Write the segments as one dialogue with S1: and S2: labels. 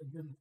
S1: Good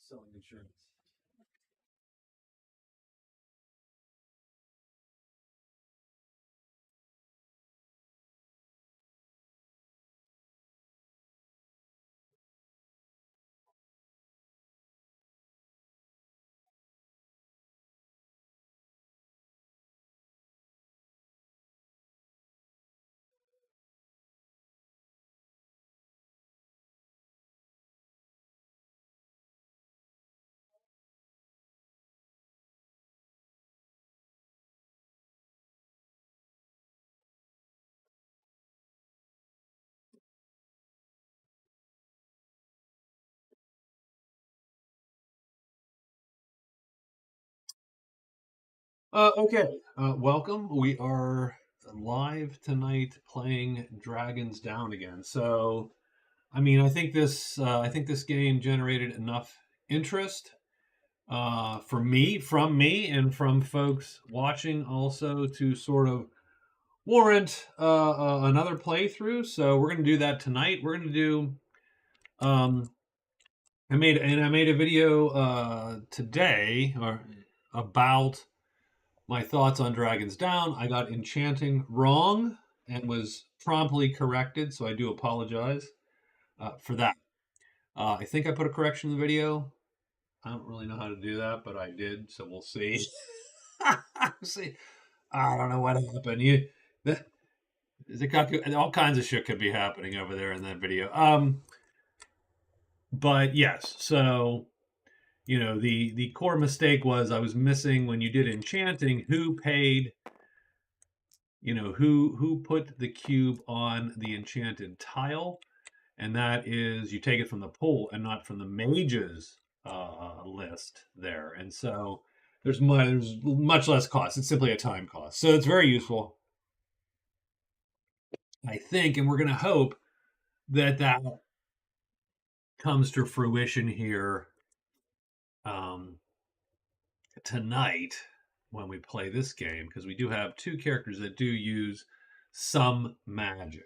S1: Selling insurance. Okay, welcome. We are live tonight playing Dragons Down again. So, I mean, I think this game generated enough interest for me, from me, and from folks watching also to sort of warrant another playthrough. So we're going to do that tonight. We're going to do. Um, I made a video today or about my thoughts on Dragons Down. I got enchanting wrong and was promptly corrected, so I do apologize for that. I think I put a correction in the video. I don't really know how to do that, but I did, so we'll see. See, I don't know what happened. All kinds of shit could be happening over there in that video. But yes, so the core mistake was I was missing when you did enchanting who paid who put the cube on the enchanted tile, and that is you take it from the pool and not from the mages list there, and so there's much less cost. It's simply a time cost, so it's very useful, I think, and we're going to hope that that comes to fruition here um, tonight when we play this game, because we do have two characters that do use some magic.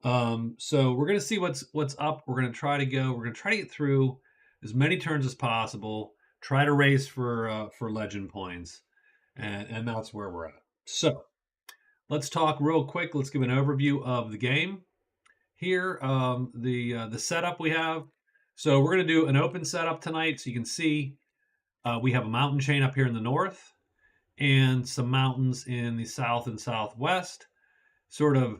S1: So we're gonna see what's up. We're gonna try to go. We're gonna try to get through as many turns as possible. Try to race for legend points, and that's where we're at. So let's talk real quick. Let's give an overview of the game here. The setup we have. So we're gonna do an open setup tonight, so you can see we have a mountain chain up here in the north, and some mountains in the south and southwest, sort of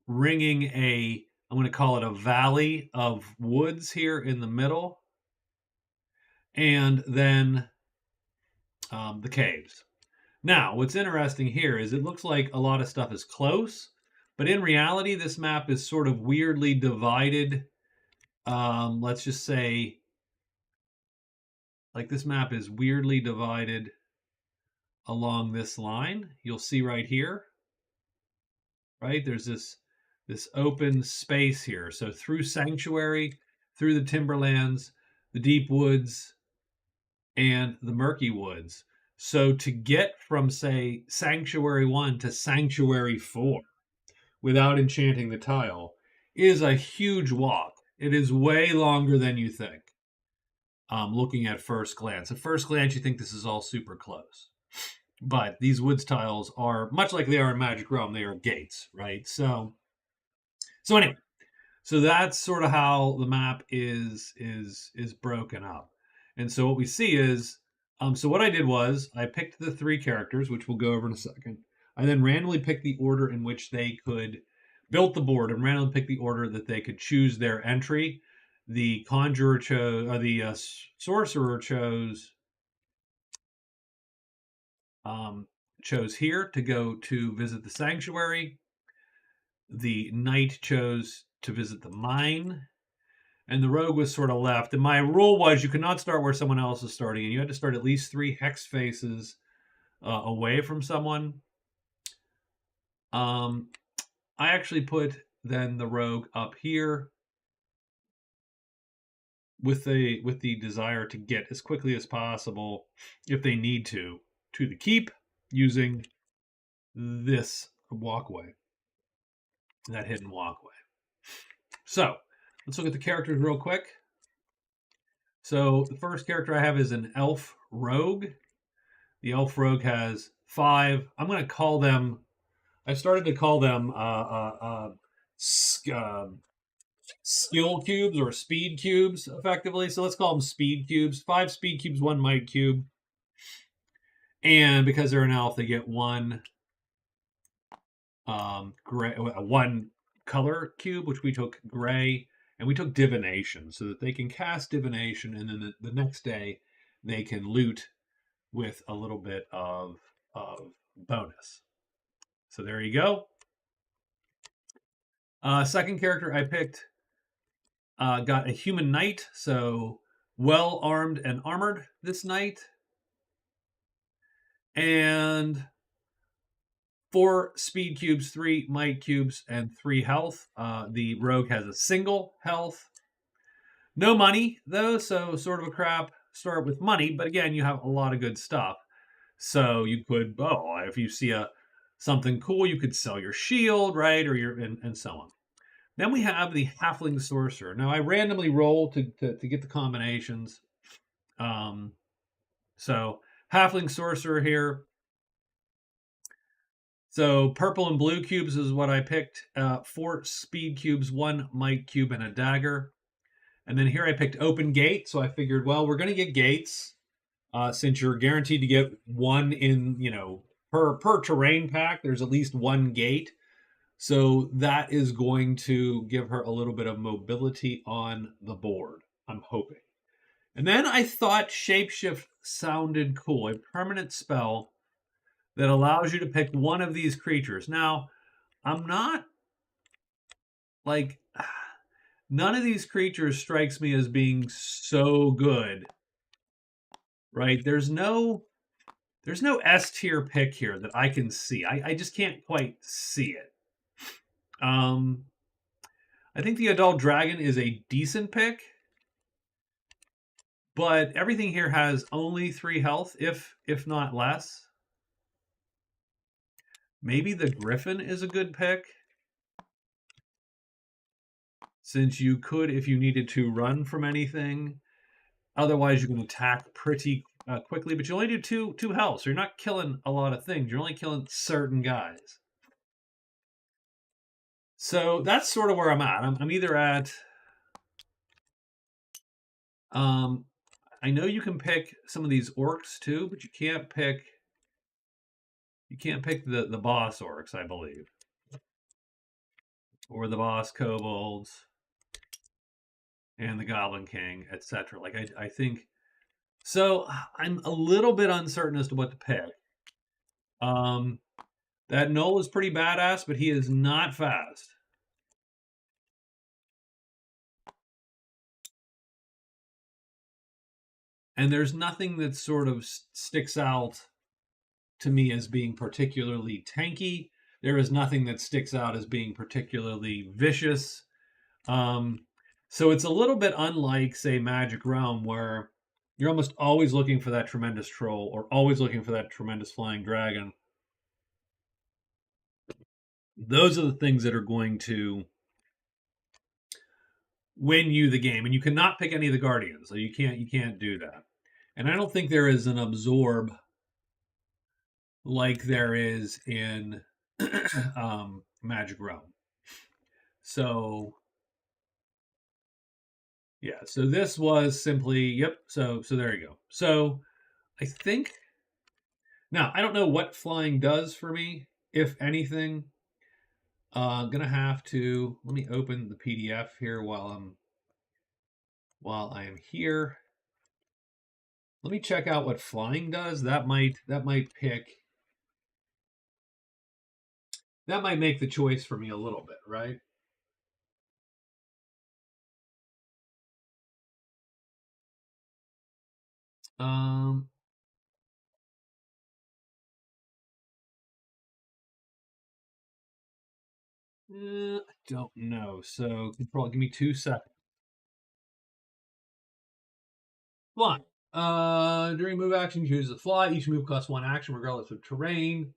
S1: ringing a, I'm going to call it a valley of woods here in the middle, and then the caves. Now, what's interesting here is it looks like a lot of stuff is close, but in reality, this map is sort of weirdly divided. Let's just say, like this map is weirdly divided along this line. You'll see right here, right? There's this open space here. So through Sanctuary, through the Timberlands, the Deep Woods, and the Murky Woods. So to get from, say, Sanctuary 1 to Sanctuary 4 without enchanting the tile is a huge walk. It is way longer than you think. Looking at first glance. At first glance, you think this is all super close. But these woods tiles are, much like they are in Magic Realm, they are gates, right? So anyway, so that's sort of how the map is broken up. And so what we see is, so what I did was I picked the 3 characters, which we'll go over in a second. I then randomly picked the order in which they could build the board, and randomly picked the order that they could choose their entry. The conjurer chose, the sorcerer chose here to go to visit the sanctuary. The knight chose to visit the mine, and the rogue was sort of left. And my rule was you could not start where someone else is starting, and you had to start at least 3 hex faces away from someone. I actually put then the rogue up here with the desire to get as quickly as possible, if they need to the keep using this walkway, that hidden walkway. So let's look at the characters real quick. So the first character I have is an elf rogue. The elf rogue has 5. I'm going to call them, I started to call them skill cubes or speed cubes, effectively. So let's call them speed cubes. 5 speed cubes, 1 might cube. And because they're an elf, they get 1 gray, 1 color cube, which we took gray, and we took divination so that they can cast divination, and then the next day they can loot with a little bit of bonus. So there you go. Second character I picked got a human knight, so well armed and armored this knight. And 4 speed cubes, 3 might cubes, and 3 health. The rogue has a single health. No money, though, so sort of a crap start with money. But again, you have a lot of good stuff. So you could, if you see something cool, you could sell your shield, right? Or and so on. Then we have the halfling sorcerer. Now I randomly roll to get the combinations. So halfling sorcerer here. So purple and blue cubes is what I picked. 4 speed cubes, 1 might cube, and a dagger. And then here I picked open gate. So I figured, well, we're going to get gates since you're guaranteed to get 1 in, per terrain pack. There's at least 1 gate. So that is going to give her a little bit of mobility on the board, I'm hoping. And then I thought Shapeshift sounded cool. A permanent spell that allows you to pick one of these creatures. Now, I'm not none of these creatures strikes me as being so good, right? There's no S tier pick here that I can see. I just can't quite see it. I think the adult dragon is a decent pick, but everything here has only 3 health, if not less. Maybe the griffin is a good pick, since you could, if you needed to, run from anything. Otherwise, you can attack pretty quickly, but you only do 2 health, so you're not killing a lot of things. You're only killing certain guys. So that's sort of where I'm at. I'm either at... I know you can pick some of these orcs too, but you can't pick You can't pick the boss orcs, I believe, or the boss kobolds and the Goblin King, etc. Like I think so. I'm a little bit uncertain as to what to pick. That Null is pretty badass, but he is not fast. And there's nothing that sort of sticks out to me as being particularly tanky. There is nothing that sticks out as being particularly vicious. So it's a little bit unlike, say, Magic Realm, where you're almost always looking for that tremendous troll or always looking for that tremendous flying dragon. Those are the things that are going to win you the game, and you cannot pick any of the guardians. So you can't do that. And I don't think there is an absorb like there is in Magic Realm. So yeah, so this was simply yep. So there you go. So I think now I don't know what flying does for me, if anything. I'm gonna have to let me open the PDF here while I am here. Let me check out what flying does. That might make the choice for me a little bit, right? I don't know. So control. Give me 2 seconds. Fly. During move action, choose to fly. Each move costs 1 action, regardless of terrain.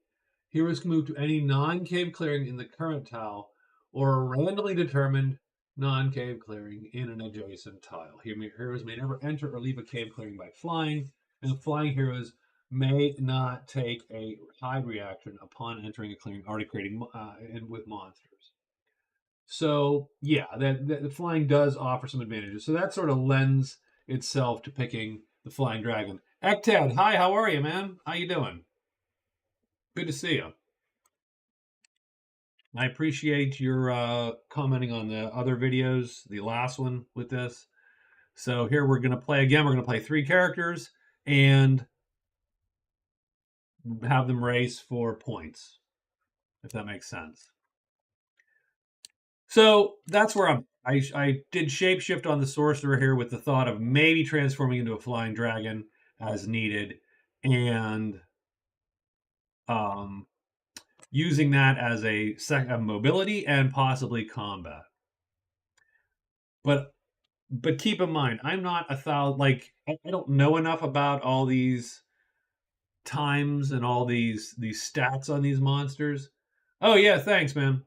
S1: Heroes can move to any non-cave clearing in the current tile, or a randomly determined non-cave clearing in an adjacent tile. Heroes may never enter or leave a cave clearing by flying, and flying heroes may not take a hide reaction upon entering a clearing already creating with monsters. So yeah, that the flying does offer some advantages. So that sort of lends itself to picking the flying dragon. Ekted, hi, how are you, man? How you doing? Good to see you. I appreciate your commenting on the other videos, the last one with this. So here we're going to play again. We're going to play 3 characters and have them race for points, if that makes sense. So that's where I did shapeshift on the sorcerer here with the thought of maybe transforming into a flying dragon as needed, and using that as a second mobility and possibly combat. But keep in mind, I'm not like I don't know enough about all these times and all these stats on these monsters. Oh yeah, thanks, man.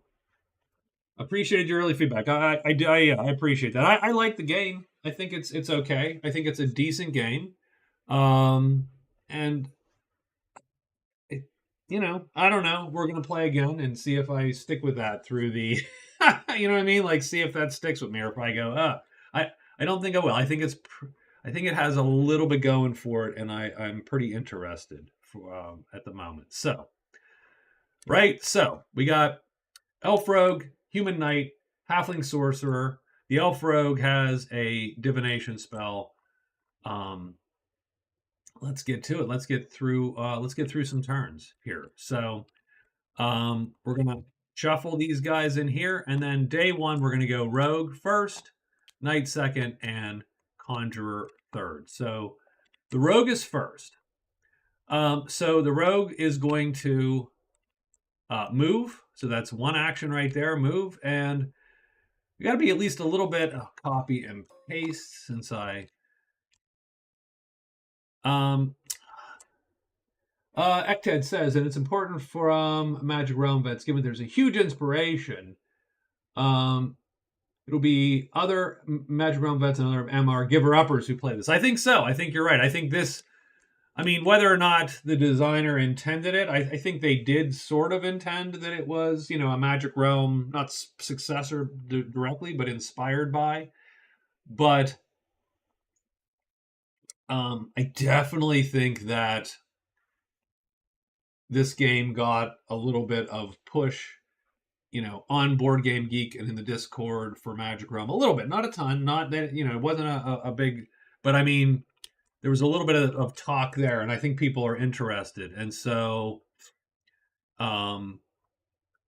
S1: Appreciated your early feedback. I appreciate that. I like the game. I think it's okay. I think it's a decent game. And I don't know. We're gonna play again and see if I stick with that through the, you know what I mean? Like, see if that sticks with me, or if I go, I don't think I will. I think it has a little bit going for it, and I'm pretty interested for at the moment. So, right. So we got Elf Rogue, Human Knight, Halfling Sorcerer. The Elf Rogue has a divination spell. Let's get to it. Let's get through some turns here. So we're gonna shuffle these guys in here, and then day 1 we're gonna go Rogue first, Knight second, and Conjurer third. So the Rogue is first. So the Rogue is going to move. So that's 1 action right there, move, and we got to be at least a little bit copy and paste since Ekted says, and it's important for Magic Realm vets, given there's a huge inspiration. It'll be other Magic Realm vets and other MR giver-uppers who play this. I think so. I think you're right. I think this, I mean, whether or not the designer intended it, I think they did sort of intend that it was, a Magic Realm, not successor directly, but inspired by. But I definitely think that this game got a little bit of push, on Board Game Geek and in the Discord for Magic Realm. A little bit, not a ton, not that, it wasn't a big, but I mean, there was a little bit of talk there, and I think people are interested. And so, um,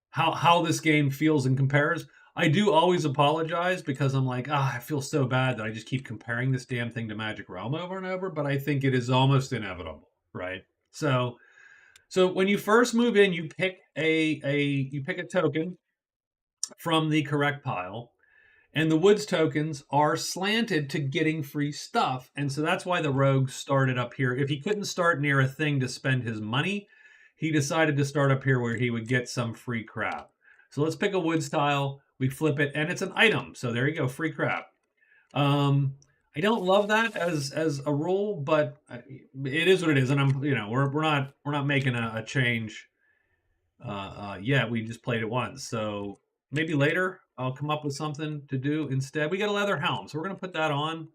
S1: how this game feels and compares, I do always apologize because I'm like, I feel so bad that I just keep comparing this damn thing to Magic Realm over and over, but I think it is almost inevitable, right? So when you first move in, you pick a token from the correct pile, and the woods tokens are slanted to getting free stuff. And so that's why the rogue started up here. If he couldn't start near a thing to spend his money, he decided to start up here where he would get some free crap. So let's pick a woods tile, we flip it, and it's an item. So there you go, free crap. I don't love that as a rule, but it is what it is, and we're not making a change yet. We just played it once, so maybe later I'll come up with something to do instead. We got a leather helm, so we're gonna put that on.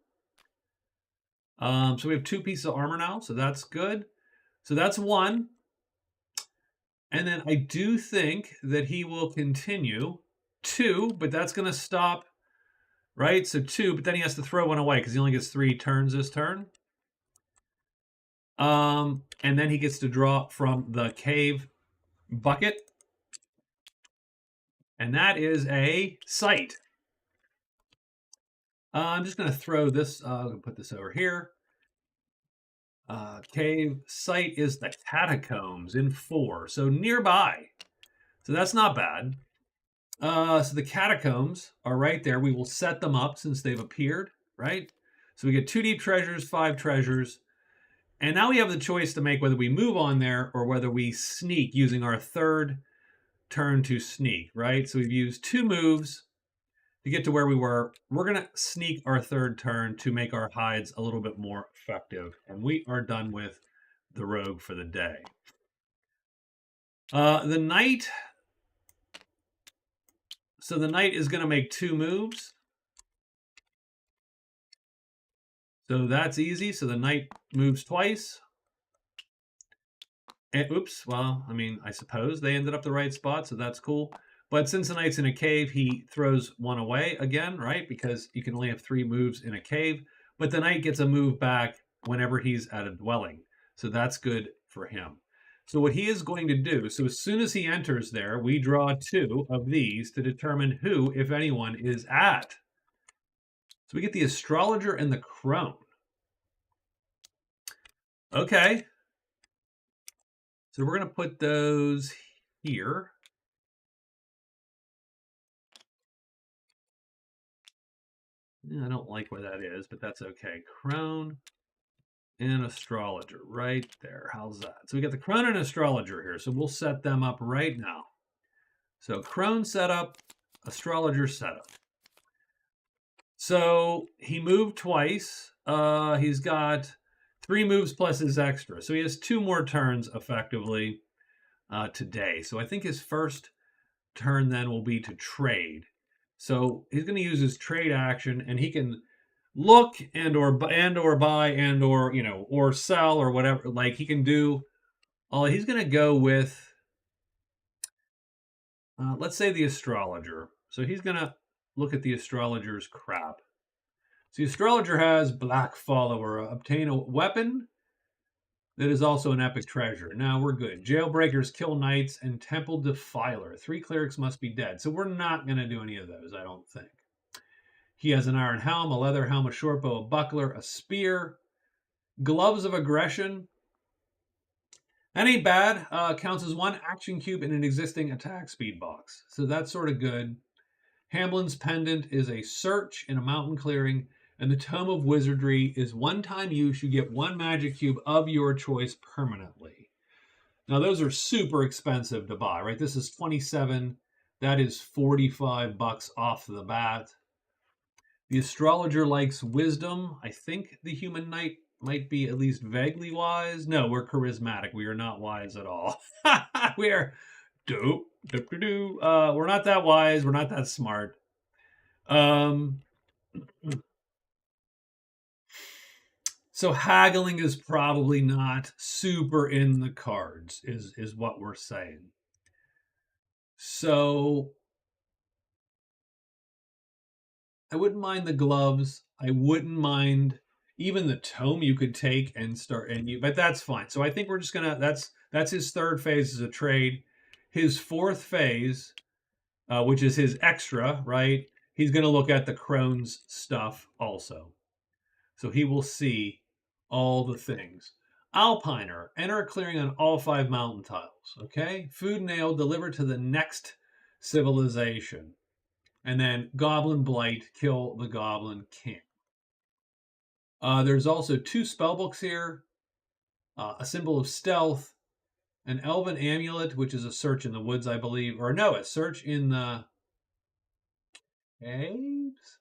S1: So we have 2 pieces of armor now, so that's good. So that's 1, and then I do think that he will continue 2, but that's gonna stop. Right, so 2, but then he has to throw 1 away because he only gets 3 turns this turn. And then he gets to draw from the cave bucket. And that is a site. I'm just going to throw this, I'm going to put this over here. Cave site is the catacombs in 4, so nearby. So that's not bad. So the catacombs are right there. We will set them up since they've appeared, right? So we get 2 deep treasures, 5 treasures. And now we have the choice to make whether we move on there or whether we sneak using our 3rd turn to sneak, right? So we've used 2 moves to get to where we were. We're going to sneak our 3rd turn to make our hides a little bit more effective. And we are done with the rogue for the day. The knight. So the knight is going to make 2 moves. So that's easy. So the knight moves twice. And, oops, well, I mean, I suppose they ended up the right spot, so that's cool. But since the knight's in a cave, he throws 1 away again, right? Because you can only have 3 moves in a cave. But the knight gets a move back whenever he's at a dwelling. So that's good for him. So what he is going to do, so as soon as he enters there, we draw 2 of these to determine who, if anyone, is at. So we get the astrologer and the crone. Okay. So we're going to put those here. I don't like where that is, but that's okay. Crone and astrologer right there. How's that? So we got the crone and astrologer here. So we'll set them up right now. So crone setup, astrologer setup. So he moved twice. He's got 3 moves plus his extra. So he has 2 more turns effectively today. So I think his first turn then will be to trade. So he's going to use his trade action, and he can look and or buy and or sell or whatever. Like he can do. He's going to go with let's say the astrologer. So he's going to look at the astrologer's crap. So the astrologer has Black Follower. Obtain a weapon that is also an epic treasure. Now we're good. Jailbreakers kill knights and Temple Defiler. 3 clerics must be dead. So we're not going to do any of those, I don't think. He has an iron helm, a leather helm, a short bow, a buckler, a spear, gloves of aggression. That ain't bad. Counts as 1 action cube in an existing attack speed box. So that's sort of good. Hamblin's Pendant is a search in a mountain clearing. And the Tome of Wizardry is 1-time use. You get 1 magic cube of your choice permanently. Now, those are super expensive to buy, right? This is 27. That is 45 bucks off the bat. The astrologer likes wisdom. I think the human knight might be at least vaguely wise. No, we're charismatic. We are not wise at all. We are dope. We're not that wise. We're not that smart. So haggling is probably not super in the cards, is what we're saying. So I wouldn't mind the gloves. I wouldn't mind even the tome you could take and start but that's fine. So I think we're just gonna that's his third phase as a trade. His fourth phase, which is his extra, right? He's gonna look at the Crohn's stuff also. So he will see all the things. Alpiner, enter a clearing on all 5 mountain tiles. Okay? Food nail delivered to the next civilization. And then Goblin Blight, kill the Goblin King. There's also 2 spellbooks here, a symbol of stealth, an elven amulet, which is a search in the woods, I believe, or no, a search in the caves.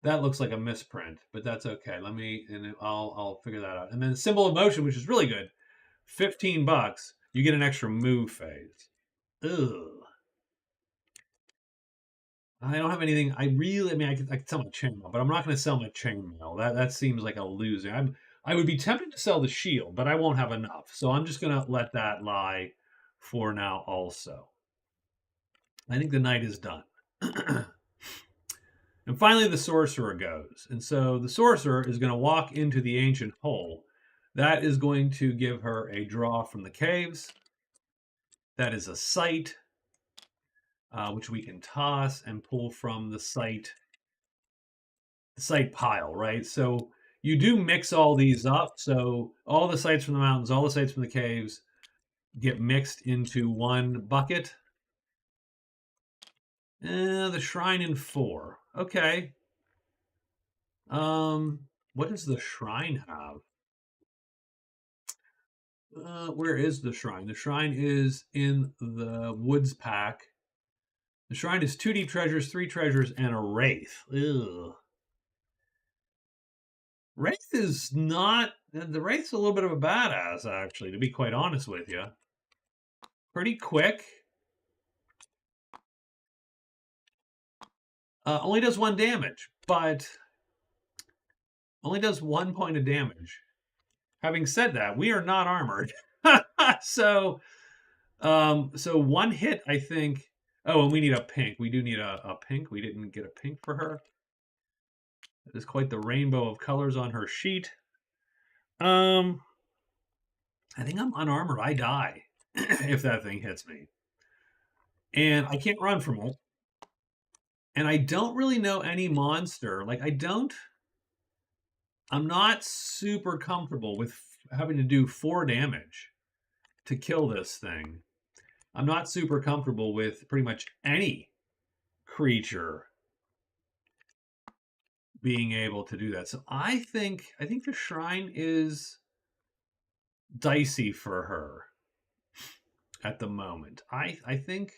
S1: That looks like a misprint, but that's okay. I'll figure that out. And then symbol of motion, which is really good, $15. You get an extra move phase. Ugh. I don't have anything. I mean, I could sell my chainmail, but I'm not going to sell my chainmail. That seems like a loser. I would be tempted to sell the shield, but I won't have enough. So I'm just going to let that lie for now also. I think the night is done. And finally, the sorcerer goes. And so the sorcerer is going to walk into the ancient hole. That is going to give her a draw from the caves. That is a site, which we can toss and pull from the site pile, right? So you do mix all these up. So all the sites from the mountains, all the sites from the caves get mixed into one bucket. The shrine in 4. Okay. What does the shrine have? Where is the shrine? The shrine is in the woods pack. The shrine is 2 deep treasures, 3 treasures, and a wraith. Ugh. Wraith is not. The Wraith's a little bit of a badass, actually, to be quite honest with you. Pretty quick. Only does 1 damage, but only does 1 point of damage. Having said that, we are not armored. So 1 hit, I think. Oh, and we need a pink. We do need a pink. We didn't get a pink for her. There's quite the rainbow of colors on her sheet. I think I'm unarmored. I die if that thing hits me. And I can't run from it. And I don't really know any monster. Like, I'm not super comfortable with having to do 4 damage to kill this thing. I'm not super comfortable with pretty much any creature being able to do that. So I think the shrine is dicey for her at the moment. I think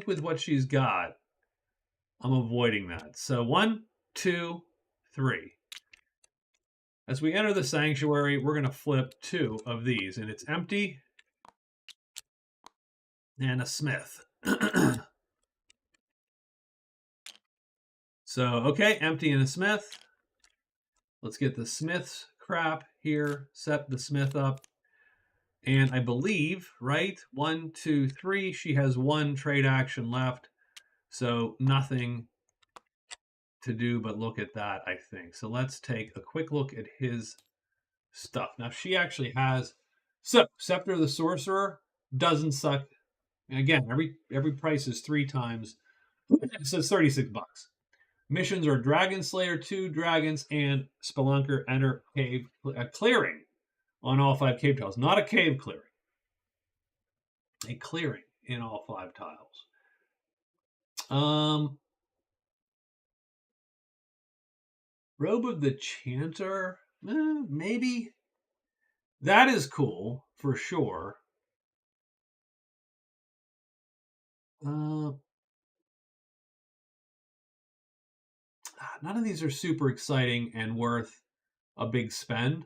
S1: with what she's got, I'm avoiding that. So 1, 2, 3. As we enter the sanctuary, we're going to flip 2 of these, and it's empty and a smith. So, okay, empty and a smith. Let's get the smith's crap here, set the smith up. And I believe, right, 1, 2, 3, she has 1 trade action left. So nothing to do but look at that, I think. So let's take a quick look at his stuff. Now, she actually has... So, Scepter of the Sorcerer doesn't suck. Again, every price is 3 times. So it's $36. Missions are Dragon Slayer, 2 dragons, and Spelunker enter cave clearing on all 5 cave tiles. Not a cave clearing. A clearing in all 5 tiles. Robe of the Chanter? Maybe. That is cool, for sure. None of these are super exciting and worth a big spend.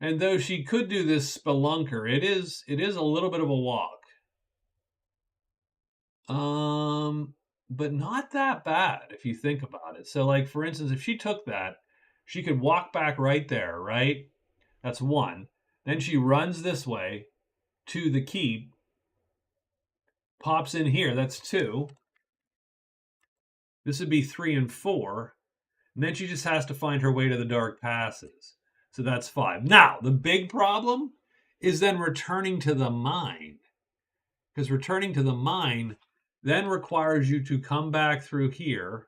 S1: And though she could do this spelunker, it is a little bit of a walk. But not that bad if you think about it. So, like, for instance, if she took that, she could walk back right there, right? That's one. Then she runs this way to the keep, pops in here. That's two. This would be 3 and 4. And then she just has to find her way to the dark passes. So that's 5. Now, the big problem is then returning to the mine. Because returning to the mine then requires you to come back through here.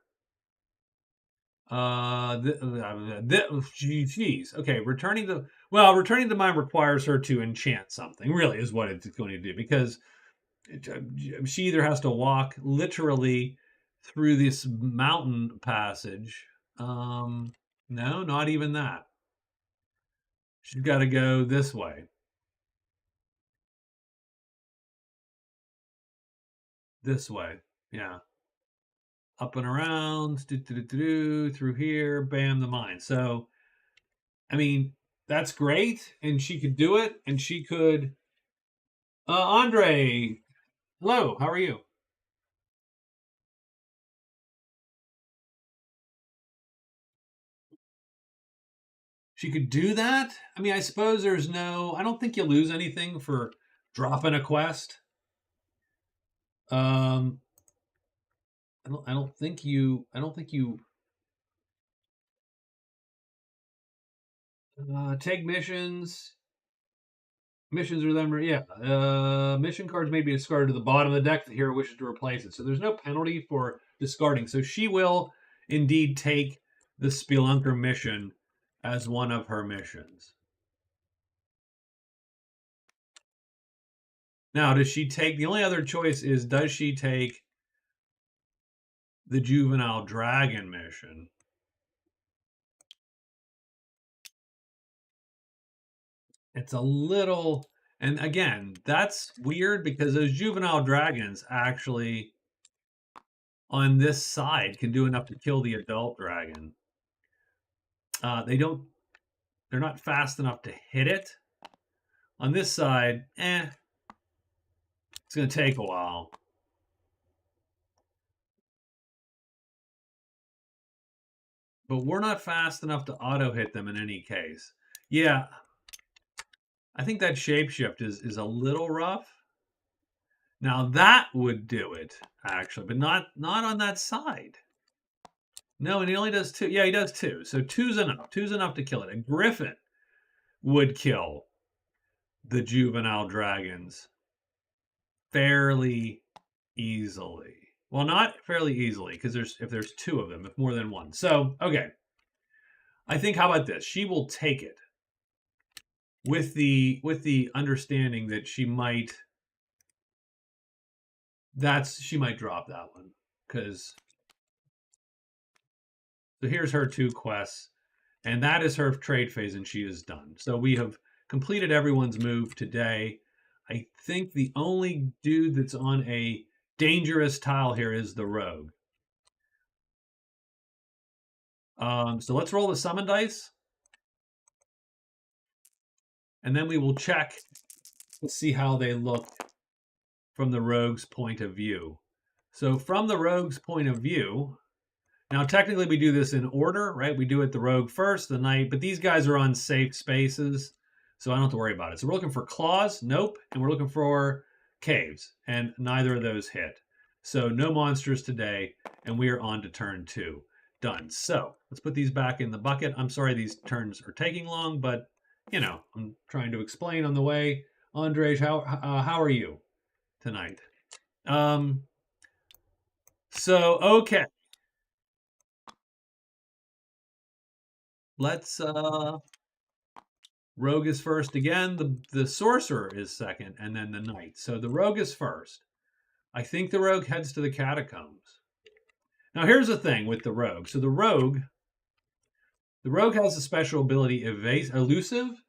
S1: Geez. Okay, returning the mine requires her to enchant something, really, is what it's going to do, because she either has to walk literally through this mountain passage. No, not even that. She's got to go this way. This way. Yeah. Up and around, through here, bam, the mine. So, I mean, that's great. And she could do it. And she could. Andre, hello, how are you? She could do that. I mean, I suppose I don't think you lose anything for dropping a quest. Um, I don't think you take missions. Missions are them, yeah. Mission cards may be discarded to the bottom of the deck if the hero wishes to replace it. So there's no penalty for discarding. So she will indeed take the Spelunker mission as one of her missions. Now, does she take, the only other choice is, does she take the Juvenile Dragon mission? It's a little, and again, that's weird because those Juvenile Dragons actually on this side can do enough to kill the adult dragon. They're not fast enough to hit it. On this side, it's going to take a while. But we're not fast enough to auto hit them in any case. Yeah, I think that shapeshift is a little rough. Now that would do it, actually, but not on that side. No, and he only does 2. Yeah, he does 2. So 2's enough. 2's enough to kill it. A Griffin would kill the Juvenile Dragons fairly easily. Well, not fairly easily, because if there's 2 of them, if more than one. So, okay. I think, how about this? She will take it with the understanding that she might drop that one, because so here's her 2 quests, and that is her trade phase, and she is done. So we have completed everyone's move today. I think the only dude that's on a dangerous tile here is the rogue. So let's roll the summon dice, and then we will check to see how they look from the rogue's point of view. So from the rogue's point of view, now technically we do this in order, right? We do it the rogue first, the knight, but these guys are on safe spaces, so I don't have to worry about it. So we're looking for claws, nope, and we're looking for caves, and neither of those hit. So no monsters today, and we are on to turn 2. Done. So let's put these back in the bucket. I'm sorry these turns are taking long, but I'm trying to explain on the way. Andrej, how are you tonight? So okay. Let's rogue is first again. The sorcerer is second, and then the knight. So the rogue is first. I think the rogue heads to the catacombs. Now here's the thing with the rogue. So the rogue has a special ability, elusive.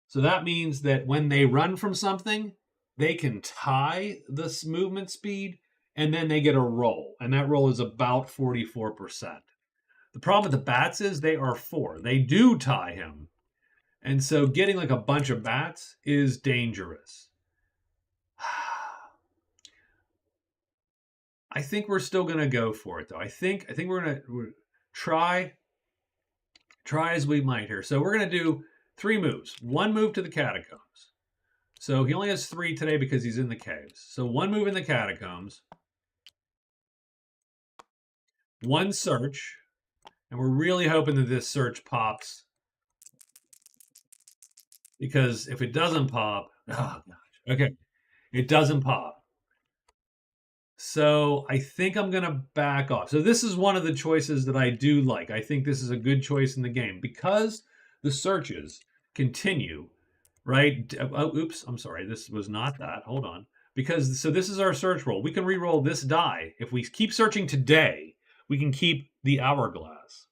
S1: So that means that when they run from something, they can tie this movement speed, and then they get a roll, and that roll is about 44%. The problem with the bats is they are 4. They do tie him, And so getting like a bunch of bats is dangerous. I think we're still going to go for it though. I think we're going to try as we might here. So we're going to do 3 moves. 1 move to the catacombs. So he only has 3 today because he's in the caves. So 1 move in the catacombs. 1 search. And we're really hoping that this search pops. Because if it doesn't pop, oh gosh. Okay. It doesn't pop. So I think I'm going to back off. So this is one of the choices that I do like. I think this is a good choice in the game because the searches continue, right? Oh, oops, I'm sorry. This was not that. Hold on. Because so this is our search roll. We can re-roll this die. If we keep searching today, we can keep the hourglass.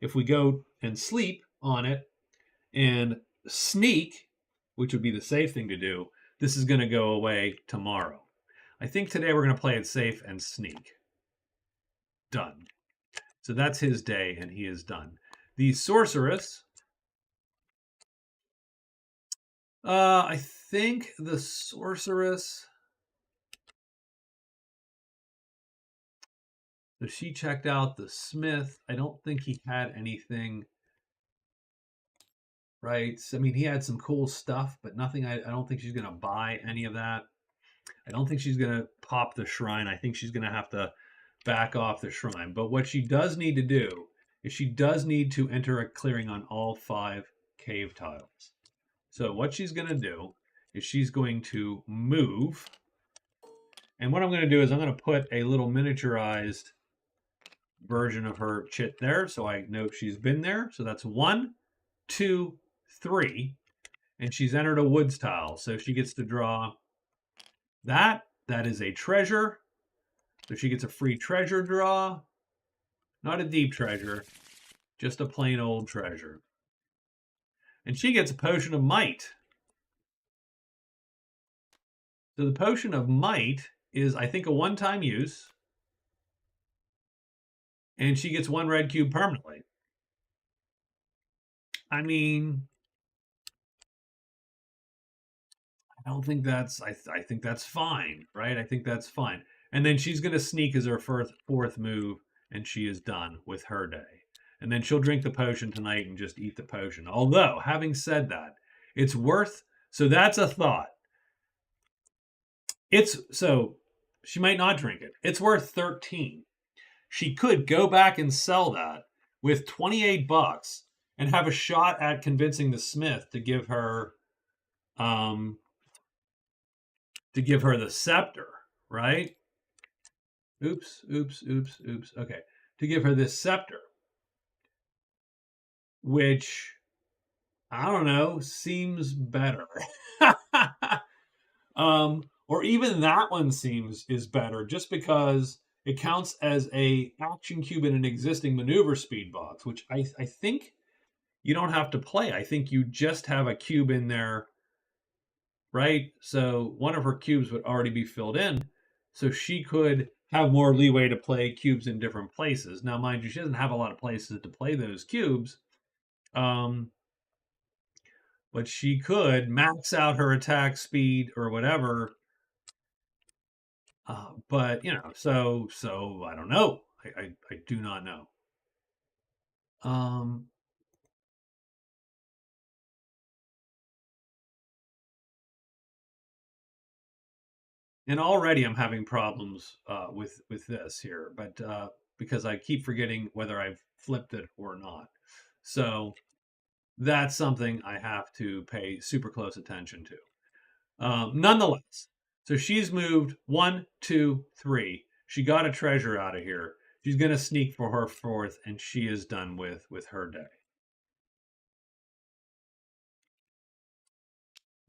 S1: If we go and sleep on it and sneak, which would be the safe thing to do, this is going to go away tomorrow. I think today we're going to play it safe and sneak. Done. So that's his day, and he is done. The sorceress. I think the sorceress. So she checked out the smith. I don't think he had anything. Right. So, I mean, he had some cool stuff, but nothing. I don't think she's going to buy any of that. I don't think she's going to pop the shrine. I think she's going to have to back off the shrine. But what she does need to do is she does need to enter a clearing on all 5 cave tiles. So what she's going to do is she's going to move. And what I'm going to do is I'm going to put a little miniaturized version of her chit there. So I know she's been there. So that's 1, 2, 3. And she's entered a woods tile. So she gets to draw that. That is a treasure. So she gets a free treasure draw. Not a deep treasure, just a plain old treasure. And she gets a potion of might. So the potion of might is, I think, a one-time use. And she gets 1 red cube permanently. I mean, I don't think that's, I think that's fine, right? I think that's fine. And then she's going to sneak as her 4th move, and she is done with her day. And then she'll drink the potion tonight and just eat the potion. Although, having said that, it's worth, so that's a thought. So she might not drink it. It's worth 13. She could go back and sell that with $28 and have a shot at convincing the smith to give her the scepter, right? Oops. Okay. To give her this scepter, which I don't know, seems better. Or even that one is better just because it counts as a action cube in an existing maneuver speed box, which I think you don't have to play. I think you just have a cube in there, right? So one of her cubes would already be filled in. So she could have more leeway to play cubes in different places. Now, mind you, she doesn't have a lot of places to play those cubes. But she could max out her attack speed or whatever. But, so I don't know. I do not know. And already I'm having problems with this here, but because I keep forgetting whether I've flipped it or not. So that's something I have to pay super close attention to. Nonetheless, so she's moved 1, 2, 3. She got a treasure out of here. She's going to sneak for her 4th, and she is done with her day.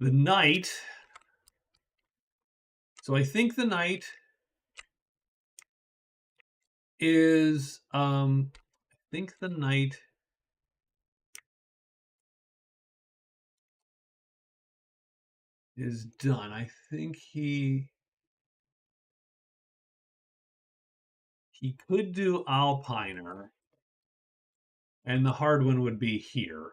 S1: The knight. So I think the knight is is done. I think he could do Alpiner, and the hard one would be here.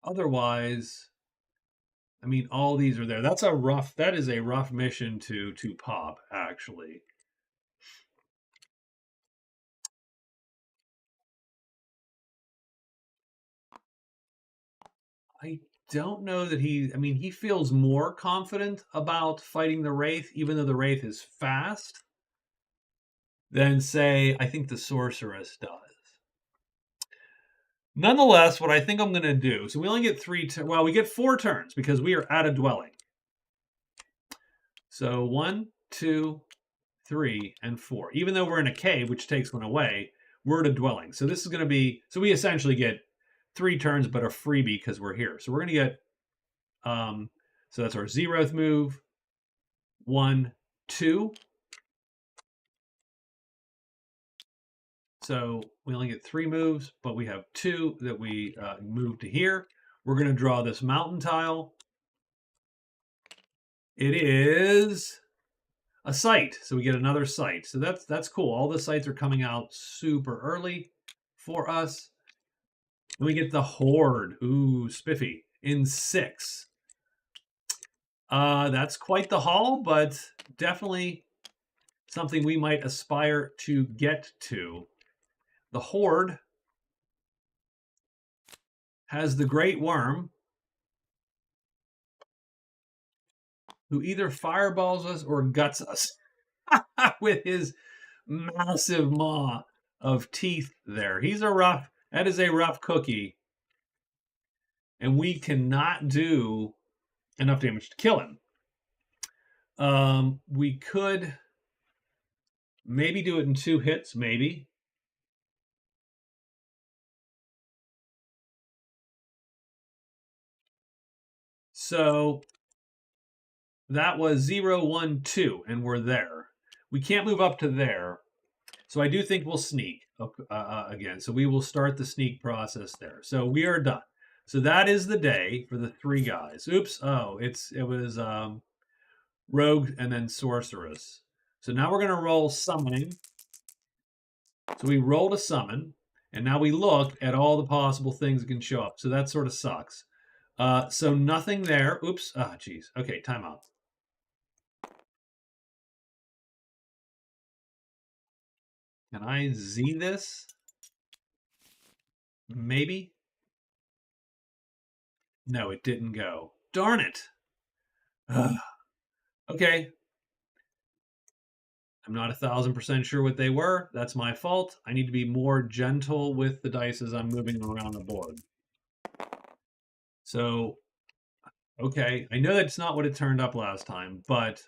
S1: otherwise, I mean, all these are there. That is a rough mission to pop, actually. I don't know that I mean, he feels more confident about fighting the Wraith, even though the Wraith is fast, than, say, I think the Sorceress does. Nonetheless, what I think I'm going to do, so we only get well, we get 4 turns because we are at a dwelling. So 1, 2, 3, and 4. Even though we're in a cave, which takes one away, we're at a dwelling. So this is going to be, so we essentially get 3 turns, but a freebie because we're here. So we're going to get, so that's our 0th move, 1, 2. So we only get 3 moves, but we have 2 that we move to here. We're going to draw this mountain tile. It is a site, so we get another site. So that's cool. All the sites are coming out super early for us. And we get the Horde. Ooh, spiffy. In 6. That's quite the haul, but definitely something we might aspire to get to. The Horde has the Great Worm, who either fireballs us or guts us with his massive maw of teeth there. That is a rough cookie. And we cannot do enough damage to kill him. We could maybe do it in 2 hits, maybe. So that was 0, 1, 2, and we're there. We can't move up to there. So I do think we'll sneak again. So we will start the sneak process there. So we are done. So that is the day for the 3 guys. Oops. Oh, it was Rogue and then Sorceress. So now we're going to roll summoning. So we rolled a summon, and now we look at all the possible things that can show up. So that sort of sucks. So nothing there. Oops. Ah, geez. Okay, timeout. Can I Z this? Maybe? No, it didn't go. Darn it. Ugh. Okay. I'm not 1,000% sure what they were. That's my fault. I need to be more gentle with the dice as I'm moving around the board. So, okay. I know that's not what it turned up last time, but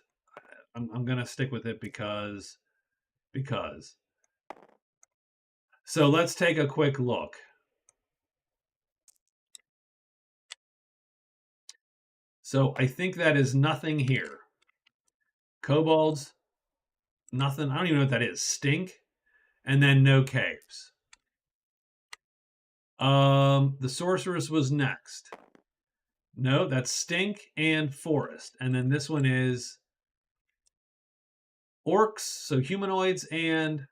S1: I'm going to stick with it because. So let's take a quick look. So I think that is nothing here. Kobolds, nothing. I don't even know what that is. Stink, and then no caves. The Sorceress was next. No, that's Stink and Forest. And then this one is Orcs, so humanoids and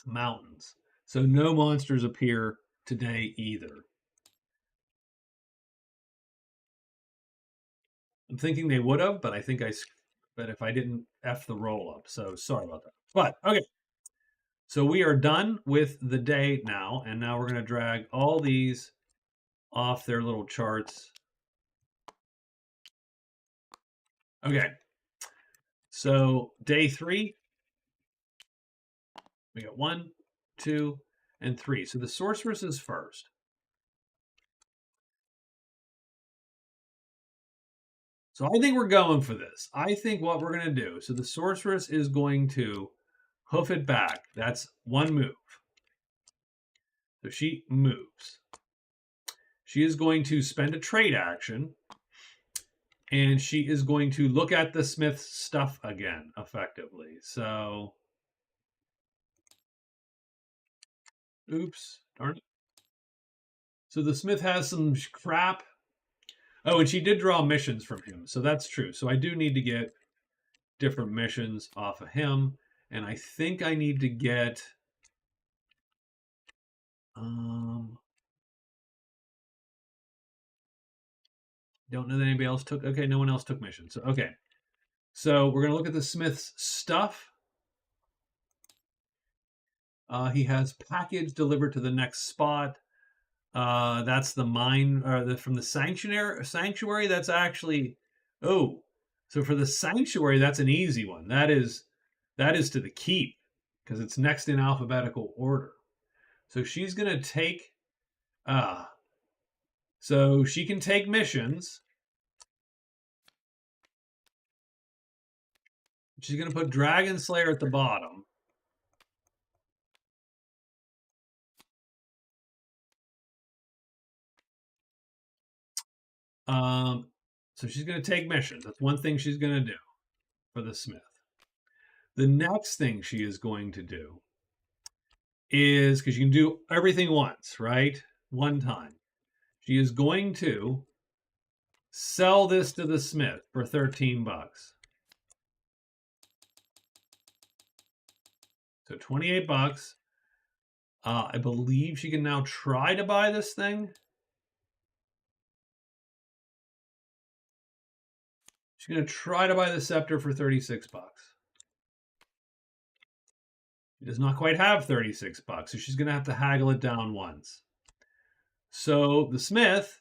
S1: mountains. So no monsters appear today either. I'm thinking they would have, but but if I didn't F the roll up. So sorry about that. But okay. So we are done with the day now, and now we're going to drag all these off their little charts. Okay. So day 3, we got 1, 2, and 3. So the Sorceress is first. So I think we're going for this. I think what we're going to do, so the Sorceress is going to hoof it back. That's 1 move. So she moves. She is going to spend a trade action, and she is going to look at the Smith's stuff again, effectively. So, oops, darn it. So the Smith has some crap. Oh, and she did draw missions from him, so that's true. So I do need to get different missions off of him, and I think I need to get Don't know that anybody else took. Okay, no one else took mission. So okay. So we're gonna look at the smith's stuff. He has package delivered to the next spot. That's the mine, or from the sanctuary. That's actually, oh, so for the sanctuary, that's an easy one. That is to the keep because it's next in alphabetical order. So she's gonna take, so she can take missions. She's gonna put Dragon Slayer at the bottom. So she's going to take missions. That's one thing she's going to do for the smith. The next thing she is going to do is, because you can do everything once, right? One time. She is going to sell this to the smith for 13 bucks. So 28 bucks. I believe she can now try to buy this thing. She's going to try to buy the scepter for 36 bucks. She does not quite have 36 bucks, so she's going to have to haggle it down once. So the smith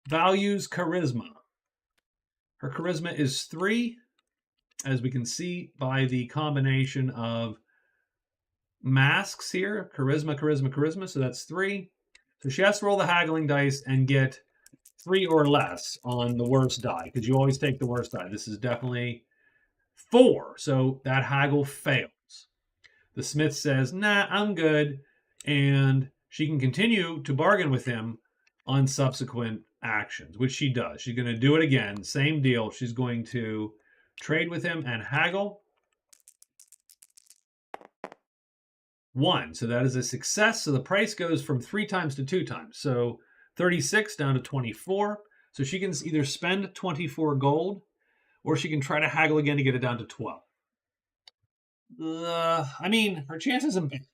S1: values charisma. Her charisma is 3, as we can see by the combination of masks here. Charisma, charisma, charisma. So that's 3. So she has to roll the haggling dice and get 3 or less on the worst die, because you always take the worst die. This is definitely 4. So that haggle fails. The smith says, nah, I'm good. And she can continue to bargain with him on subsequent actions, which she does. She's going to do it again. Same deal. She's going to trade with him and haggle. 1. So that is a success. So the price goes from 3 times to 2 times. So 36 down to 24. So she can either spend 24 gold or she can try to haggle again to get it down to 12. I mean, her chances are big.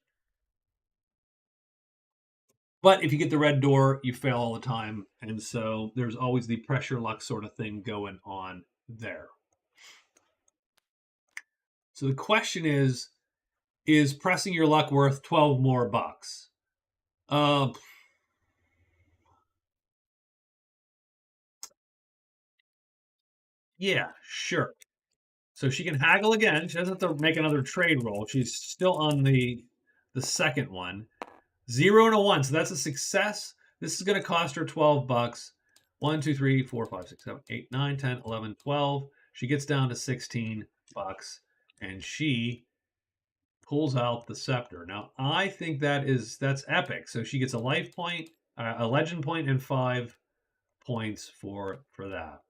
S1: But if you get the red door, you fail all the time. And so there's always the pressure luck sort of thing going on there. So the question is pressing your luck worth 12 more bucks? Yeah, sure. So she can haggle again. She doesn't have to make another trade roll. She's still on the second one. 0 and a 1. So that's a success. This is going to cost her 12 bucks. 1, 2, 3, 4, 5, 6, 7, 8, 9, 10, 11, 12. She gets down to 16 bucks and she pulls out the scepter. Now, I think that's epic. So she gets a life point, a legend point, and 5 points for that.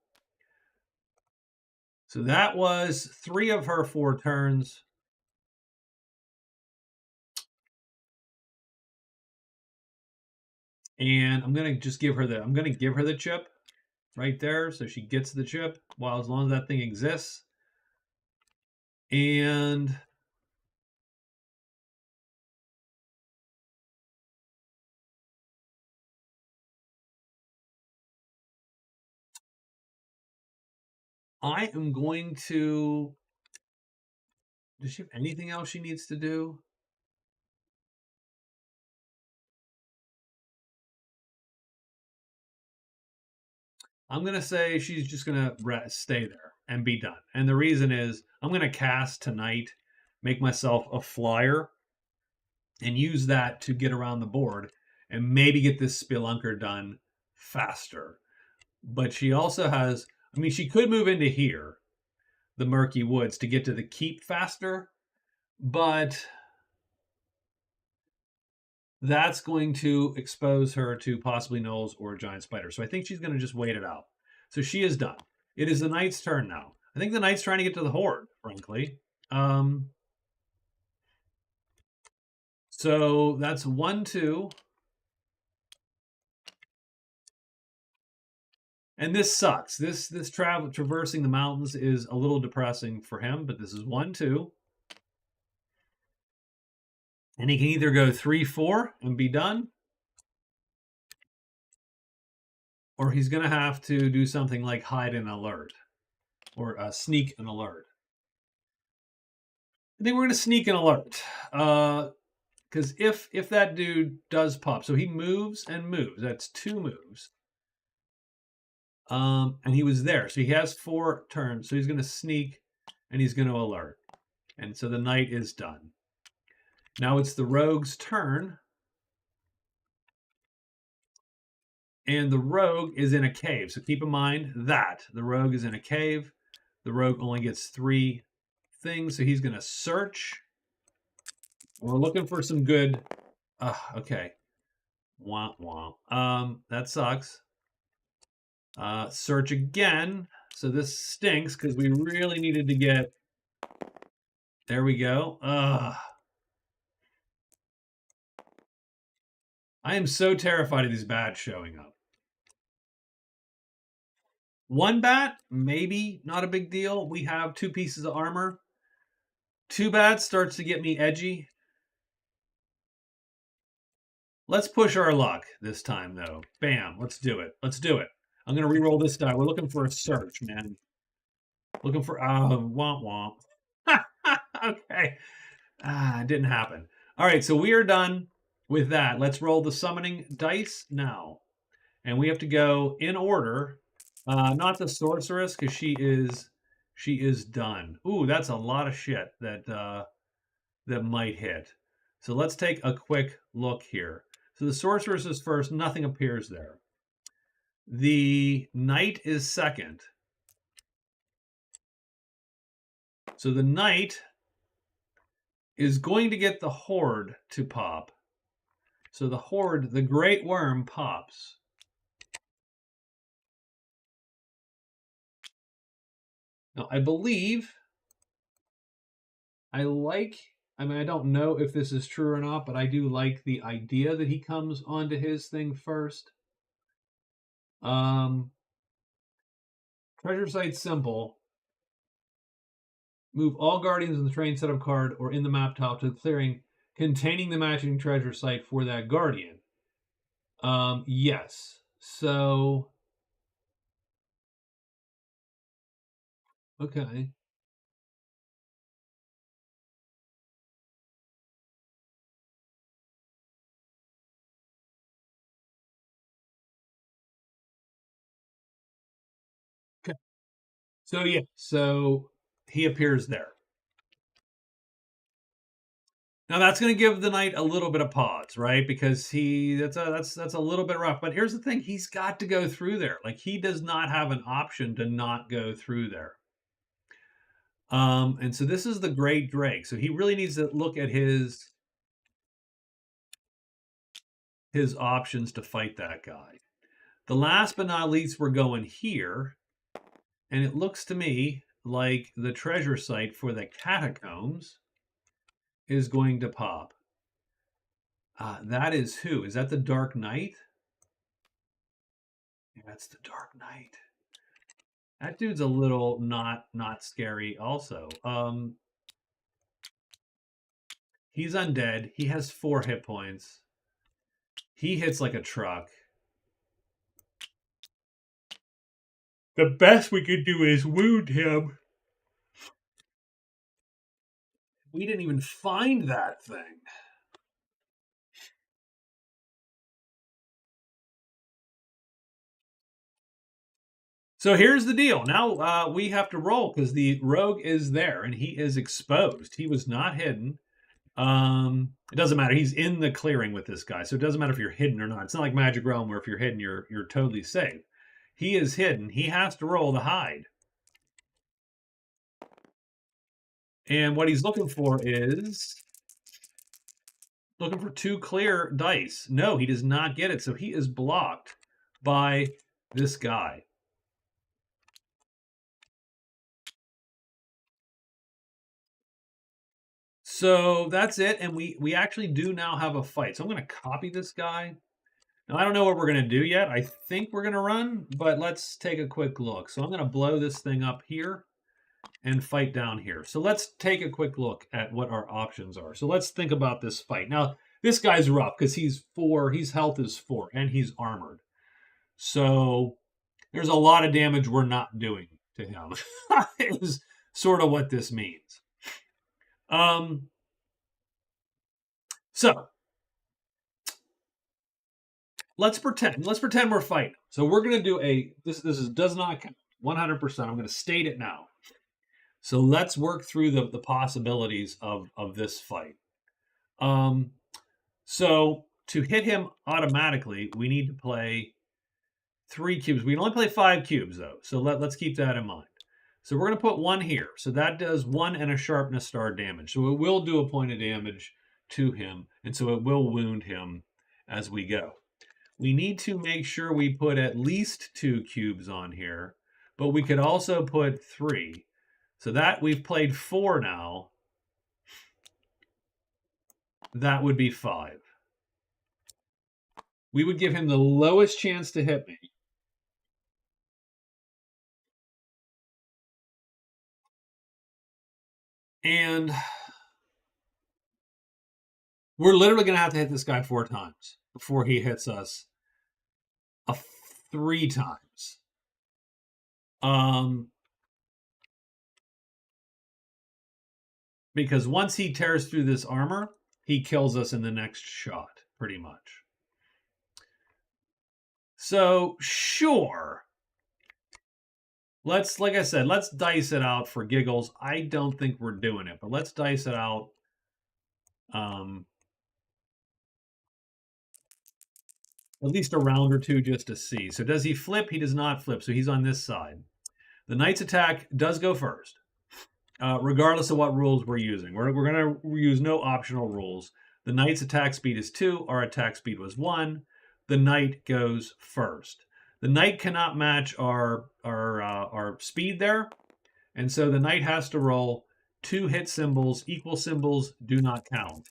S1: So that was 3 of her 4 turns. And I'm going to just give her the chip right there. So she gets the chip as long as that thing exists. And I am going to, does she have anything else she needs to do? I'm going to say she's just going to stay there and be done. And the reason is I'm going to cast tonight, make myself a flyer, and use that to get around the board and maybe get this Spelunker done faster. But she also has, I mean, she could move into here, the Murky Woods, to get to the keep faster, but that's going to expose her to possibly gnolls or a giant spider. So I think she's going to just wait it out. So she is done. It is the knight's turn now. I think the knight's trying to get to the horde, frankly. So that's 1, 2. And this sucks. This traversing the mountains is a little depressing for him, but this is 1, 2. And he can either go 3, 4 and be done, or he's going to have to do something like hide an alert or sneak an alert. I think we're going to sneak an alert. Because if that dude does pop, so he moves and moves. That's 2 moves. And he was there, so he has 4 turns. So he's going to sneak, and he's going to alert, and so the knight is done. Now it's the rogue's turn, and the rogue is in a cave. So keep in mind that the rogue is in a cave. The rogue only gets 3 things, so he's going to search. We're looking for some good. Okay. Wah wah. That sucks. Search again. So this stinks because we really needed to get. There we go. I am so terrified of these bats showing up. 1 bat, maybe not a big deal. We have 2 pieces of armor. 2 bats starts to get me edgy. Let's push our luck this time, though. Bam. Let's do it. Let's do it. I'm going to re-roll this die. We're looking for a search, man. Looking for... womp womp. Okay. It didn't happen. All right, so we are done with that. Let's roll the summoning dice now. And we have to go in order. Not the sorceress, because she is done. Ooh, that's a lot of shit that might hit. So let's take a quick look here. So the sorceress is first. Nothing appears there. The knight is second. So the knight is going to get the horde to pop. So the horde, the great worm, pops. Now, I believe I don't know if this is true or not, but I do like the idea that he comes onto his thing first. Treasure site simple. Move all guardians in the train setup card or in the map top to the clearing containing the matching treasure site for that guardian. Yes. So, okay. Okay. So yeah, so he appears there. Now that's going to give the knight a little bit of pause, right? Because that's a little bit rough. But here's the thing: he's got to go through there. Like he does not have an option to not go through there. And so this is the Great Drake. So he really needs to look at his options to fight that guy. The last but not least, we're going here, and it looks to me like the treasure site for the catacombs is going to pop. That is who? Is that the Dark Knight? Yeah, that's the Dark Knight. That dude's a little not scary also. He's undead. He has 4 hit points. He hits like a truck. The best we could do is wound him. We didn't even find that thing. So here's the deal. Now we have to roll because the rogue is there and he is exposed. He was not hidden. It doesn't matter. He's in the clearing with this guy. So it doesn't matter if you're hidden or not. It's not like Magic Realm where if you're hidden, you're totally safe. He is hidden. He has to roll the hide. And what he's looking for is looking for 2 clear dice. No, he does not get it. So he is blocked by this guy. So that's it. And we actually do now have a fight. So I'm going to copy this guy. Now, I don't know what we're going to do yet. I think we're going to run, but let's take a quick look. So I'm going to blow this thing up here and fight down here. So let's take a quick look at what our options are. So let's think about this fight. Now, this guy's rough because he's 4. His health is 4, and he's armored. So there's a lot of damage we're not doing to him. Is sort of what this means. So let's pretend we're fighting. So we're gonna do does not count 100%. I'm gonna state it now. So let's work through the possibilities of this fight. So to hit him automatically, we need to play 3 cubes. We can only play 5 cubes though, so let's keep that in mind. So we're going to put 1 here. So that does 1 and a sharpness star damage. So it will do a point of damage to him, and so it will wound him as we go. We need to make sure we put at least 2 cubes on here, but we could also put 3. So that we've played 4 now. That would be 5. We would give him the lowest chance to hit me. And we're literally going to have to hit this guy 4 times before he hits us 3 times. Because once he tears through this armor, he kills us in the next shot, pretty much. So, sure. Like I said, let's dice it out for giggles. I don't think we're doing it, but let's dice it out. At least a round or 2 just to see. So does he flip? He does not flip, so he's on this side. The knight's attack does go first, regardless of what rules we're using. We're going to use no optional rules. The knight's attack speed is 2. Our attack speed was 1. The knight goes first. The knight cannot match our speed there, and so the knight has to roll 2 hit symbols. Equal symbols do not count.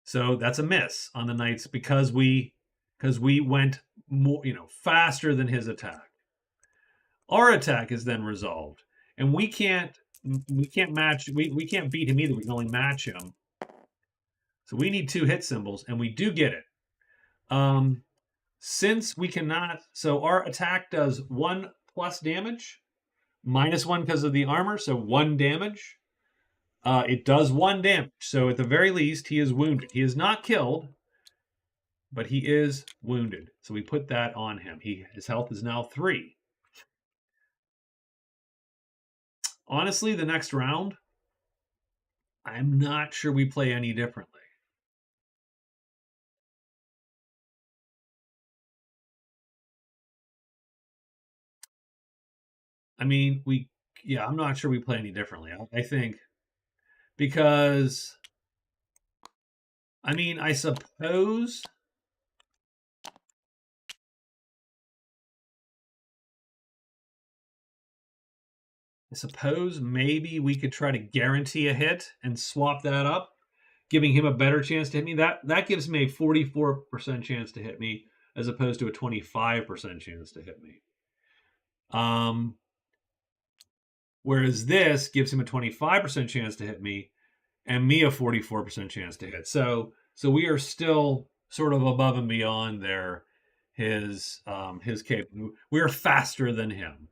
S1: So that's a miss on the knights because we went more, faster than his attack. Our attack is then resolved, and we can't match. We can't beat him either. We can only match him. So we need 2 hit symbols, and we do get it. Since we cannot, so our attack does 1 plus damage, -1 because of the armor, so 1 damage. It does 1 damage, so at the very least, he is wounded. He is not killed, but he is wounded. So we put that on him. His health is now 3. Honestly, the next round, I'm not sure we play any differently. I mean, I'm not sure we play any differently. I think because, I mean, I suppose maybe we could try to guarantee a hit and swap that up, giving him a better chance to hit me. That gives me a 44% chance to hit me as opposed to a 25% chance to hit me. Whereas this gives him a 25% chance to hit me and me a 44% chance to hit. So we are still sort of above and beyond his capability. We are faster than him.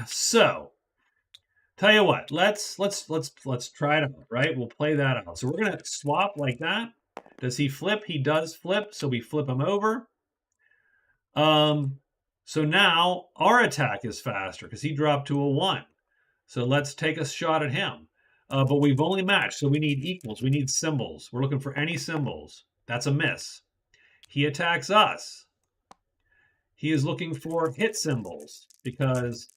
S1: So tell you what, let's try it out, right? We'll play that out. So we're gonna swap like that. Does he flip? He does flip, so we flip him over. So now our attack is faster because he dropped to a 1. So let's take a shot at him. But we've only matched, so we need equals. We need symbols. We're looking for any symbols. That's a miss. He attacks us. He is looking for hit symbols because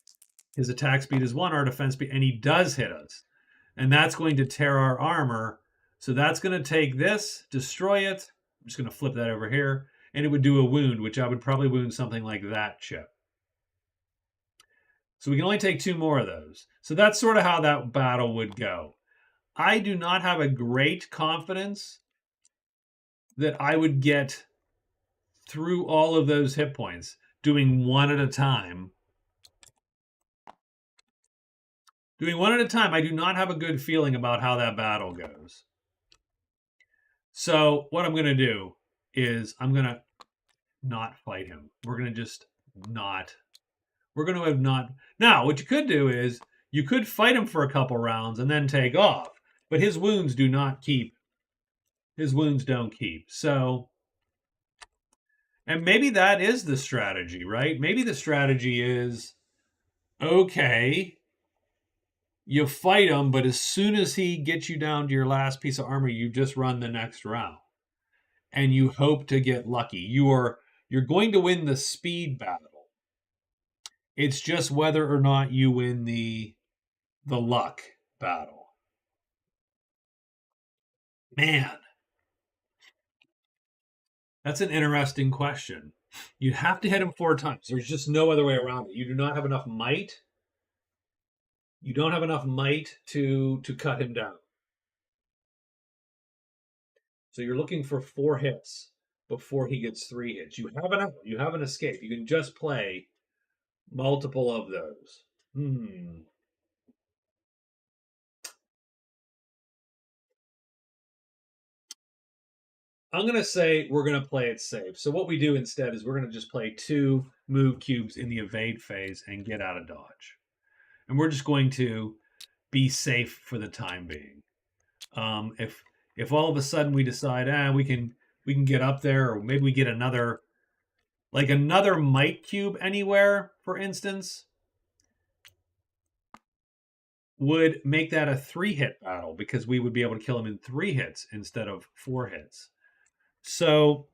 S1: his attack speed is 1, our defense speed, and he does hit us. And that's going to tear our armor. So that's going to take this, destroy it. I'm just going to flip that over here. And it would do a wound, which I would probably wound something like that chip. So we can only take 2 more of those. So that's sort of how that battle would go. I do not have a great confidence that I would get through all of those hit points doing 1 at a time. Doing 1 at a time, I do not have a good feeling about how that battle goes. So what I'm going to do is I'm going to not fight him. We're going to just not. We're going to have not. Now, what you could do is you could fight him for a couple rounds and then take off. But his wounds do not keep. His wounds don't keep. So, and maybe that is the strategy, right? Maybe the strategy is, okay, you fight him, but as soon as he gets you down to your last piece of armor, you just run the next round. And you hope to get lucky. You're going to win the speed battle. It's just whether or not you win the luck battle. Man, that's an interesting question. You have to hit him 4 times. There's just no other way around it. You do not have enough might. You don't have enough might to cut him down. So you're looking for 4 hits before he gets 3 hits. You have an out. You have an escape. You can just play multiple of those. I'm going to say we're going to play it safe. So what we do instead is we're going to just play 2 move cubes in the evade phase and get out of dodge. And we're just going to be safe for the time being. If all of a sudden we decide, we can get up there, or maybe we get another might cube anywhere, for instance, would make that a 3-hit battle because we would be able to kill him in 3 hits instead of 4 hits. So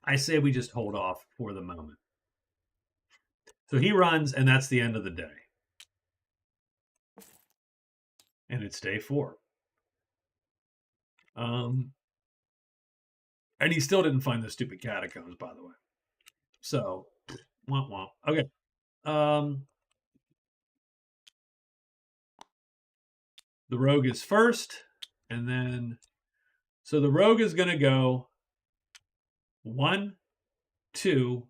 S1: I say we just hold off for the moment. So he runs, and that's the end of the day. And it's day 4. And he still didn't find the stupid catacombs, by the way. So, womp womp. Okay. The rogue is first, and then so the rogue is going to go 1, 2,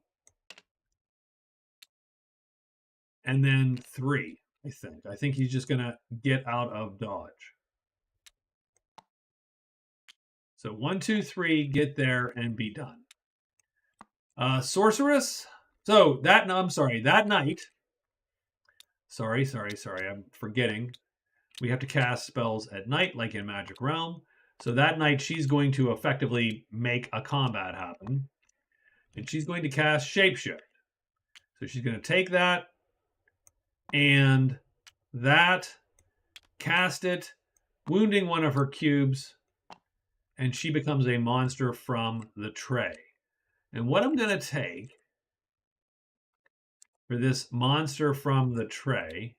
S1: and then 3. I think he's just going to get out of dodge. So 1, 2, 3, get there and be done. Sorceress. So that night. Sorry, I'm forgetting. We have to cast spells at night, like in Magic Realm. So that night, she's going to effectively make a combat happen. And she's going to cast Shapeshift. So she's going to take that and that, cast it, wounding one of her cubes, and she becomes a monster from the tray. And what I'm going to take for this monster from the tray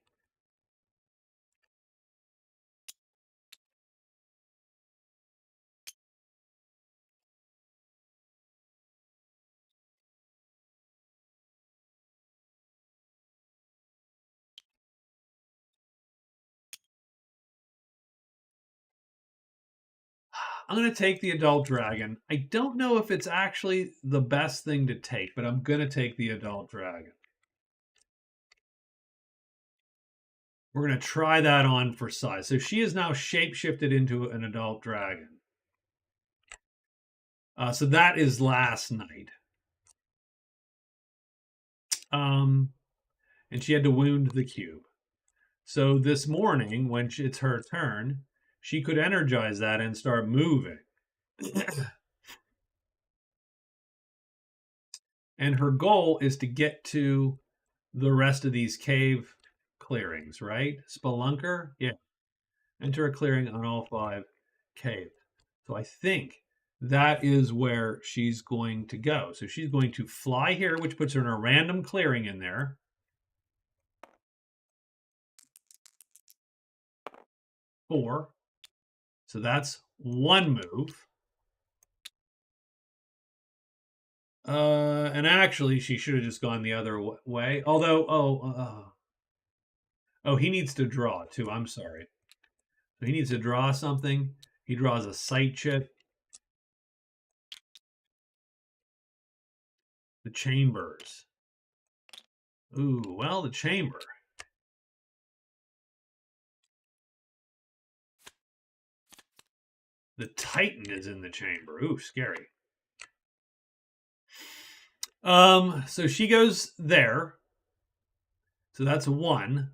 S1: I'm going to take the adult dragon. I don't know if it's actually the best thing to take, but I'm going to take the adult dragon. We're going to try that on for size. So she is now shapeshifted into an adult dragon. So that is last night. And she had to wound the cube. So this morning, when it's her turn, she could energize that and start moving. And her goal is to get to the rest of these cave clearings, right? Spelunker? Yeah. Enter a clearing on all 5 caves. So I think that is where she's going to go. So she's going to fly here, which puts her in a random clearing in there. Four. So that's 1 move. And actually, she should have just gone the other way. Although, he needs to draw too. I'm sorry. So he needs to draw something. He draws a sight chip. The chambers. Ooh, well, the chamber. The Titan is in the chamber. Ooh, scary. So she goes there. So that's 1.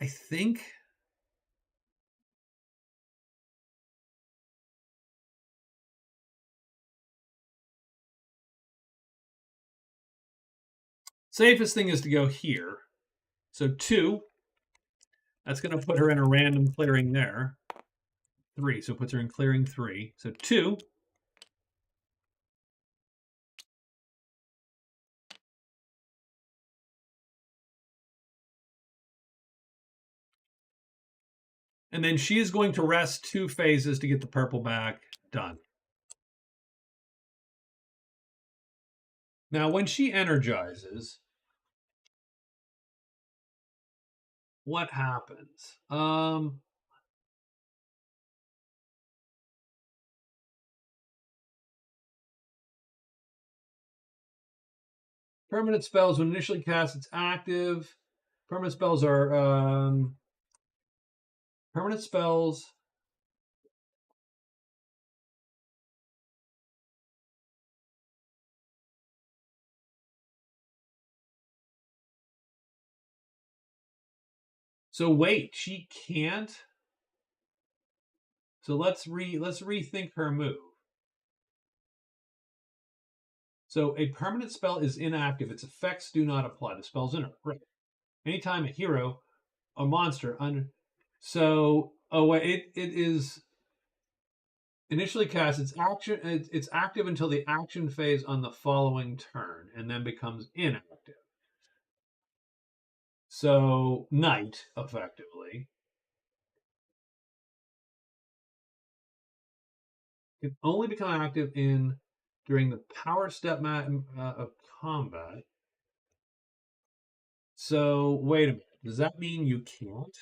S1: I think safest thing is to go here. So 2. That's going to put her in a random clearing there. 3. So it puts her in clearing 3. So 2. And then she is going to rest 2 phases to get the purple back. Done. Now, when she energizes, what happens? Permanent spells, when initially cast, it's active. Permanent spells are permanent spells. So wait, she can't. So let's rethink her move. So a permanent spell is inactive. Its effects do not apply. The spell's in her. Right. Anytime a hero, a monster under. So it is initially cast. It's active until the action phase on the following turn, and then becomes inactive. So night, effectively, can only become active during the power step of combat. So wait a minute. Does that mean you can't?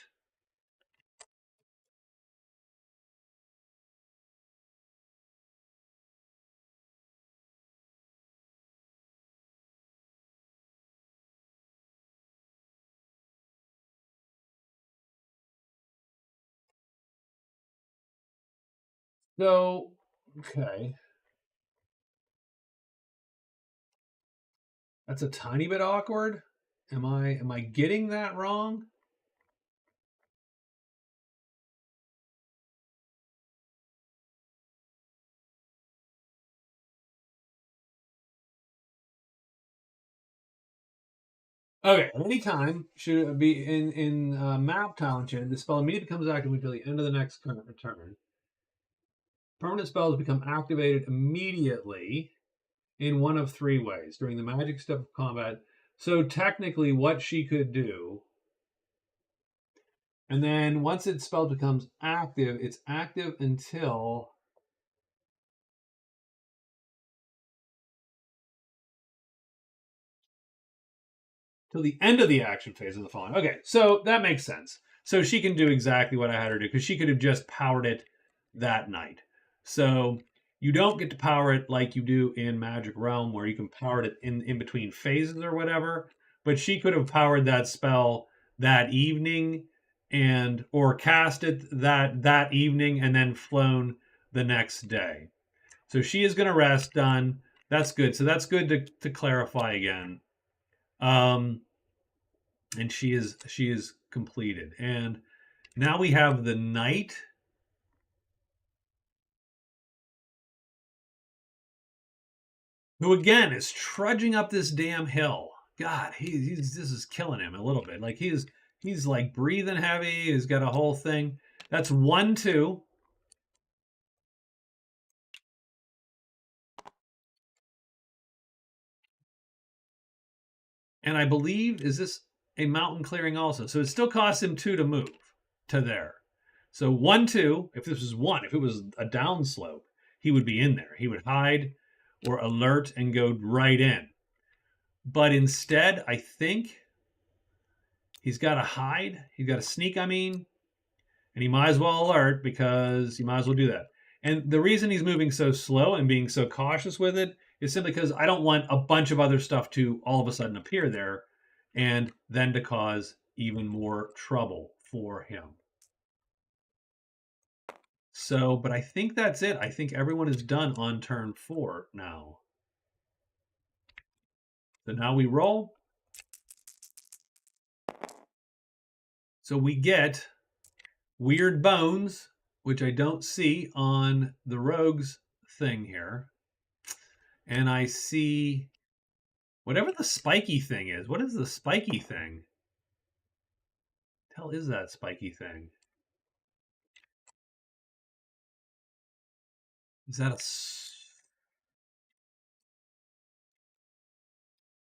S1: So okay, that's a tiny bit awkward. Am I getting that wrong? Okay, at any time should be in map talent chain. The spell immediately becomes active until the end of the next turn. Permanent spells become activated immediately in one of 3 ways during the magic step of combat. So technically, what she could do, and then once its spell becomes active, it's active until the end of the action phase of the following. Okay, so that makes sense. So she can do exactly what I had her do because she could have just powered it that night. So you don't get to power it like you do in Magic Realm, where you can power it in between phases or whatever. But she could have powered that spell that evening or cast it that evening and then flown the next day. So she is going to rest. Done. That's good. So that's good to clarify again. And she is completed. And now we have the knight. Who again is trudging up this damn hill. God, this is killing him a little bit. Like he's like breathing heavy. He's got a whole thing. That's 1-2. And I believe, is this a mountain clearing also? So it still costs him 2 to move to there. So 1-2. If this was 1, if it was a downslope, he would be in there. He would hide or alert and go right in. But instead, I think he's got to hide. He's got to sneak, and he might as well alert because he might as well do that. And the reason he's moving so slow and being so cautious with it is simply because I don't want a bunch of other stuff to all of a sudden appear there and then to cause even more trouble for him. So, but I think that's it. I think everyone is done on turn 4 now. So now we roll. So we get weird bones, which I don't see on the rogues thing here. And I see whatever the spiky thing is. What is the spiky thing? What the hell is that spiky thing? Is that a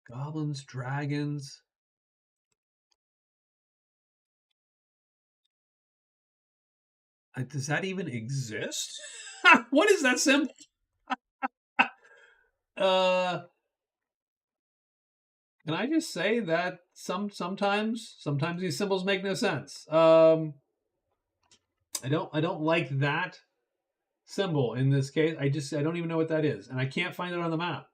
S1: goblins, dragons? Does that even exist? What is that symbol? Can I just say that sometimes these symbols make no sense. I don't like that symbol in this case. I don't even know what that is, and I can't find it on the map.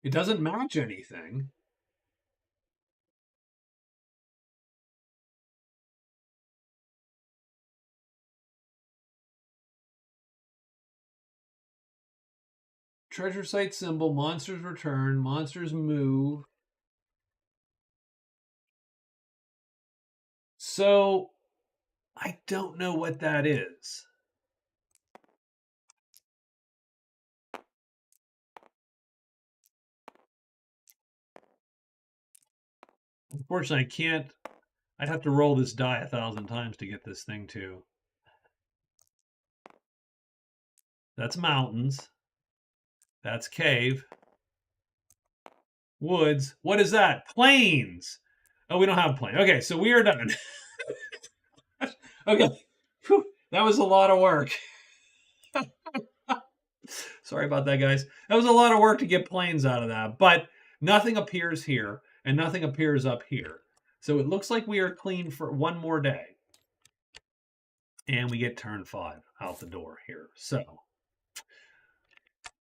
S1: It doesn't match anything. Treasure site symbol, monsters return, monsters move. So I don't know what that is. Unfortunately, I can't. I'd have to roll this die 1,000 times to get this thing to. That's mountains. That's cave. Woods. What is that? Plains. Oh, we don't have plains. Okay, so we are done. Okay. Whew, that was a lot of work. Sorry about that, guys. That was a lot of work to get plains out of that. But nothing appears here, and nothing appears up here. So it looks like we are clean for one more day. And we get turn 5 out the door here. So,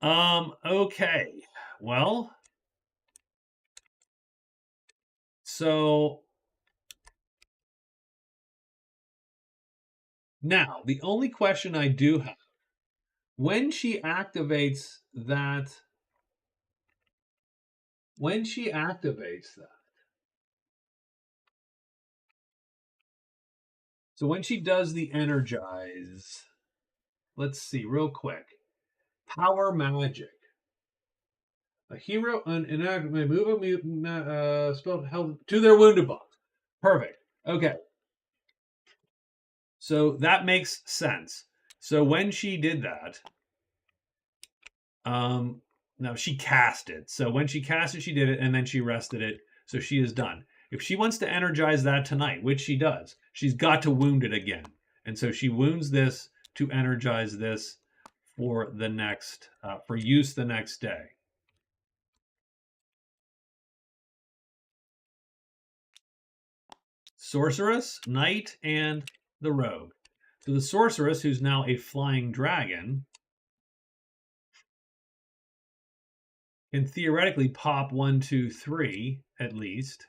S1: okay. Well, so now the only question I do have, when she activates that, so when she does the energize, let's see real quick. Power magic. A hero may move a mutant spell held to their wounded box. Perfect. Okay. So that makes sense. So when she did that, now she cast it. So when she cast it, she did it, and then she rested it. So she is done. If she wants to energize that tonight, which she does, she's got to wound it again. And so she wounds this to energize this for the next, for use the next day. Sorceress, Knight, and the Rogue. So the Sorceress, who's now a flying dragon, can theoretically pop 1, 2, 3 at least.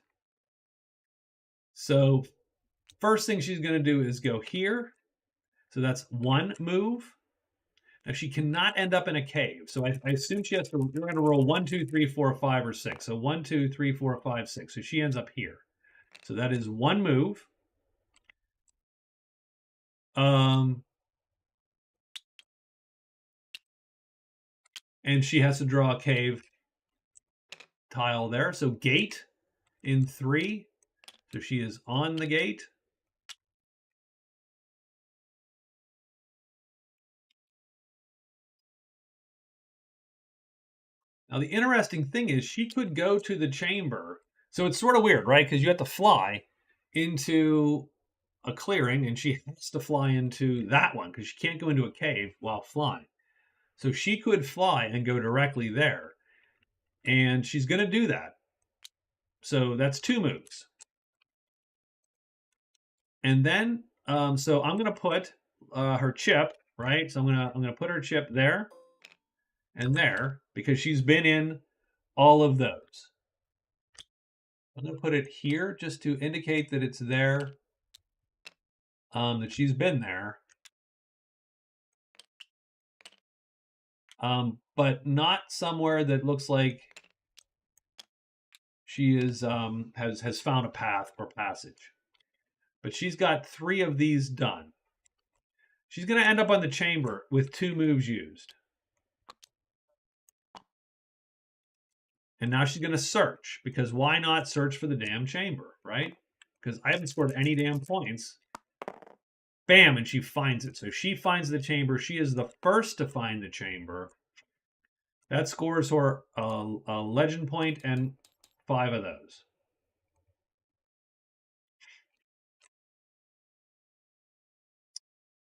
S1: So first thing she's going to do is go here. So that's 1 move. Now she cannot end up in a cave. So I assume she has to, you're going to roll 1, 2, 3, 4, 5, or 6. So 1, 2, 3, 4, 5, 6. So she ends up here. So that is 1 move. And she has to draw a cave tile there. So gate in 3. So she is on the gate. Now, the interesting thing is she could go to the chamber. So it's sort of weird, right? Because you have to fly into a clearing, and she has to fly into that one because she can't go into a cave while flying. So she could fly and go directly there. And she's going to do that. So that's 2 moves. And then, so I'm going to put her chip, right? So I'm going to put her chip there and there because she's been in all of those. I'm going to put it here just to indicate that it's there, that she's been there. But not somewhere that looks like she is has found a path or passage. But she's got 3 of these done. She's going to end up on the chamber with 2 moves used. And now she's going to search, because why not search for the damn chamber, right? Because I haven't scored any damn points. Bam, and she finds it. So she finds the chamber. She is the first to find the chamber. That scores her a legend point and 5 of those.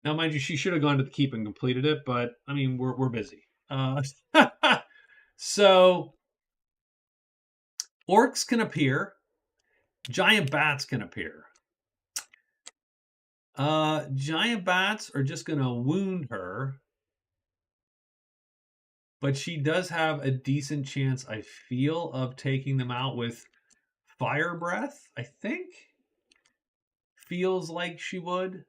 S1: Now, mind you, she should have gone to the keep and completed it, but I mean, we're busy. So orcs can appear, giant bats can appear. Giant bats are just going to wound her, but she does have a decent chance, I feel, of taking them out with fire breath, I think. Feels like she would.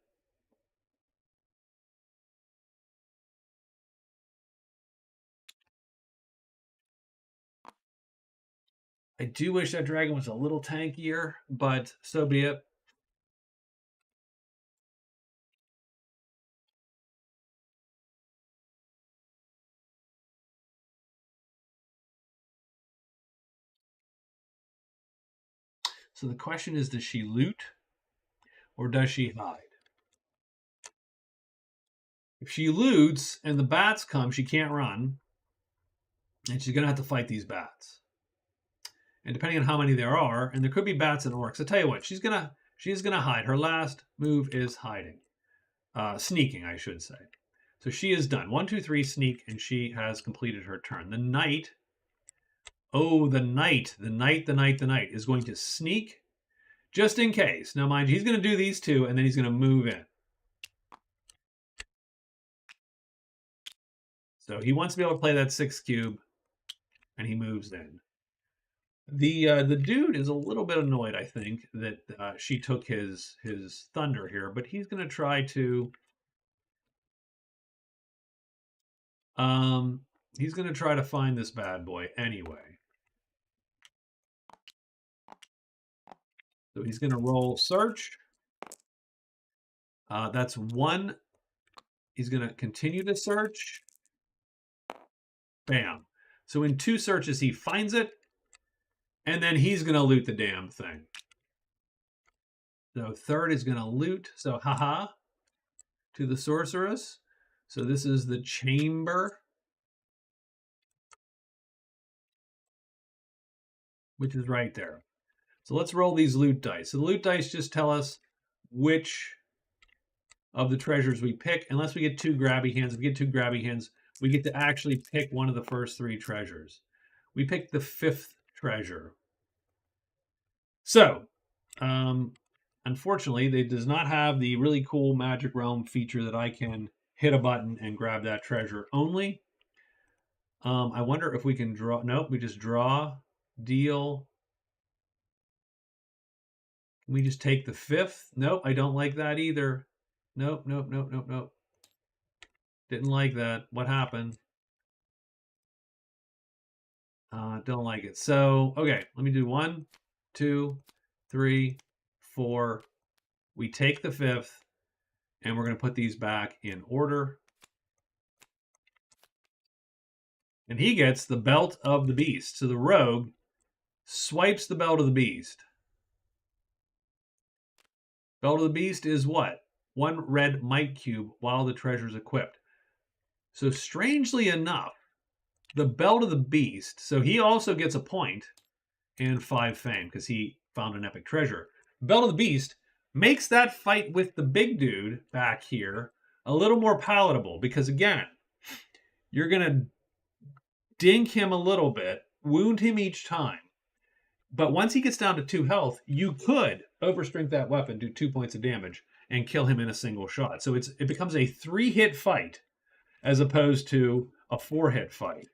S1: I do wish that dragon was a little tankier, but so be it. So the question is, does she loot or does she hide? If she loots and the bats come, she can't run, and she's going to have to fight these bats. And depending on how many there are, and there could be bats and orcs, I'll tell you what, she's gonna hide. Her last move is hiding. Sneaking, I should say. So she is done. 1, 2, 3, sneak, and she has completed her turn. The knight, the knight is going to sneak just in case. Now, mind you, he's going to do these 2, and then he's going to move in. So he wants to be able to play that 6 cube, and he moves in. The dude is a little bit annoyed, I think, that she took his thunder here, but he's going to try to he's going to try to find this bad boy anyway. So he's going to roll search. That's 1. He's going to continue to search. Bam. So in 2 searches, he finds it. And then he's going to loot the damn thing. So 3rd is going to loot. So haha to the sorceress. So this is the chamber, which is right there. So let's roll these loot dice. So the loot dice just tell us which of the treasures we pick. Unless we get 2 grabby hands. If we get 2 grabby hands, we get to actually pick one of the first 3 treasures. We picked the 5th treasure. So, unfortunately, it does not have the really cool Magic Realm feature that I can hit a button and grab that treasure only. I wonder if we can draw. Nope, we just draw, deal. Can we just take the 5th? Nope, I don't like that either. Nope. Didn't like that. What happened? Don't like it. So, okay, let me do 1, 2, 3, 4. We take the 5th, and we're going to put these back in order. And he gets the Belt of the Beast. So the rogue swipes the Belt of the Beast. Belt of the Beast is what? 1 red might cube while the treasure is equipped. So strangely enough, the Belt of the Beast, so he also gets a point and 5 fame because he found an epic treasure. Belt of the Beast makes that fight with the big dude back here a little more palatable because, again, you're going to dink him a little bit, wound him each time. But once he gets down to 2 health, you could overstrength that weapon, do 2 points of damage, and kill him in a single shot. So it becomes a 3-hit fight as opposed to a 4-hit fight.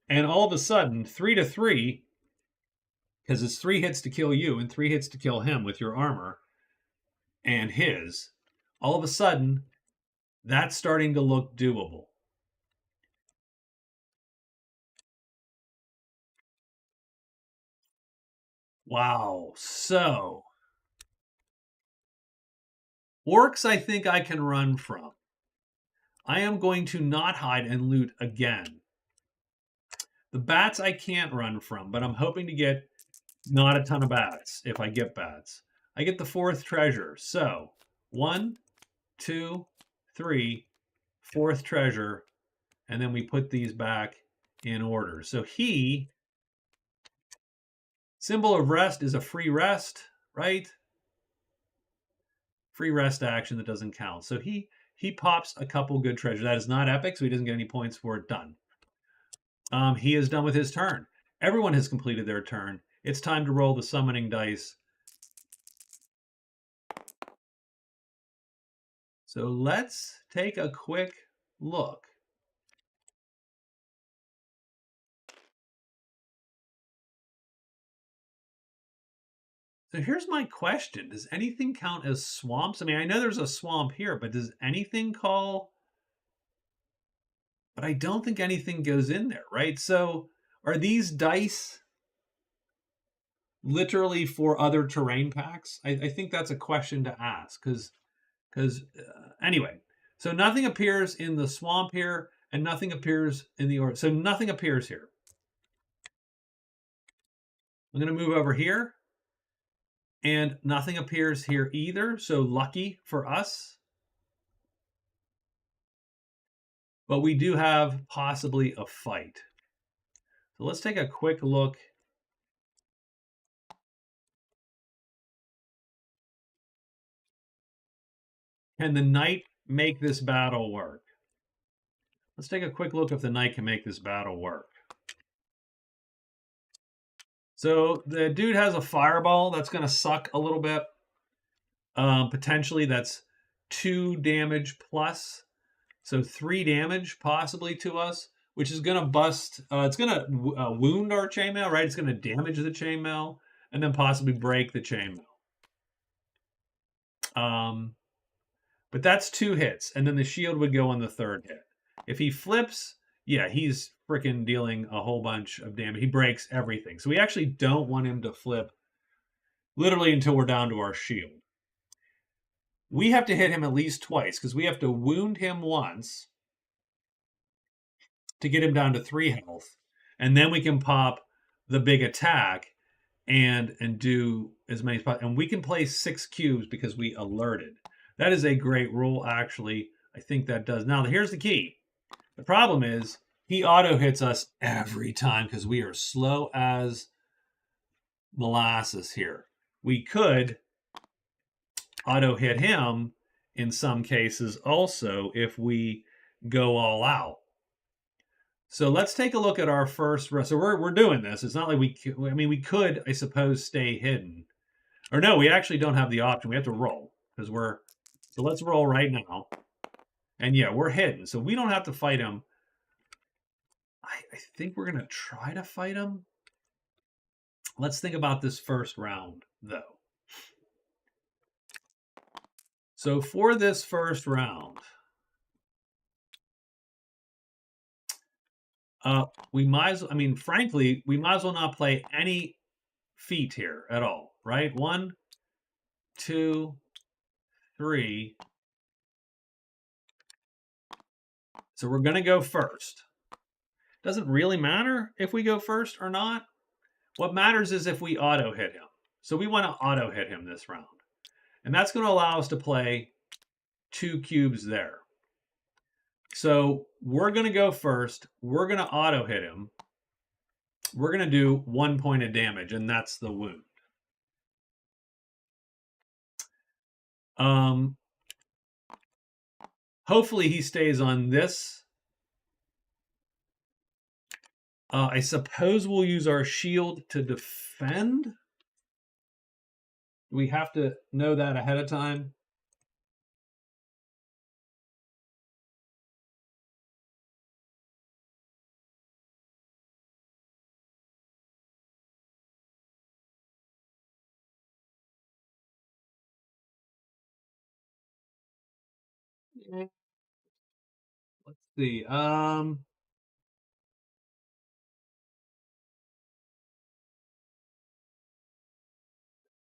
S1: And all of a sudden, 3 to 3, because it's 3 hits to kill you and 3 hits to kill him with your armor and his, all of a sudden, that's starting to look doable. Wow. So, orcs I think I can run from. I am going to not hide and loot again. The bats I can't run from, but I'm hoping to get not a ton of bats if I get bats. I get the 4th treasure. So 1, 2, 3, 4th treasure, and then we put these back in order. So he, symbol of rest is a free rest, right? Free rest action that doesn't count. So he pops a couple good treasures. That is not epic, so he doesn't get any points for it. Done. He is done with his turn. Everyone has completed their turn. It's time to roll the summoning dice. So let's take a quick look. So here's my question. Does anything count as swamps? I mean, I know there's a swamp here, but does anything call? But I don't think anything goes in there, right? So are these dice literally for other terrain packs? I think that's a question to ask because anyway, so nothing appears in the swamp here and nothing appears in the so nothing appears here. I'm going to move over here and nothing appears here either. So lucky for us. But we do have possibly a fight. So let's take a quick look. Can the knight make this battle work? Let's take a quick look if the knight can make this battle work. So the dude has a fireball that's going to suck a little bit. Potentially that's 2 damage plus. So 3 damage possibly to us, which is going to bust. It's going to wound our chainmail, right? It's going to damage the chainmail and then possibly break the chainmail. But that's 2 hits, and then the shield would go on the 3rd hit. If he flips, yeah, he's freaking dealing a whole bunch of damage. He breaks everything. So we actually don't want him to flip literally until we're down to our shield. We have to hit him at least twice because we have to wound him once to get him down to 3 health, and then we can pop the big attack and do as many spots. And we can play 6 cubes because we alerted. That is a great rule, actually. I think that does. Now, here's the key. The problem is he auto hits us every time because we are slow as molasses here. We could auto hit him in some cases also if we go all out. So let's take a look at our first. So we're doing this. It's not like we could, I suppose, stay hidden. Or no, we actually don't have the option. We have to roll because so let's roll right now. And yeah, we're hidden. So we don't have to fight him. I think we're going to try to fight him. Let's think about this first round, though. So for this first round, we might as well, frankly, we might as well not play any feet here at all, right? 1, 2, 3. So we're going to go first. Doesn't really matter if we go first or not. What matters is if we auto hit him. So we want to auto hit him this round. And that's going to allow us to play 2 cubes there. So we're going to go first. We're going to auto hit him. We're going to do 1 point of damage, and that's the wound. Hopefully he stays on this. I suppose we'll use our shield to defend. We have to know that ahead of time. Let's see.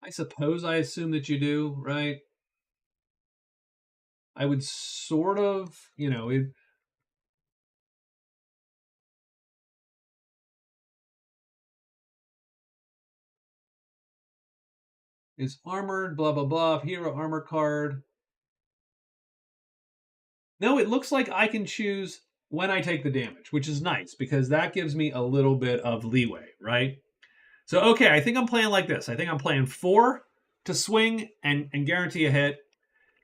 S1: I suppose I assume that you do, right? I would sort of, is armored, blah, blah, blah. Hero armor card. No, it looks like I can choose when I take the damage, which is nice because that gives me a little bit of leeway, right? So, okay, I think I'm playing like this. I think I'm playing 4 to swing and guarantee a hit,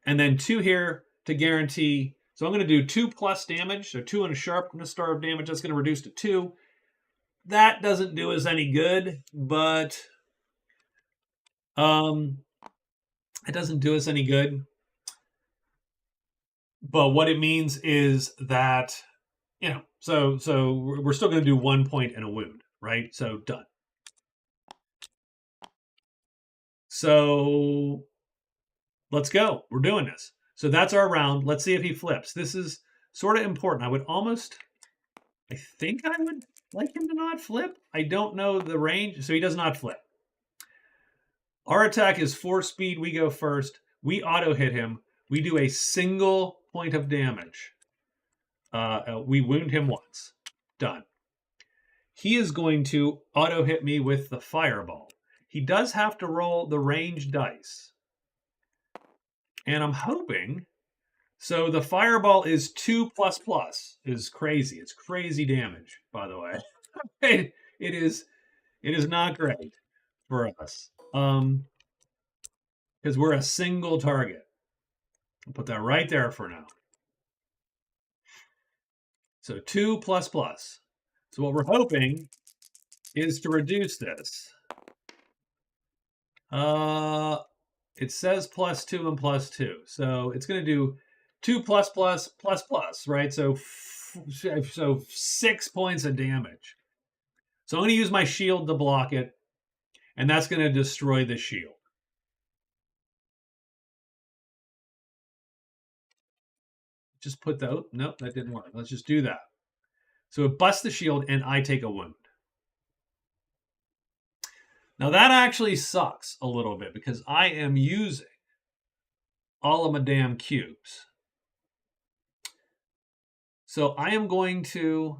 S1: and then 2 here to guarantee. So I'm going to do 2 plus damage, so 2 and a sharp star of damage. That's going to reduce to 2. That doesn't do us any good, but it doesn't do us any good. But what it means is that, so we're still going to do 1 point and a wound, right? So done. So let's go. We're doing this. So that's our round. Let's see if he flips. This is sort of important. I think I would like him to not flip. I don't know the range. So he does not flip. Our attack is 4 speed. We go first. We auto hit him. We do a single point of damage. We wound him once. Done. He is going to auto hit me with the fireball. He does have to roll the range dice. And I'm hoping. So the fireball is 2 plus plus. Is crazy. It's crazy damage, by the way. it is not great for us. Because we're a single target. I'll put that right there for now. So 2 plus plus. So what we're hoping is to reduce this. It says plus 2 and plus 2. So it's going to do 2 plus plus plus plus, right? So 6 points of damage. So I'm going to use my shield to block it, and that's going to destroy the shield. Just put that. Nope, that didn't work. Let's just do that. So it busts the shield, and I take a wound. Now that actually sucks a little bit because I am using all of my damn cubes. So I am going to,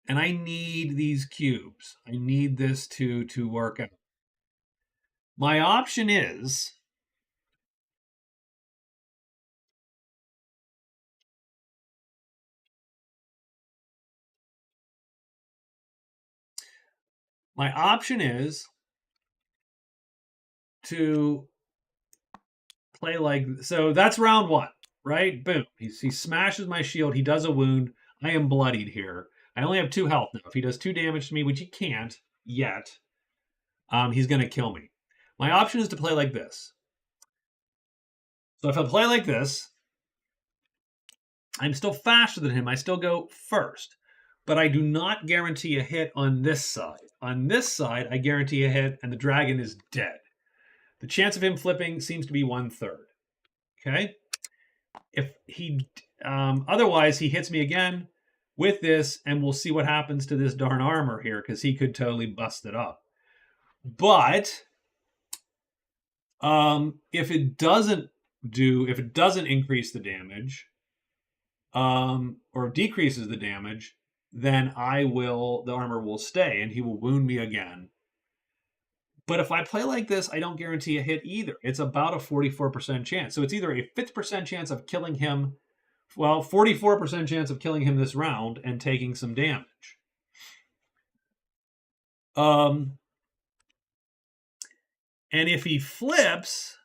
S1: and I need these cubes. I need this to work out. My option is to play like, so that's round 1, right? Boom. He smashes my shield. He does a wound. I am bloodied here. I only have 2 health now. If he does 2 damage to me, which he can't yet, he's going to kill me. My option is to play like this. So if I play like this, I'm still faster than him. I still go first. But I do not guarantee a hit on this side. On this side, I guarantee a hit, and the dragon is dead. The chance of him flipping seems to be 1/3. Okay? If he, otherwise, he hits me again with this, and we'll see what happens to this darn armor here, because he could totally bust it up. But if it doesn't increase the damage, or decreases the damage, then the armor will stay and he will wound me again. But if I play like this, I don't guarantee a hit either. It's about a 44% chance. So it's either a 50% chance of killing him, 44% chance of killing him this round and taking some damage. And if he flips,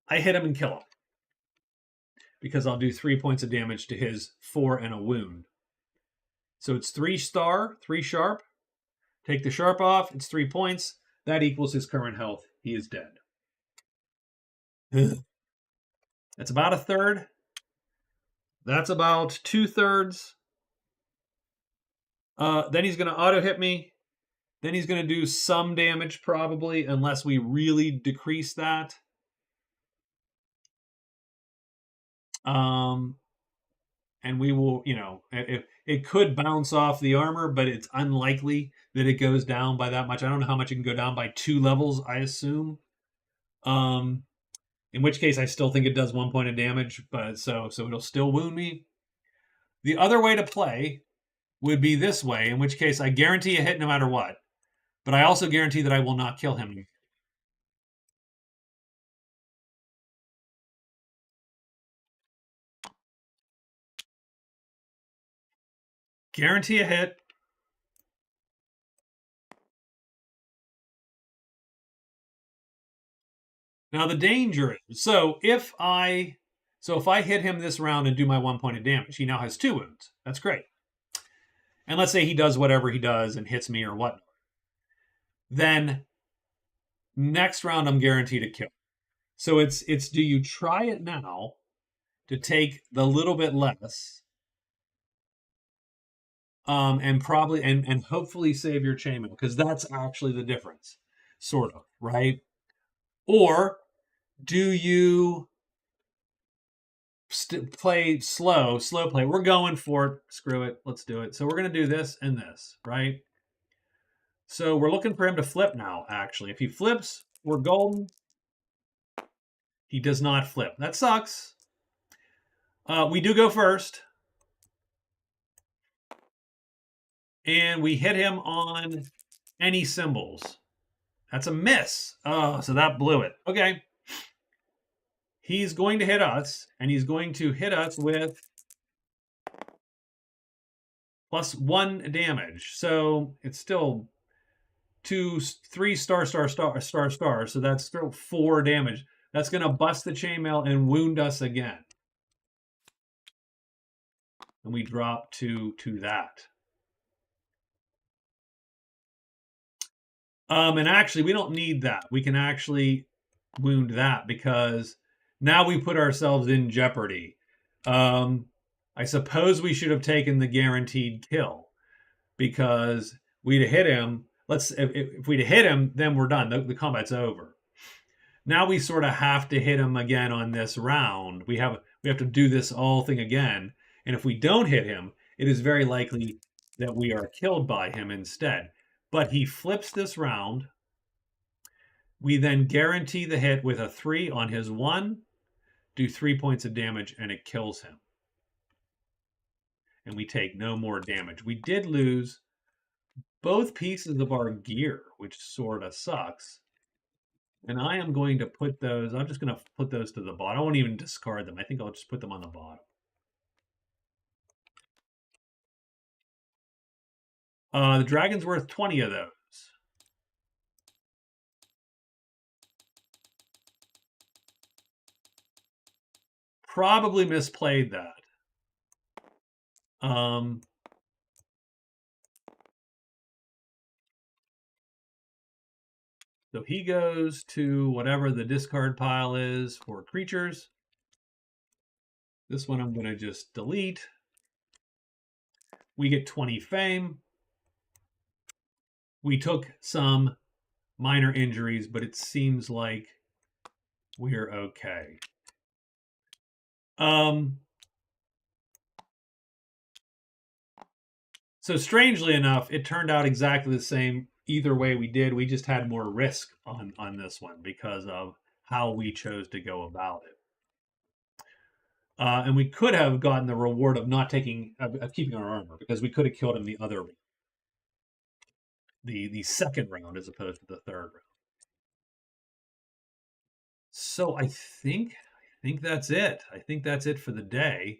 S1: I hit him and kill him. Because I'll do 3 points of damage to his 4 and a wound. So it's 3 star, 3 sharp. Take the sharp off, it's 3 points. That equals his current health. He is dead. That's about 1/3. That's about 2/3. Then he's going to auto hit me. Then he's going to do some damage probably, unless we really decrease that. And we will, it could bounce off the armor, but it's unlikely that it goes down by that much. I don't know how much it can go down by 2 levels, I assume. Um, in which case I still think it does 1 point of damage, but so it'll still wound me. The other way to play would be this way, in which case I guarantee a hit no matter what, but I also guarantee that I will not kill him. Guarantee a hit. Now the danger is, if I hit him this round and do my 1 point of damage, he now has 2 wounds. That's great. And let's say he does whatever he does and hits me or whatnot. Then next round I'm guaranteed to kill. So it's do you try it now to take the little bit less, and probably and hopefully save your chainmail, because that's actually the difference, sort of, right? Or do you play slow play? We're going for it. Screw it. Let's do it. So we're going to do this and this, right? So we're looking for him to flip now, actually. If he flips, we're golden. He does not flip. That sucks. We do go first. And we hit him on any symbols. That's a miss. Oh, so that blew it. Okay. He's going to hit us, and he's going to hit us with +1 damage. So it's still 2, 3 star. So that's still 4 damage. That's going to bust the chainmail and wound us again. And we drop to that. And actually, we don't need that. We can actually wound that, because now we put ourselves in jeopardy. I suppose we should have taken the guaranteed kill, because we'd have hit him. If we'd have hit him, then we're done. The combat's over. Now we sort of have to hit him again on this round. We have to do this whole thing again. And if we don't hit him, it is very likely that we are killed by him instead. But he flips this round. We then guarantee the hit with a 3 on his 1, do 3 points of damage, and it kills him. And we take no more damage. We did lose both pieces of our gear, which sort of sucks. And I am going to put those, I'm just going to put those to the bottom. I won't even discard them. I think I'll just put them on the bottom. The dragon's worth 20 of those. Probably misplayed that. So he goes to whatever the discard pile is for creatures. This one I'm going to just delete. We get 20 fame. We took some minor injuries, but it seems like we're okay. So strangely enough, it turned out exactly the same either way we did. We just had more risk on this one because of how we chose to go about it. And we could have gotten the reward of not taking of keeping our armor, because we could have killed him the other the second round as opposed to the third round. So I think that's it. I think that's it for the day.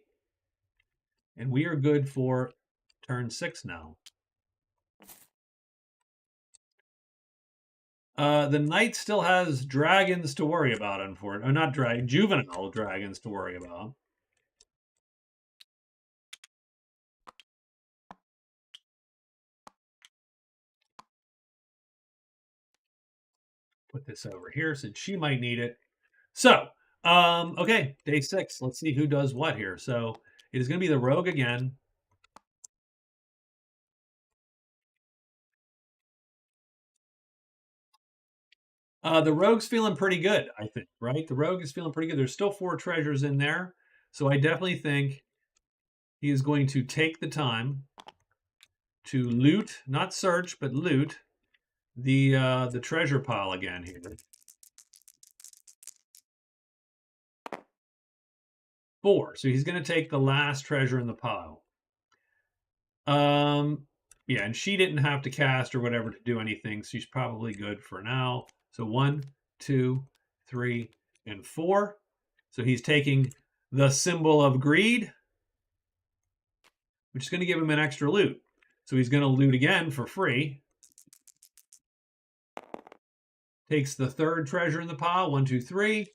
S1: And we are good for turn 6 now. The knight still has dragons to worry about, unfortunately. Or not juvenile dragons to worry about. Put this over here since she might need it. So, okay, day 6. Let's see who does what here. So it is going to be the rogue again. The rogue's feeling pretty good, I think, right? The rogue is feeling pretty good. There's still 4 treasures in there. So I definitely think he is going to take the time to loot, not search, but loot the treasure pile again here. 4. So he's going to take the last treasure in the pile. Yeah, and she didn't have to cast or whatever to do anything. So she's probably good for now. So 1, 2, 3, and 4. So he's taking the symbol of greed, which is going to give him an extra loot. So he's going to loot again for free. Takes the third treasure in the pile. 1, 2, 3.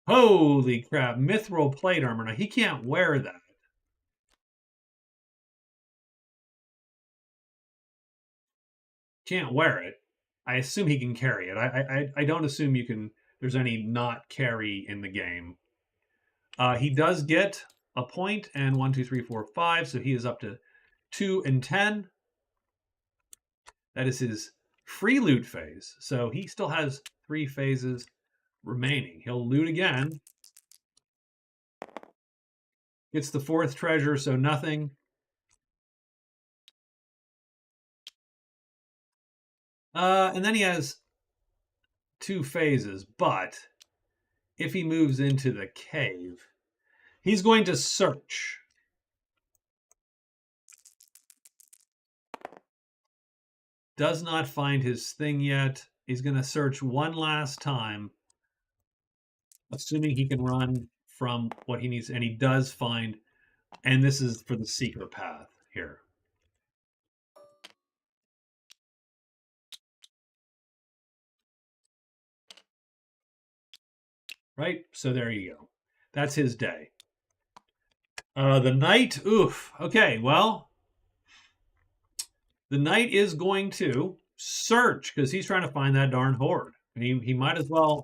S1: Holy crap. Mithril plate armor. Now, he can't wear that. Can't wear it. I assume he can carry it. I don't assume you can. There's any not carry in the game. He does get a point and 1, 2, 3, 4, 5. So he is up to 2 and 10. That is his free loot phase. So he still has 3 phases remaining. He'll loot again. Gets the 4th treasure, so nothing. And then he has 2 phases, but if he moves into the cave, he's going to search. Does not find his thing yet. He's going to search one last time, assuming he can run from what he needs. And he does find, and this is for the secret path here. Right? So there you go. That's his day. The knight, oof. Okay, well, the knight is going to search because he's trying to find that darn hoard. And he might as well.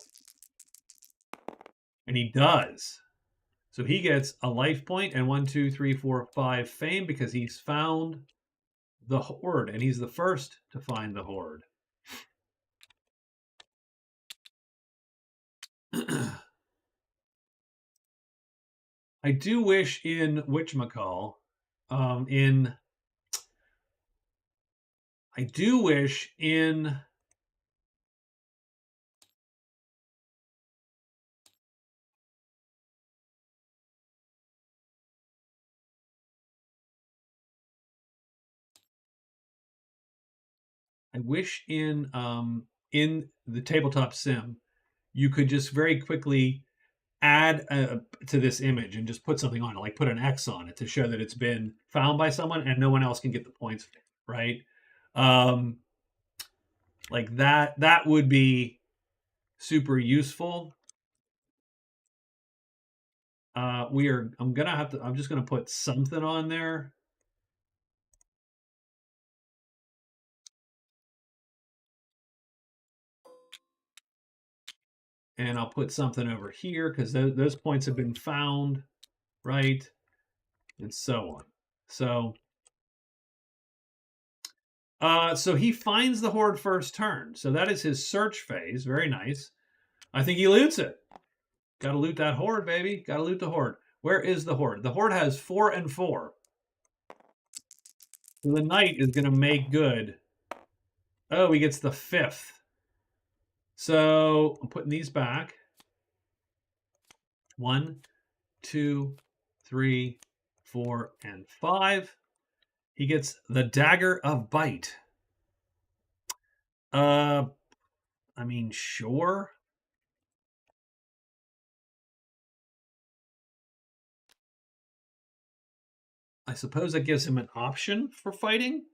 S1: And he does. So he gets a life point and 1, 2, 3, 4, 5 fame because he's found the hoard. And he's the first to find the hoard. I do wish in whatchamacall, I do wish in in the tabletop sim, you could just very quickly add to this image and just put something on it, like put an X on it to show that it's been found by someone and no one else can get the points, right? Like that would be super useful. I'm just gonna put something on there. And I'll put something over here because those points have been found, right? And so on. So he finds the hoard first turn. So that is his search phase. Very nice. I think he loots it. Got to loot that hoard, baby. Got to loot the hoard. Where is the hoard? The hoard has 4 and 4. So the knight is going to make good. Oh, he gets the 5th. So I'm putting these back. 1, 2, 3, 4, and 5. He gets the Dagger of Bite. I mean, sure. I suppose that gives him an option for fighting.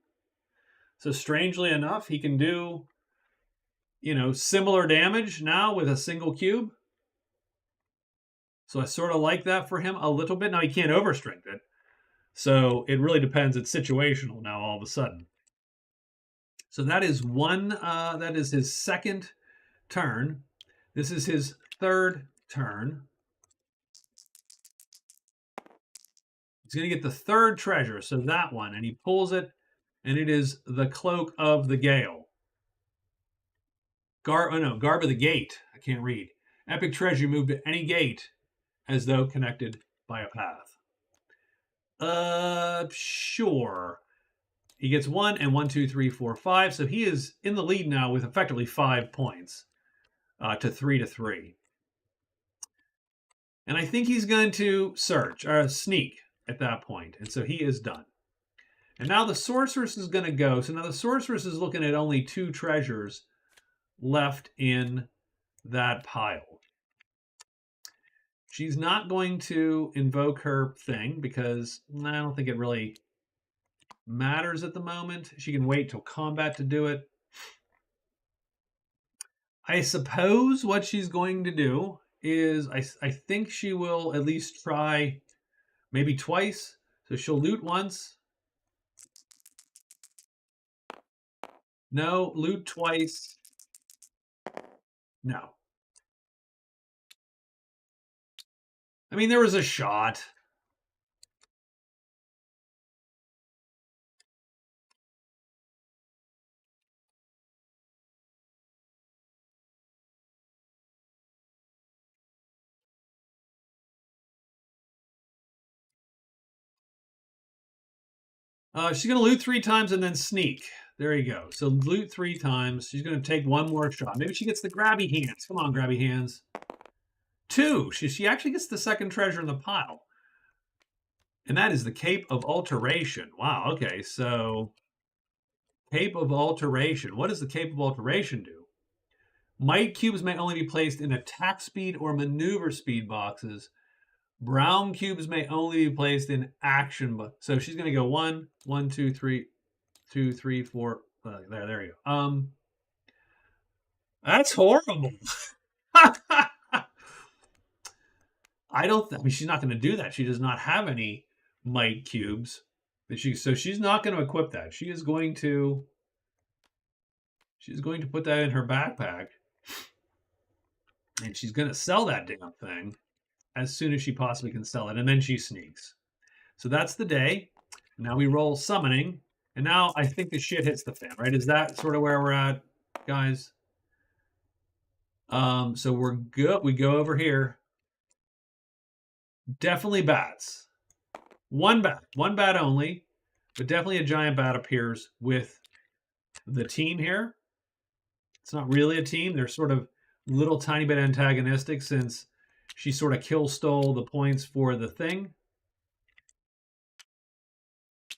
S1: So strangely enough, he can do, similar damage now with a single cube. So I sort of like that for him a little bit. Now he can't overstrength it. So it really depends. It's situational now all of a sudden. So that is that is his second turn. This is his third turn. He's going to get the third treasure, so that one, and he pulls it, and it is the Cloak of the Gale. Garb of the Gate. I can't read. Epic treasure, move to any gate as though connected by a path. Sure. He gets 1 and 1, 2, 3, 4, 5. So he is in the lead now with effectively 5 points to 3-3. And I think he's going to search or sneak at that point. And so he is done. And now the sorceress is going to go. So now the sorceress is looking at only 2 treasures left in that pile. She's not going to invoke her thing because I don't think it really matters at the moment. She can wait till combat to do it. I suppose what she's going to do is I think she will at least try maybe twice. So she'll loot once. No, loot twice. No. I mean, there was a shot. She's going to loot 3 times and then sneak. There you go. So loot 3 times. She's going to take 1 more shot. Maybe she gets the grabby hands. Come on, grabby hands. 2. She actually gets the second treasure in the pile. And that is the Cape of Alteration. Wow, okay. So Cape of Alteration. What does the Cape of Alteration do? Might cubes may only be placed in attack speed or maneuver speed boxes. Brown cubes may only be placed in action. So she's going to go 1, 1, 2, 3, 2, 3, 4. There you go. That's horrible. I mean, she's not going to do that. She does not have any might cubes. So she's not going to equip that. She's going to put that in her backpack. And she's going to sell that damn thing as soon as she possibly can sell it. And then she sneaks. So that's the day. Now we roll summoning. And now I think the shit hits the fan, right? Is that sort of where we're at, guys? So we're good. We go over here. Definitely bats. 1 bat. 1 bat only. But definitely a giant bat appears with the team here. It's not really a team. They're sort of little tiny bit antagonistic since she sort of stole the points for the thing.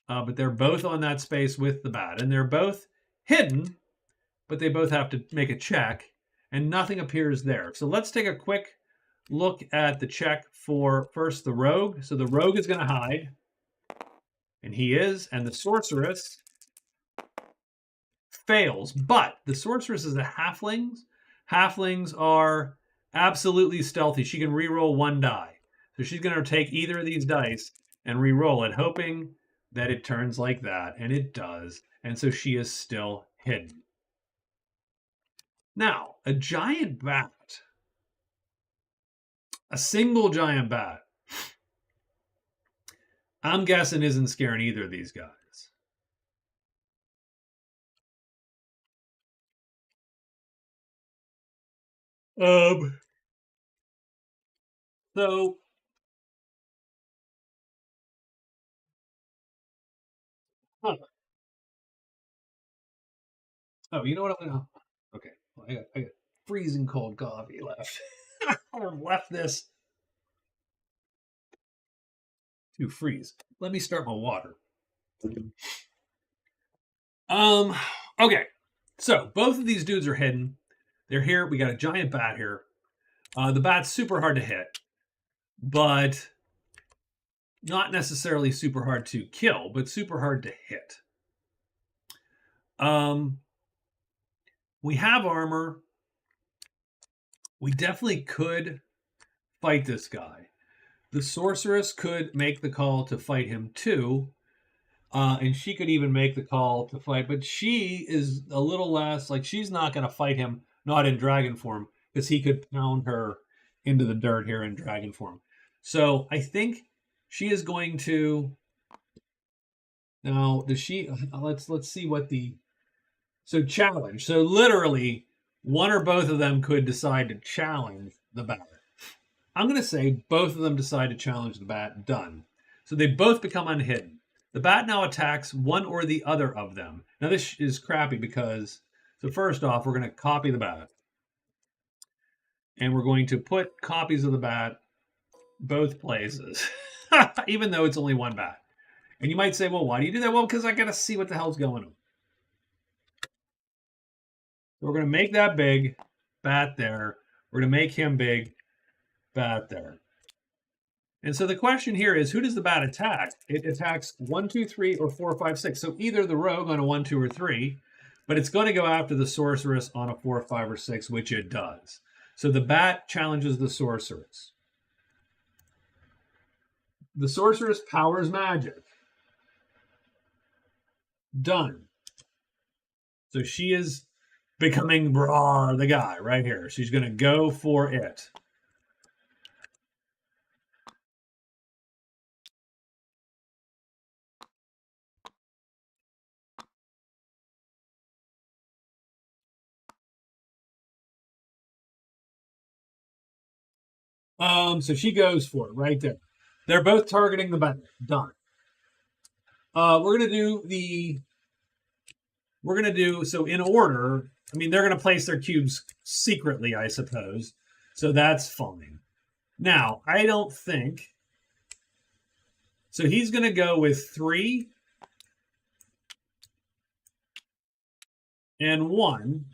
S1: But they're both on that space with the bat. And they're both hidden, but they both have to make a check. And nothing appears there. So let's take a quick look at the check for first the rogue. So the rogue is going to hide. And he is. And the sorceress fails. But the sorceress is a halfling. Halflings are absolutely stealthy. She can re-roll 1 die. So she's going to take either of these dice and re-roll it, hoping that it turns like that. And it does. And so she is still hidden. Now, a giant bat. A single giant bat. I'm guessing isn't scaring either of these guys. So oh, you know what I'm gonna okay. Well, I got freezing cold coffee left. I've left this to freeze. Let me start my water. Okay. So both of these dudes are hidden. They're here. We got a giant bat here. The bat's super hard to hit, but not necessarily super hard to kill, but super hard to hit. We have armor. We definitely could fight this guy. The sorceress could make the call to fight him too. And she could even make the call to fight, but she is a little less, like she's not going to fight him, not in dragon form, because he could pound her into the dirt here in dragon form. So I think she is going to, now does she, let's see what the, so challenge. So literally one or both of them could decide to challenge the bat. I'm going to say both of them decide to challenge the bat. Done. So they both become unhidden. The bat now attacks one or the other of them. Now this is crappy because, so first off, we're going to copy the bat. And we're going to put copies of the bat both places, even though it's only one bat. And you might say, well, why do you do that? Well, because I got to see what the hell's going on. So we're going to make that big, bat there. We're going to make him big, bat there. And so the question here is, who does the bat attack? It attacks 1, 2, 3, or 4, 5, 6. So either the rogue on a 1, 2, or 3, but it's going to go after the sorceress on a 4, 5, or 6, which it does. So the bat challenges the sorceress. The sorceress powers magic. Done. So she is becoming the guy right here. She's going to go for it. So she goes for it right there. They're both targeting the button. Done. We're gonna do so in order. I mean, they're gonna place their cubes secretly, I suppose. So that's fine. Now, I don't think. So he's gonna go with 3 and 1.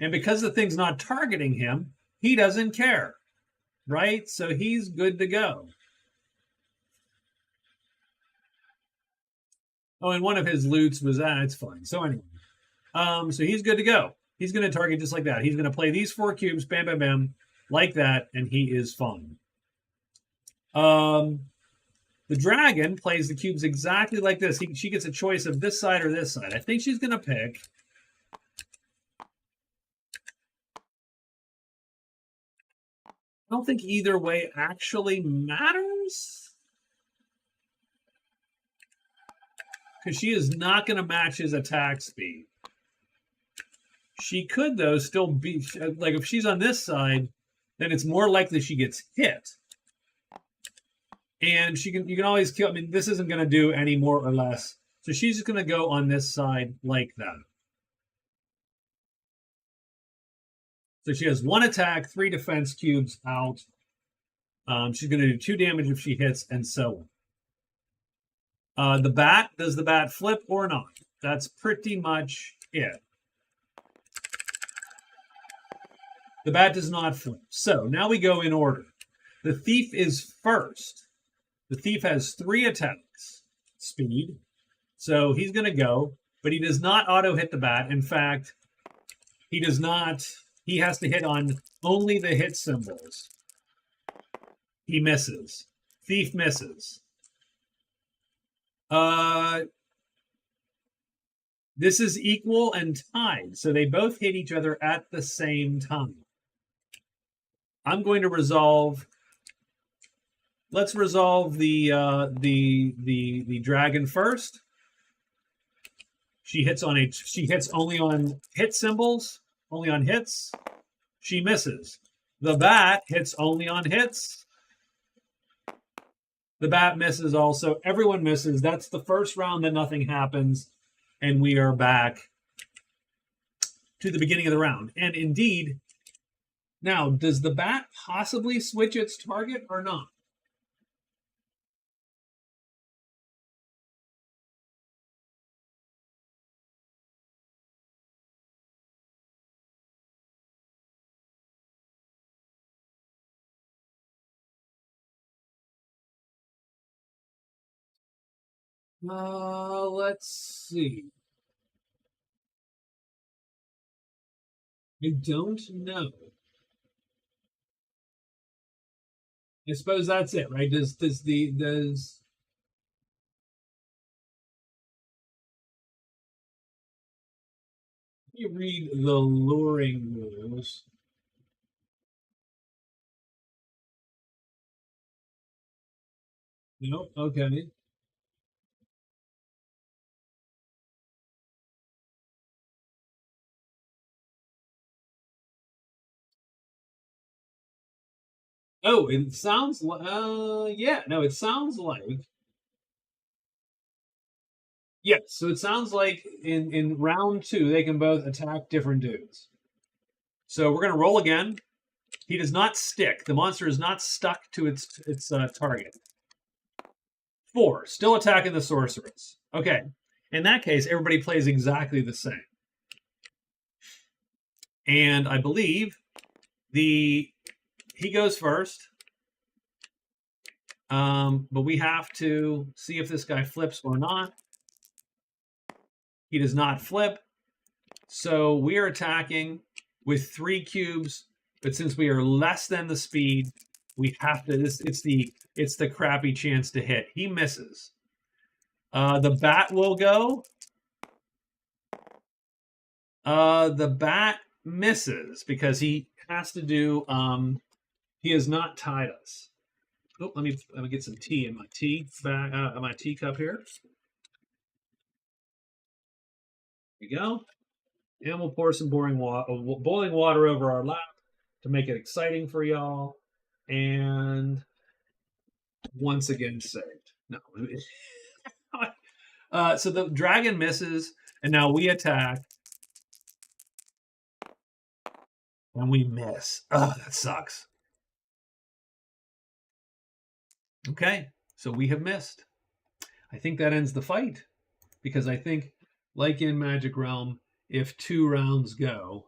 S1: And because the thing's not targeting him, he doesn't care. Right? So he's good to go. Oh, and one of his loots was it's fine. So anyway, so he's good to go. He's going to target just like that. He's going to play these 4 cubes, bam, bam, bam, like that, and he is fine. The dragon plays the cubes exactly like this. She gets a choice of this side or this side. I think she's going to pick. I don't think either way actually matters. Because she is not going to match his attack speed. She could, though, still be like if she's on this side, then it's more likely she gets hit. And you can always kill. I mean, this isn't going to do any more or less. So she's just going to go on this side like that. So she has 1 attack, 3 defense cubes out. She's going to do 2 damage if she hits, and so on. The bat, does the bat flip or not? That's pretty much it. The bat does not flip. So now we go in order. The thief is first. The thief has 3 attacks, speed. So he's going to go, but he does not auto hit the bat. In fact, he does not. He has to hit on only the hit symbols. He misses. Thief misses. This is equal and tied, so they both hit each other at the same time. I'm going to resolve. Let's resolve the dragon first. She hits only on hit symbols, only on hits. She misses. The bat hits only on hits. The bat misses also. Everyone misses. That's the first round that nothing happens. And we are back to the beginning of the round. And indeed, now, does the bat possibly switch its target or not? Let's see. I don't know. I suppose that's it, right? Does you read the luring rules? No, okay. Oh, it sounds like, yeah, no, it sounds like, yes. So it sounds like in round two, they can both attack different dudes. So we're going to roll again. He does not stick. The monster is not stuck to its target. 4, still attacking the sorceress. Okay. In that case, everybody plays exactly the same. And I believe he goes first. But we have to see if this guy flips or not. He does not flip. So we are attacking with 3 cubes, but since we are less than the speed, we have to. It's the crappy chance to hit. He misses. The bat will go. The bat misses because he has to do. He has not tied us. Oh, let me get some tea in my my teacup here. There we go. And we'll pour some boiling water over our lap to make it exciting for y'all. And once again saved. No. So the dragon misses, and now we attack. And we miss. Oh, that sucks. Okay, so we have missed. I think that ends the fight. Because I think, like in Magic Realm, if 2 rounds go,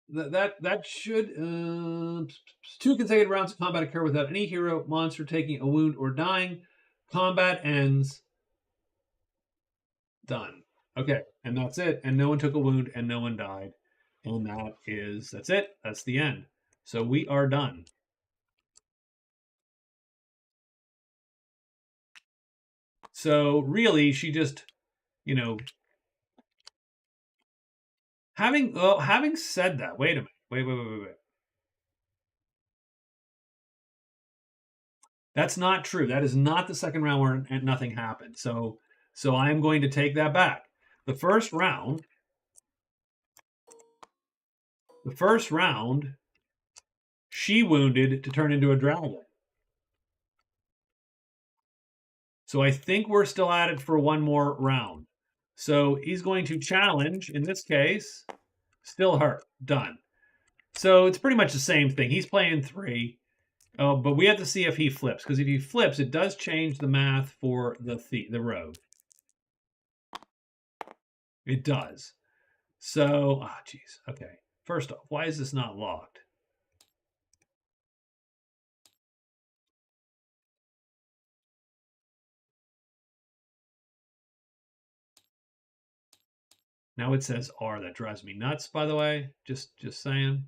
S1: that should 2 consecutive rounds of combat occur without any hero monster taking a wound or dying. Combat ends. Done. Okay, and that's it. And no one took a wound, and no one died. And that's it. That's the end. So we are done. So really, she just, having said that, wait a minute. Wait. That's not true. That is not the second round where nothing happened. So I am going to take that back. The first round, she wounded to turn into a dragon. So I think we're still at it for one more round. So he's going to challenge, in this case, still hurt. Done. So it's pretty much the same thing. He's playing 3. But we have to see if he flips, because if he flips, it does change the math for the rogue. It does. So, geez. Okay. First off, why is this not locked? Now it says R. That drives me nuts, by the way. Just saying.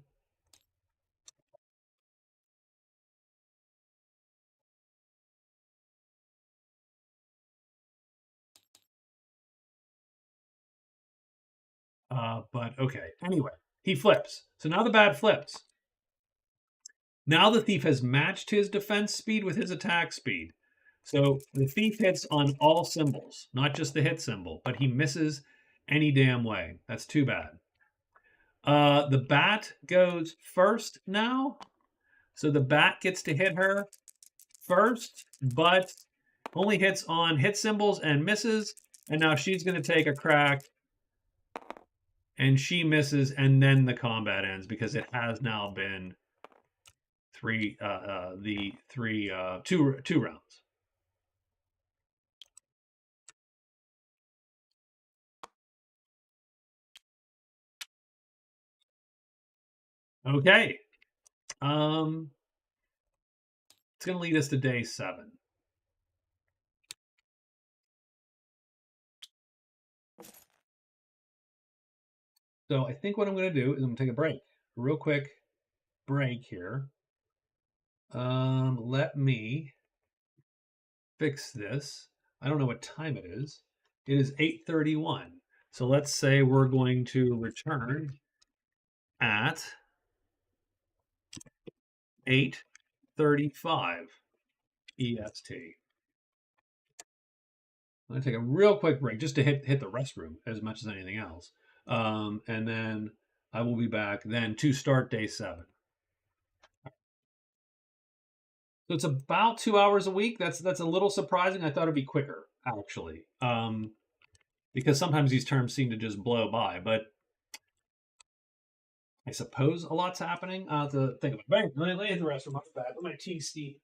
S1: But okay. Anyway, he flips. So now the bat flips. Now the thief has matched his defense speed with his attack speed. So the thief hits on all symbols, not just the hit symbol, but he misses any damn way. That's too bad. The bat goes first now. So the bat gets to hit her first, but only hits on hit symbols and misses. And now she's going to take a crack. And she misses, and then the combat ends because it has now been 2 rounds. Okay. It's going to lead us to day 7. So I think what I'm going to do is I'm going to take a break. Real quick break here. Let me fix this. I don't know what time it is. It is 8:31. So let's say we're going to return at 8:35 EST. I'm going to take a real quick break just to hit the restroom as much as anything else. And then I will be back then to start day 7. So it's about 2 hours a week. That's a little surprising. I thought it'd be quicker, actually, because sometimes these terms seem to just blow by. But I suppose a lot's happening. I have to think about it. Let me hit the restroom. I'll be back. Let my tea steep.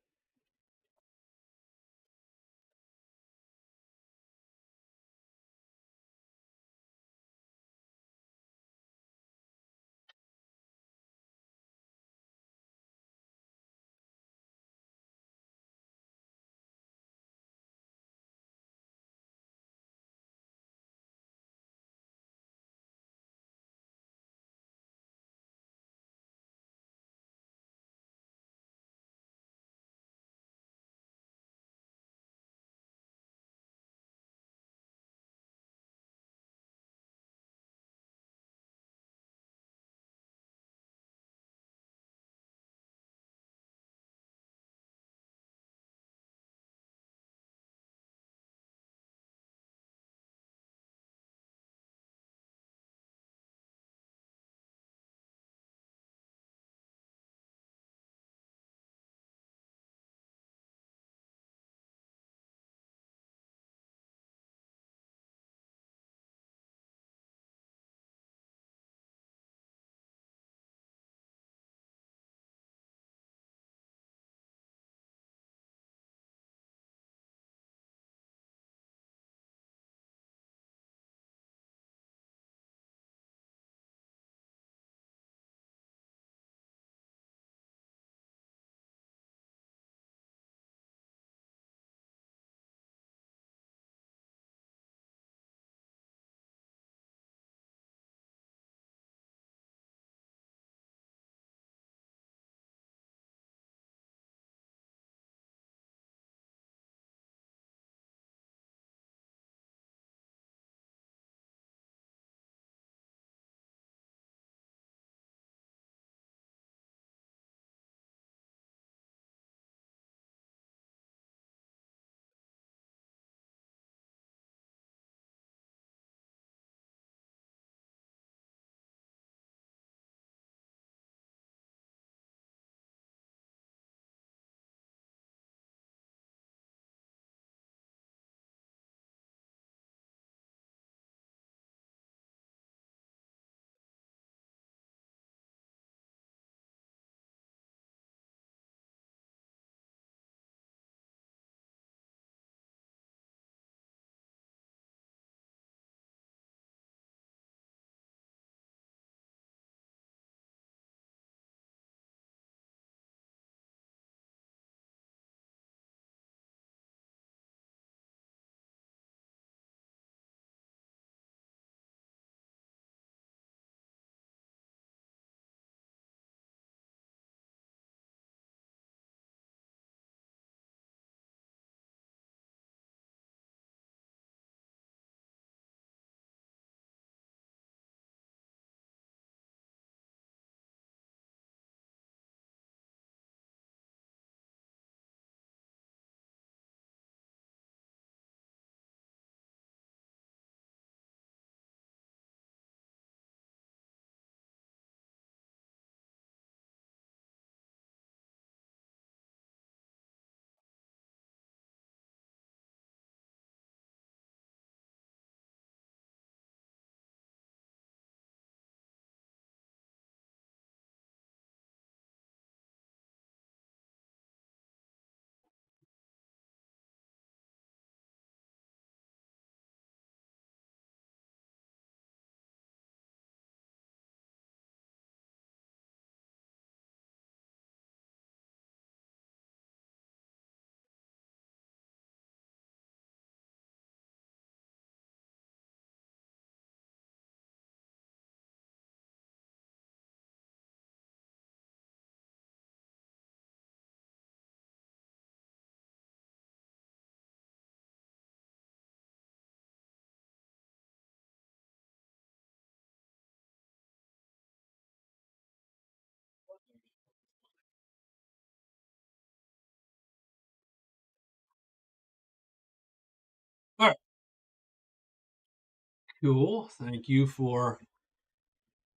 S1: Cool. Thank you for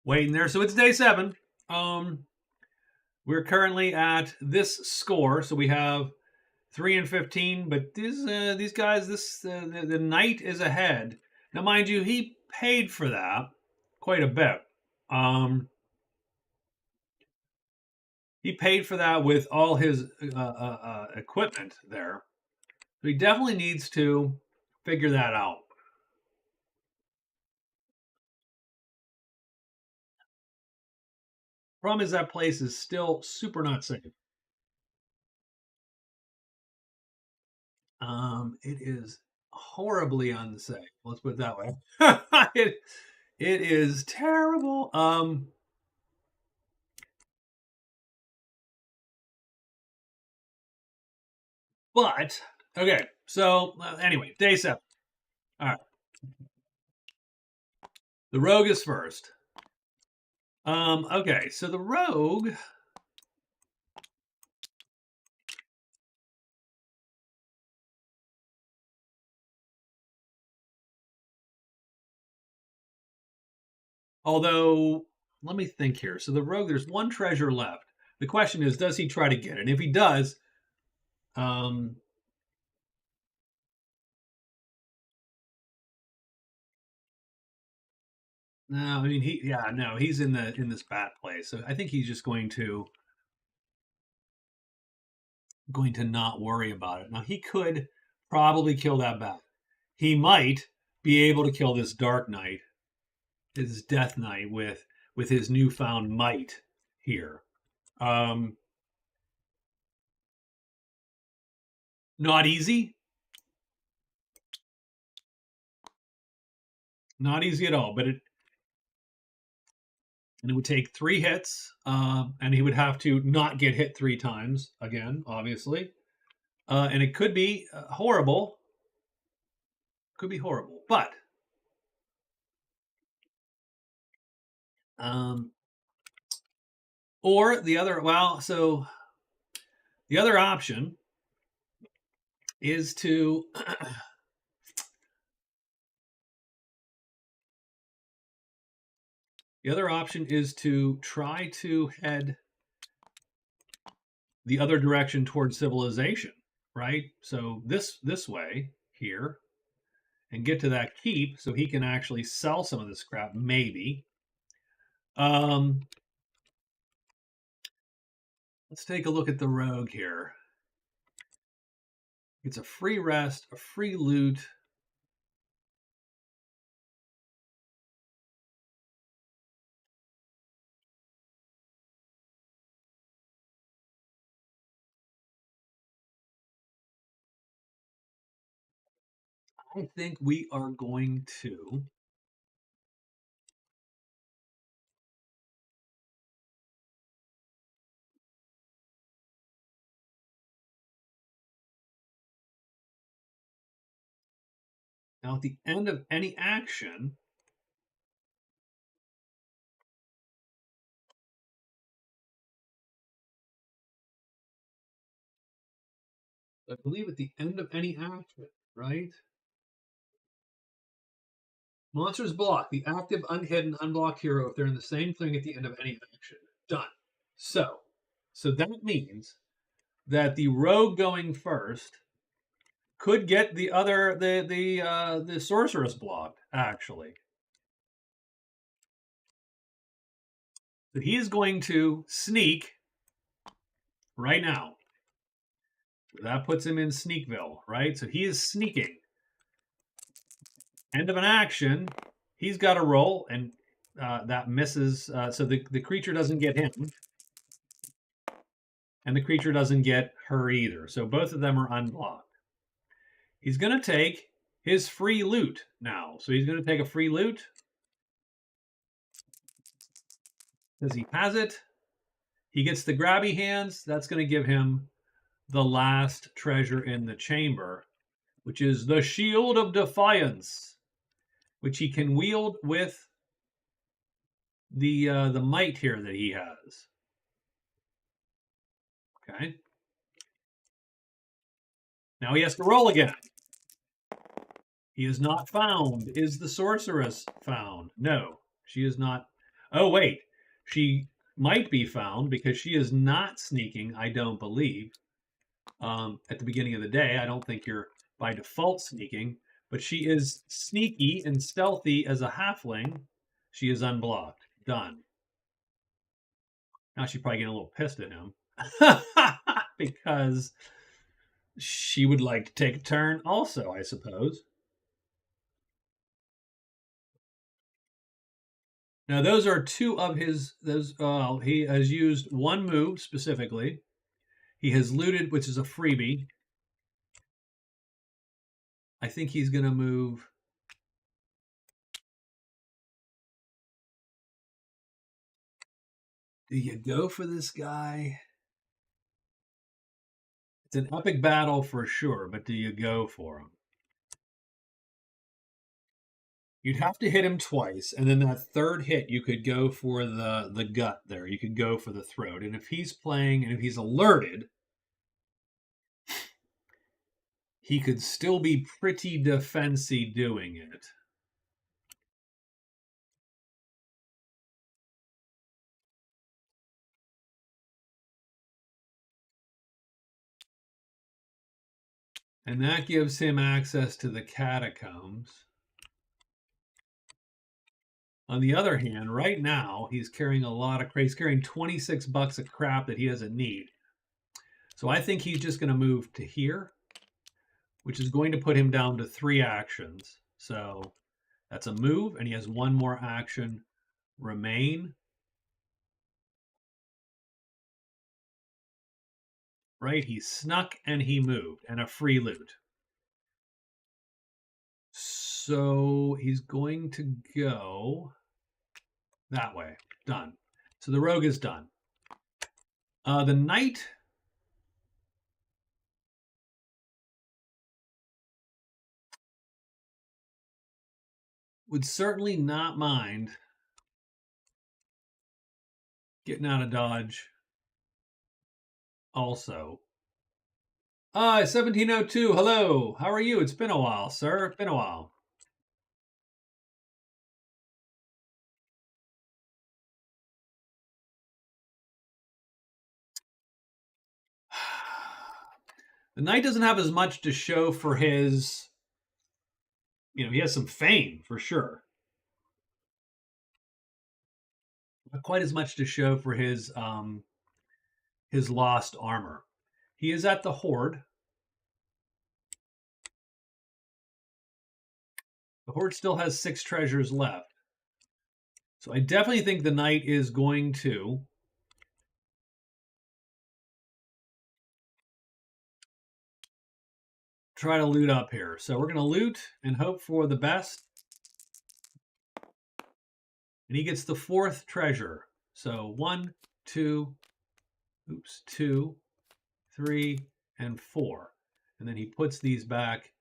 S1: waiting there. So it's day 7. We're currently at this score. So we have 3 and 15, but these guys, the knight is ahead. Now, mind you, he paid for that quite a bit. He paid for that with all his equipment there. So he definitely needs to figure that out. Problem is that place is still super not safe. It is horribly unsafe. Let's put it that way. it is terrible. But okay. So anyway, day 7. All right. The rogue is first. Okay. So the rogue. Although, let me think here. So the rogue, there's 1 treasure left. The question is, does he try to get it? And if he does, no, I mean he's in this bad place. So I think he's just going to not worry about it. Now he could probably kill that bat. He might be able to kill this Dark Knight, his Death Knight, with his newfound might here. Not easy. Not easy at all, but it would take 3 hits, and he would have to not get hit 3 times again, obviously. And it could be horrible. Could be horrible, but or the other so the other option is to try to head the other direction towards civilization, right? So this way here, and get to that keep so he can actually sell some of this crap, maybe. Let's take a look at the rogue here. It's a free rest, a free loot. I think we are going to now at the end of any action, I believe at the end of any action, right? Monsters block the active, unhidden, unblocked hero if they're in the same thing at the end of any action. Done. So that means that the rogue going first could get the other the sorceress blocked, actually. So he is going to sneak right now. That puts him in Sneakville, right? So he is sneaking. End of an action. He's got a roll, and that misses. So the creature doesn't get him, and the creature doesn't get her either. So both of them are unblocked. He's going to take his free loot now. So he's going to take a free loot because he has it. He gets the grabby hands. That's going to give him the last treasure in the chamber, which is the Shield of Defiance, which he can wield with the might here that he has. Okay. Now he has to roll again. He is not found. Is the sorceress found? No, she is not. Oh, wait. She might be found because she is not sneaking, I don't believe. At the beginning of the day, I don't think you're by default sneaking, but she is sneaky and stealthy as a halfling. She is unblocked. Done. Now she's probably getting a little pissed at him because she would like to take a turn also, I suppose. Now those are two of his. He has used one move specifically. He has looted, which is a freebie. I think he's going to move. Do you go for this guy? It's an epic battle for sure, but do you go for him? You'd have to hit him twice, and then that third hit, you could go for the gut there. You could go for the throat. And if he's playing, and if he's alerted, he could still be pretty defensy doing it. And that gives him access to the catacombs. On the other hand, right now, he's carrying a lot of crap. He's carrying 26 bucks of crap that he doesn't need. So I think he's just going to move to here, which is going to put him down to 3 actions. So that's a move, and he has one more action remain. Right? He snuck and he moved, and a free loot. So he's going to go that way. Done. So the rogue is done. The knight would certainly not mind getting out of dodge also. 1702, hello. How are you? It's been a while, sir. Been a while. The knight doesn't have as much to show for his, he has some fame for sure. Not quite as much to show for his lost armor. He is at the Horde. The Horde still has 6 treasures left. So I definitely think the knight is going to try to loot up here. So we're going to loot and hope for the best. And he gets the 4th treasure. So 1, 2, 2, 3, and 4. And then he puts these back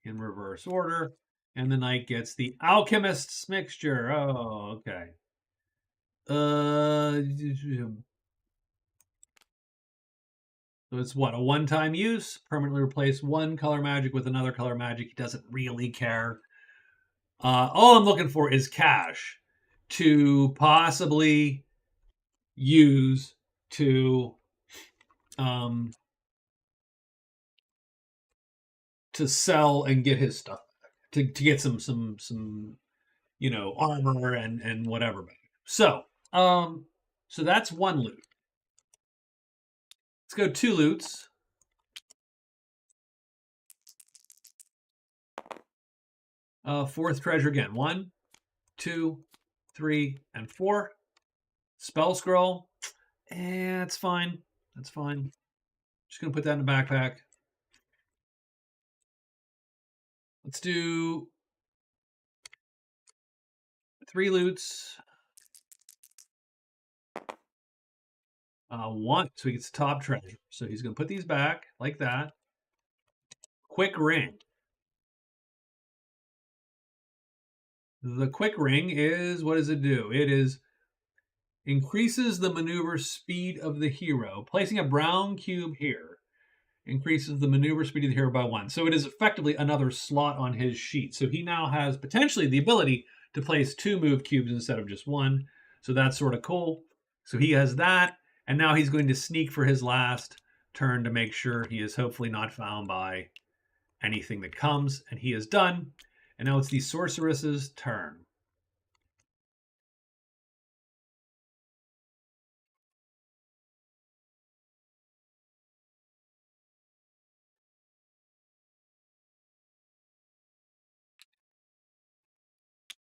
S1: in reverse order. And the knight gets the Alchemist's Mixture. Oh, okay. So it's what? A one-time use? Permanently replace one color magic with another color magic. He doesn't really care. All I'm looking for is cash to possibly use to sell and get his stuff back, to get some armor and whatever back. So that's one loot. Let's go 2 loots. Fourth treasure again. 1, 2, 3, and 4. Spell scroll. That's fine. That's fine. Just gonna put that in the backpack. Let's do 3 loots. 1, so he gets the top treasure. So he's gonna put these back like that. Quick ring. The quick ring is, what does it do? It is increases the maneuver speed of the hero. Placing a brown cube here increases the maneuver speed of the hero by 1. So it is effectively another slot on his sheet. So he now has potentially the ability to place 2 move cubes instead of just 1. So that's sort of cool. So he has that, and now he's going to sneak for his last turn to make sure he is hopefully not found by anything that comes, and he is done. And now it's the sorceress's turn.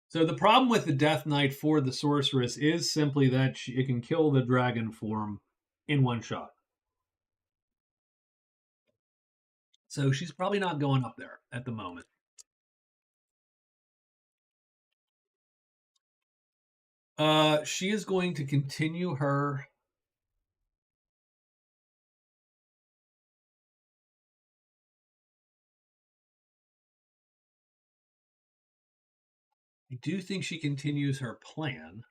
S1: So the problem with the Death Knight for the sorceress is simply that it can kill the dragon form in one shot. So she's probably not going up there at the moment. She is going to continue her. I do think she continues her plan.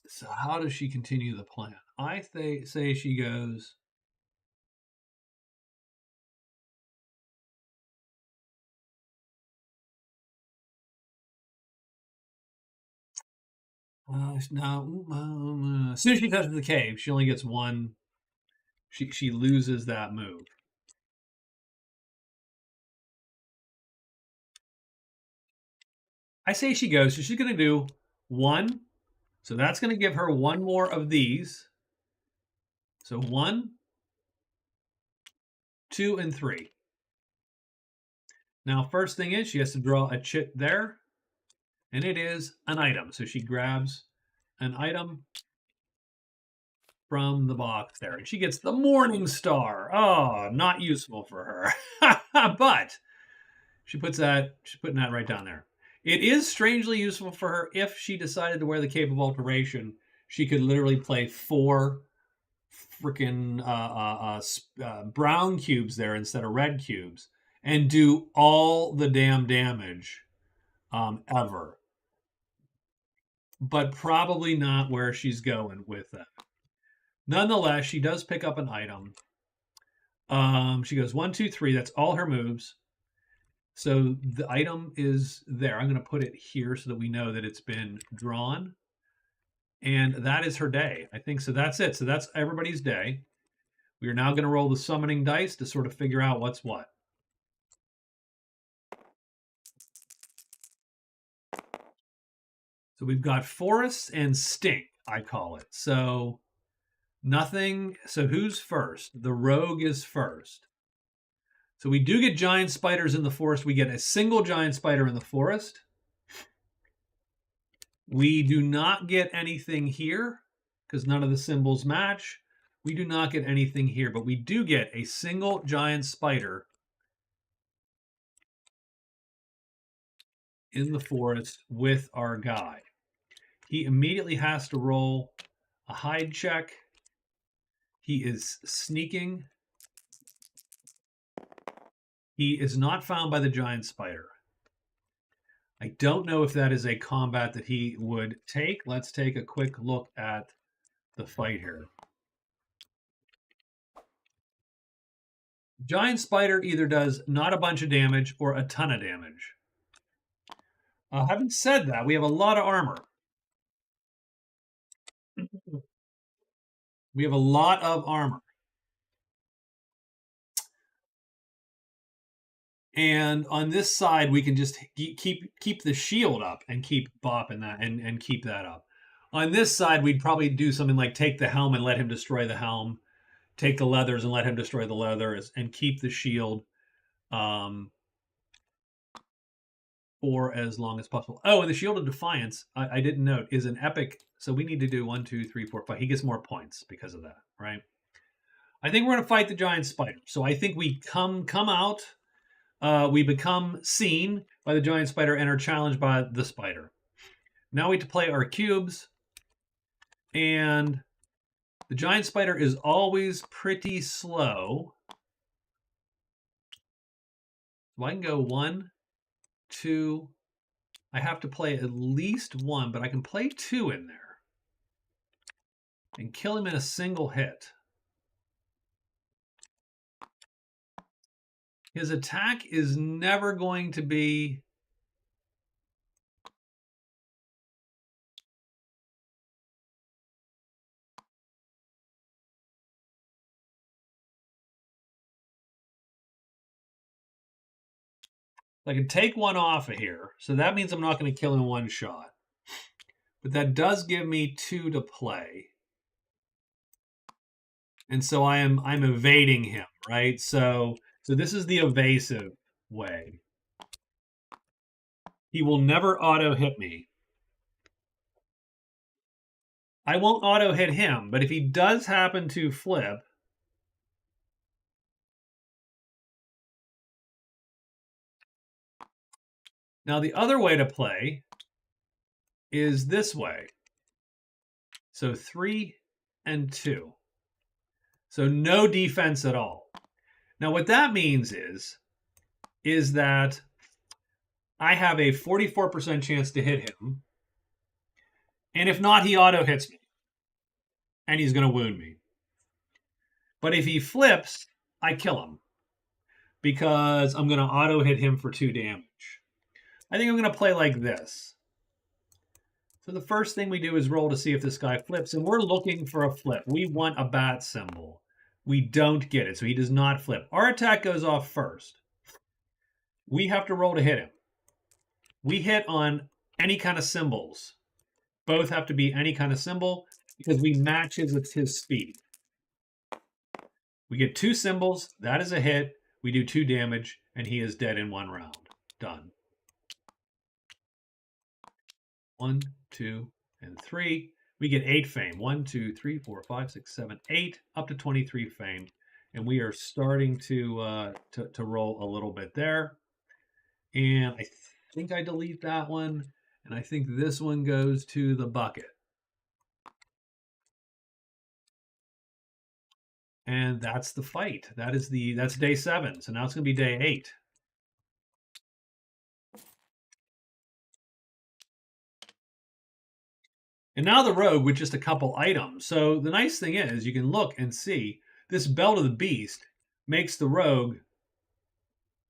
S1: So how does she continue the plan? I say she goes. Now, as soon as she touches the cave, she only gets one. She loses that move. I say she goes. So she's going to do 1. So that's going to give her 1 more of these. So 1, 2, and 3. Now, first thing is she has to draw a chit there, and it is an item. So she grabs an item from the box there, and she gets the Morning Star. Oh, not useful for her, but she's putting that right down there. It is strangely useful for her if she decided to wear the Cape of Alteration. She could literally play 4 freaking brown cubes there instead of red cubes and do all the damn damage ever. But probably not where she's going with that. Nonetheless, she does pick up an item. She goes 1, 2, 3. That's all her moves. So the item is there. I'm going to put it here so that we know that it's been drawn. And that is her day. I think so. That's it. So that's everybody's day. We are now going to roll the summoning dice to sort of figure out what's what. So we've got Forest and Stink, I call it. So nothing. So who's first? The rogue is first. So we do get giant spiders in the forest. We get a single giant spider in the forest. We do not get anything here because none of the symbols match. We do not get anything here, but we do get a single giant spider in the forest with our guy. He immediately has to roll a hide check. He is sneaking. He is not found by the giant spider. I don't know if that is a combat that he would take. Let's take a quick look at the fight here. Giant spider either does not a bunch of damage or a ton of damage. Having said that, we have a lot of armor. We have a lot of armor. And on this side, we can just keep the shield up and keep bopping that and keep that up. On this side, we'd probably do something like take the helm and let him destroy the helm. Take the leathers and let him destroy the leathers and keep the shield for as long as possible. Oh, and the Shield of Defiance, I didn't note, is an epic. So we need to do 1, 2, 3, 4, 5. He gets more points because of that, right? I think we're going to fight the giant spider. So I think we come out. We become seen by the giant spider and are challenged by the spider. Now we have to play our cubes. And the giant spider is always pretty slow. So I can go 1, 2, I have to play at least one, but I can play two in there and kill him in a single hit. His attack is never going to be... I can take one off of here, so that means I'm not going to kill in one shot. But that does give me two to play. And so I'm evading him, right? So this is the evasive way. He will never auto hit me. I won't auto hit him, but if he does happen to flip, now the other way to play is this way. So 3 and 2. So no defense at all. Now what that means is that I have a 44% chance to hit him. And if not, he auto hits me. And he's going to wound me. But if he flips, I kill him. Because I'm going to auto hit him for 2 damage. I think I'm going to play like this. So the first thing we do is roll to see if this guy flips. And we're looking for a flip. We want a bat symbol. We don't get it, so he does not flip. Our attack goes off first. We have to roll to hit him. We hit on any kind of symbols. Both have to be any kind of symbol because we match his speed. We get 2 symbols. That is a hit. We do 2 damage, and he is dead in 1 round. Done. 1, 2, and 3. We get 8 fame. 1, 2, 3, 4, 5, 6, 7, 8, up to 23 fame. And we are starting to roll a little bit there. And I think I delete that one. And I think this one goes to the bucket. And that's the fight. That's day 7. So now it's going to be day 8. And now the rogue with just a couple items. So the nice thing is you can look and see this Belt of the Beast makes the rogue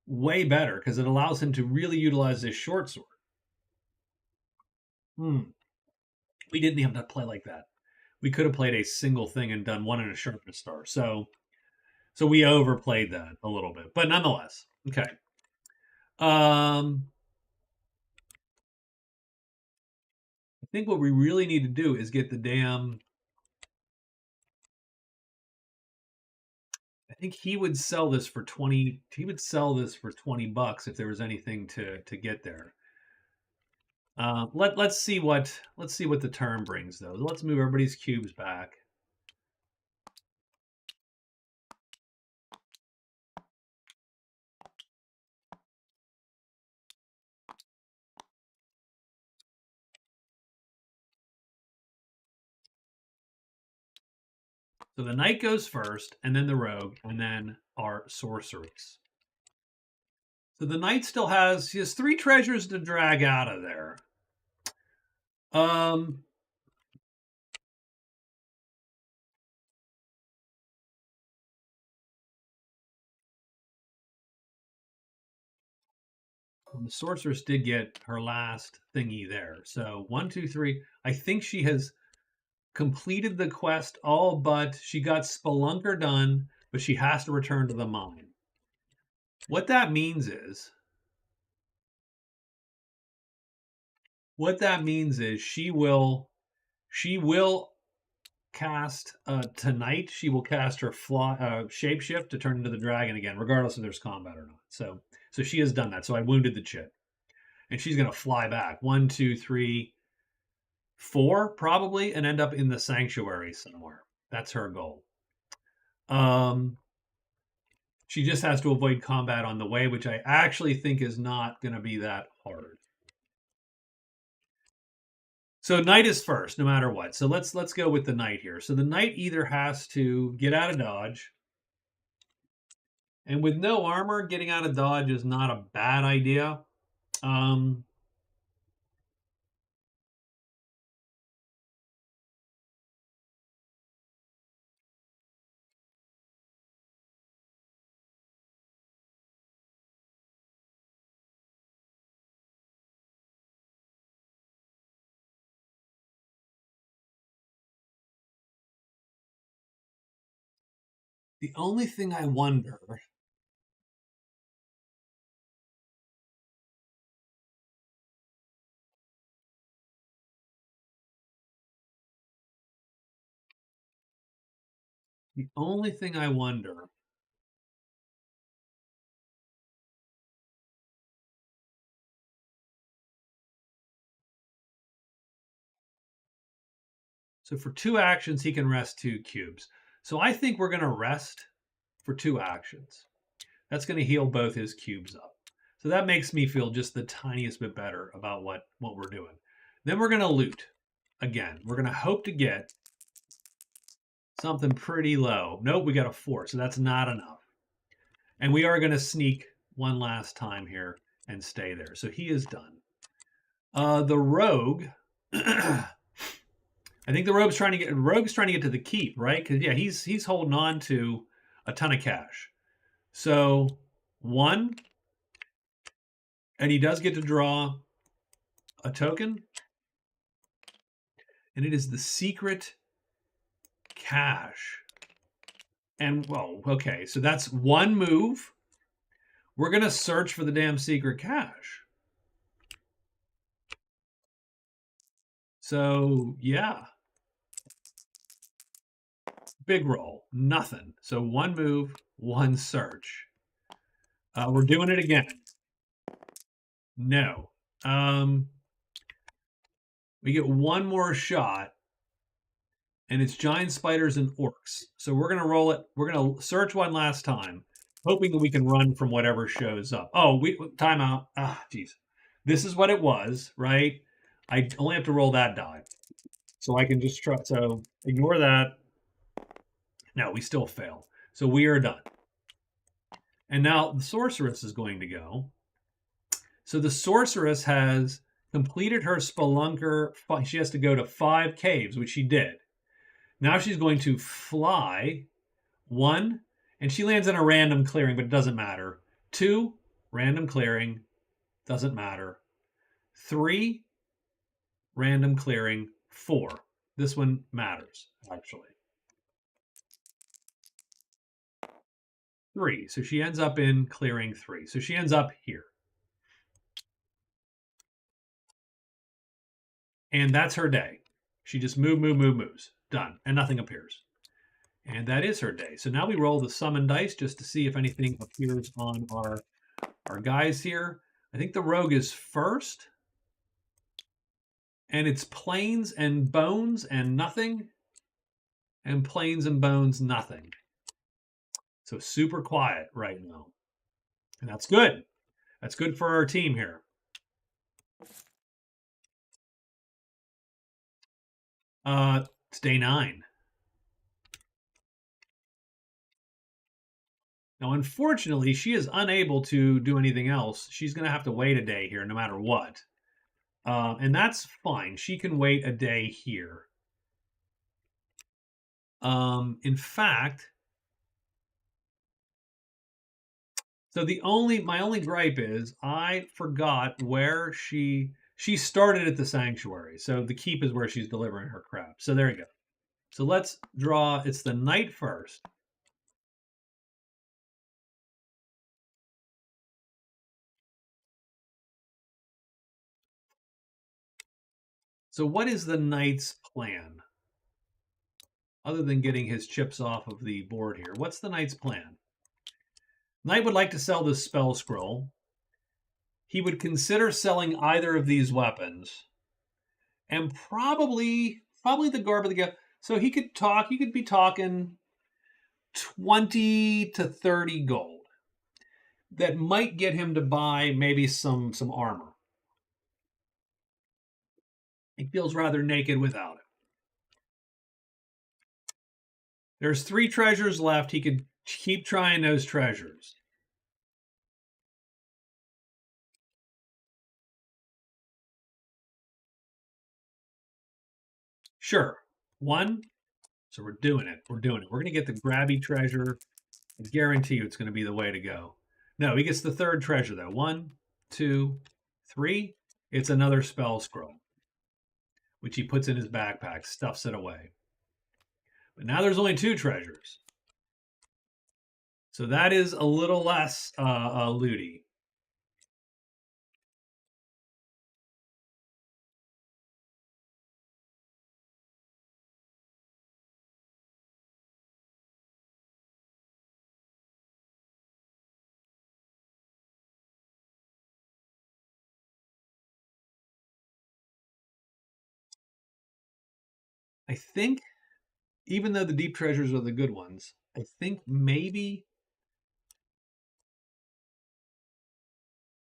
S1: way better because it allows him to really utilize this short sword. We didn't have to play like that. We could have played a single thing and done 1 in a sharpness star. So we overplayed that a little bit. But nonetheless, okay. I think what we really need to do is get the damn... I think he would sell this for 20. He would sell this for $20 if there was anything to get there. Let's see what the turn brings though. Let's move everybody's cubes back. So the knight goes first, and then the rogue, and then our sorceries. So the knight still he has 3 treasures to drag out of there. The sorceress did get her last thingy there. So 1, 2, 3. I think she has completed the quest all but she got Spelunker done, but she has to return to the mine. What that means is she will cast tonight. She will cast her shapeshift to turn into the dragon again, regardless if there's combat or not. So she has done that. So I wounded the chit, and she's gonna fly back 1, 2, 3, 4 probably, and end up in the sanctuary somewhere. That's her goal. She just has to avoid combat on the way, which I actually think is not going to be that hard. So knight is first, no matter what. So let's go with the knight here. So the knight either has to get out of dodge, and with no armor, getting out of dodge is not a bad idea. The only thing I wonder... The only thing I wonder... So for 2 actions, he can rest 2 cubes. So I think we're going to rest for 2 actions. That's going to heal both his cubes up. So that makes me feel just the tiniest bit better about what we're doing. Then we're going to loot. Again, we're going to hope to get something pretty low. Nope, we got a 4, so that's not enough. And we are going to sneak one last time here and stay there. So he is done. The rogue... I think the rogue's trying to get to the keep, right? Because yeah, he's holding on to a ton of cash. So 1, and he does get to draw a token, and it is the secret cash. And well, okay, so that's 1 move. We're gonna search for the damn secret cash. So yeah. Big roll, nothing. So 1 move, 1 search. We're doing it again. No. We get 1 more shot, and it's giant spiders and orcs. So we're going to roll it. We're going to search 1 last time, hoping that we can run from whatever shows up. Oh, timeout. Ah, jeez. This is what it was, right? I only have to roll that die. So I can just try. So ignore that. No, we still fail. So we are done. And now the sorceress is going to go. So the sorceress has completed her spelunker. She has to go to 5 caves, which she did. Now she's going to fly 1, and she lands in a random clearing, but it doesn't matter. 2, random clearing, doesn't matter. 3, random clearing. 4, this one matters, actually. 3, so she ends up in clearing 3. So she ends up here. And that's her day. She just moves. Done. And nothing appears. And that is her day. So now we roll the summon dice just to see if anything appears on our guys here. I think the rogue is first. And it's plains and bones and nothing. And plains and bones, nothing. So super quiet right now. And that's good. That's good for our team here. It's day 9. Now, unfortunately, she is unable to do anything else. She's going to have to wait a day here no matter what. And that's fine. She can wait a day here. In fact, so my only gripe is I forgot where she started at the sanctuary. So the keep is where she's delivering her crap. So there you go. So let's draw. It's the night first. So what is the knight's plan? Other than getting his chips off of the board here, what's the knight's plan? Knight would like to sell this spell scroll. He would consider selling either of these weapons, and probably the garb of the gift. So he could be talking 20 to 30 gold. That might get him to buy maybe some armor. He feels rather naked without it. There's 3 treasures left. He could keep trying those treasures. Sure. 1. So we're doing it. We're going to get the grabby treasure. I guarantee you it's going to be the way to go. No, he gets the 3rd treasure, though. 1, 2, 3. It's another spell scroll, which he puts in his backpack, stuffs it away. But now there's only 2 treasures. So that is a little less looty. I think, even though the deep treasures are the good ones, I think maybe,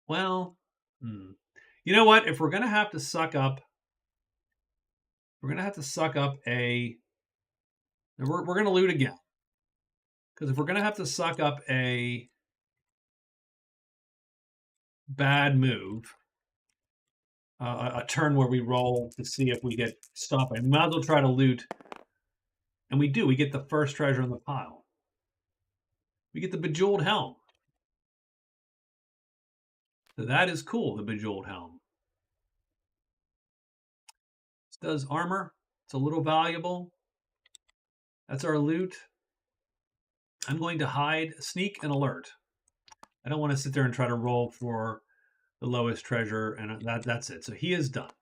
S1: well, you know what? If we're gonna have to suck up, we're gonna have to suck up a. We're gonna loot again, because if we're gonna have to suck up a bad move, a turn where we roll to see if we get stopped, we might as well try to loot. And we do. We get the first treasure in the pile. We get the Bejeweled Helm. So that is cool, the Bejeweled Helm. This does armor. It's a little valuable. That's our loot. I'm going to hide, sneak, and alert. I don't want to sit there and try to roll for the lowest treasure, and that's it. So he is done.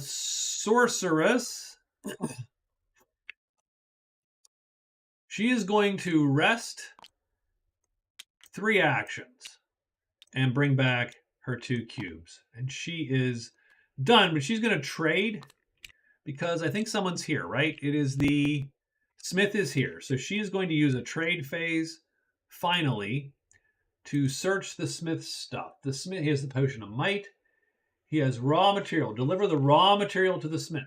S1: Sorceress. She is going to rest 3 actions and bring back her 2 cubes. And she is done, but she's going to trade because I think someone's here, right? It is the Smith is here. So she is going to use a trade phase finally to search the Smith's stuff. The Smith, he has the Potion of Might. He has raw material. Deliver the raw material to the Smith.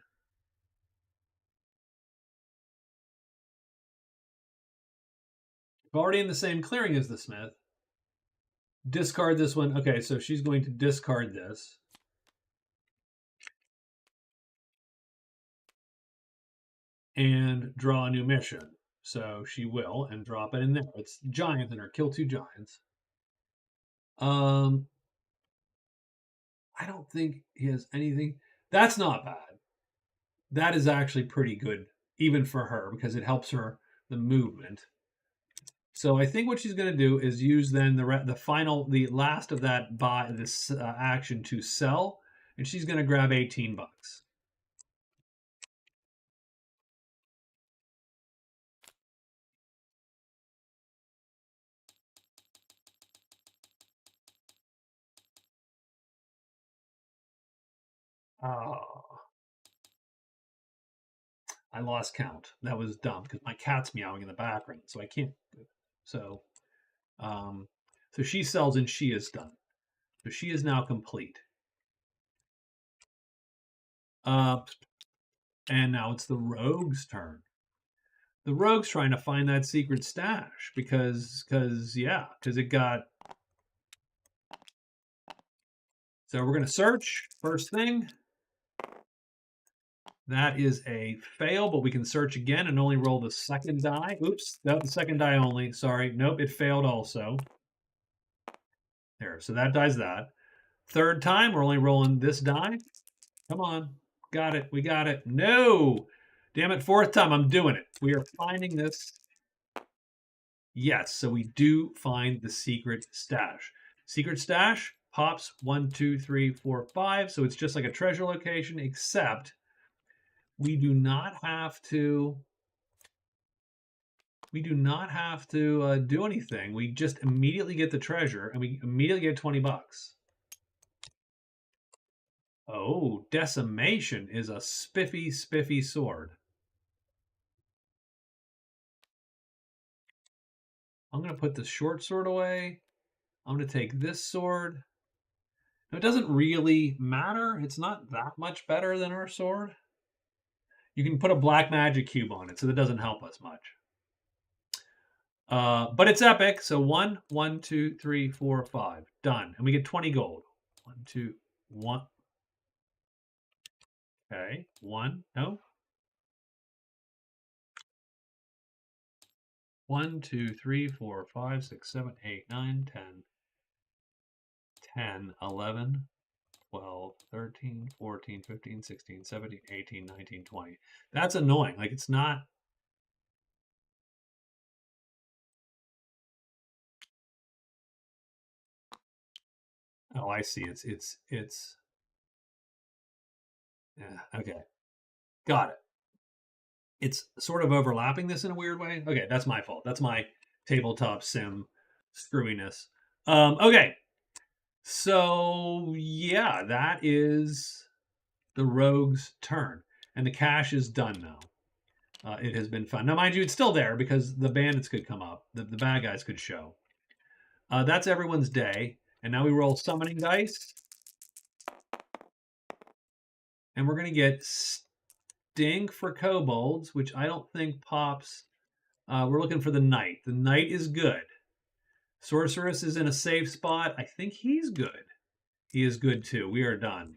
S1: Already in the same clearing as the Smith. Discard this one. Okay, so she's going to discard this. And draw a new mission. So she will, and drop it in there. It's giant in her. Kill 2 giants. I don't think he has anything. That's not bad. That is actually pretty good, even for her, because it helps her the movement. So I think what she's going to do is use then the last of that this action to sell, and she's going to grab 18 bucks. Oh, I lost count. That was dumb because my cat's meowing in the background, so I can't. So, so she sells and she is done. So she is now complete. And now it's the rogue's turn. The rogue's trying to find that secret stash because it got. So we're going to search first thing. That is a fail, but we can search again and only roll the second die. Oops, no, the second die only. Sorry. Nope, it failed also. There, so that dies that. Third time, we're only rolling this die. Come on. Got it. We got it. No! Damn it, 4th time, I'm doing it. We are finding this. Yes, so we do find the secret stash. Secret stash pops 1, 2, 3, 4, 5. So it's just like a treasure location, except we do not have to do anything. We just immediately get the treasure and we immediately get 20 bucks. Oh, Decimation is a spiffy sword. I'm going to put the short sword away. I'm going to take this sword. Now, it doesn't really matter. It's not that much better than our sword. You can put a black magic cube on it, so that doesn't help us much. But it's epic. So 1, 1, 2, 3, 4, 5. Done. And we get 20 gold. 1, 2, 1. Okay. 1. No. 1, 2, 3, 4, 5, 6, 7, 8, 9, 10. 10, 11, 12, 13, 14, 15, 16, 17, 18, 19, 20. That's annoying. Like, it's not. Oh, I see. Yeah, okay. Got it. It's sort of overlapping this in a weird way. Okay, that's my fault. That's my tabletop sim screwiness. Okay. So yeah, that is the rogue's turn. And the cache is done now. It has been fun. Now, mind you, it's still there because the bandits could come up. The bad guys could show. That's everyone's day. And now we roll summoning dice. And we're going to get Stink for kobolds, which I don't think pops. We're looking for the knight. The knight is good. Sorceress is in a safe spot. I think he's good. He is good too. We are done.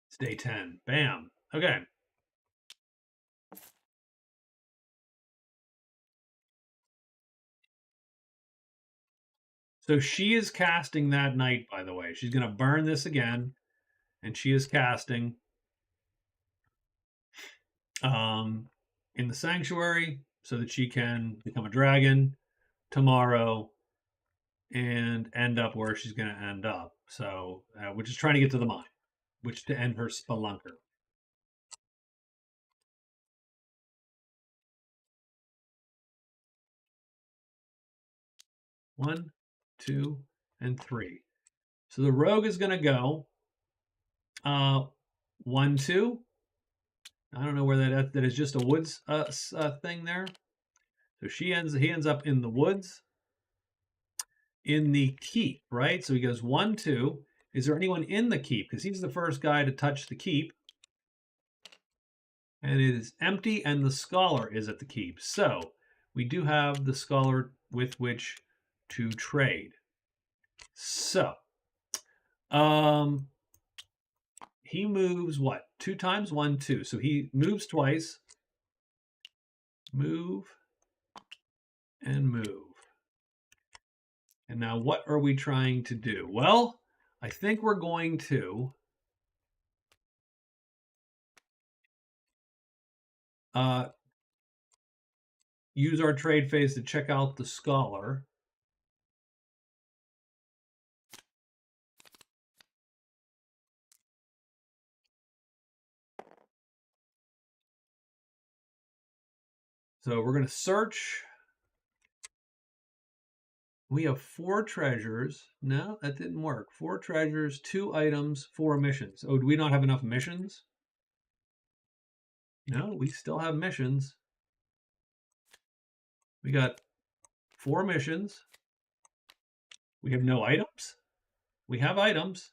S1: It's day 10. Bam. Okay. So she is casting that knight, by the way. She's going to burn this again. And she is casting in the sanctuary so that she can become a dragon tomorrow and end up where she's going to end up. So, which is trying to get to the mine, which to end her spelunker. One, two, and three. So the rogue is going to go 1, 2. I don't know where that is just a woods thing there. So he ends up in the woods in the keep, right? So he goes 1, 2. Is there anyone in the keep? Because he's the first guy to touch the keep. And it is empty, and the scholar is at the keep. So we do have the scholar with which to trade. So he moves what? 2 times? 1, 2. So he moves twice. Move and move. And now what are we trying to do? Well, I think we're going to use our trade phase to check out the scholar. So we're going to search. We have 4 treasures. No, that didn't work. 4 treasures, 2 items, 4 missions. Oh, do we not have enough missions? No, we still have missions. We got 4 missions. We have no items. We have items.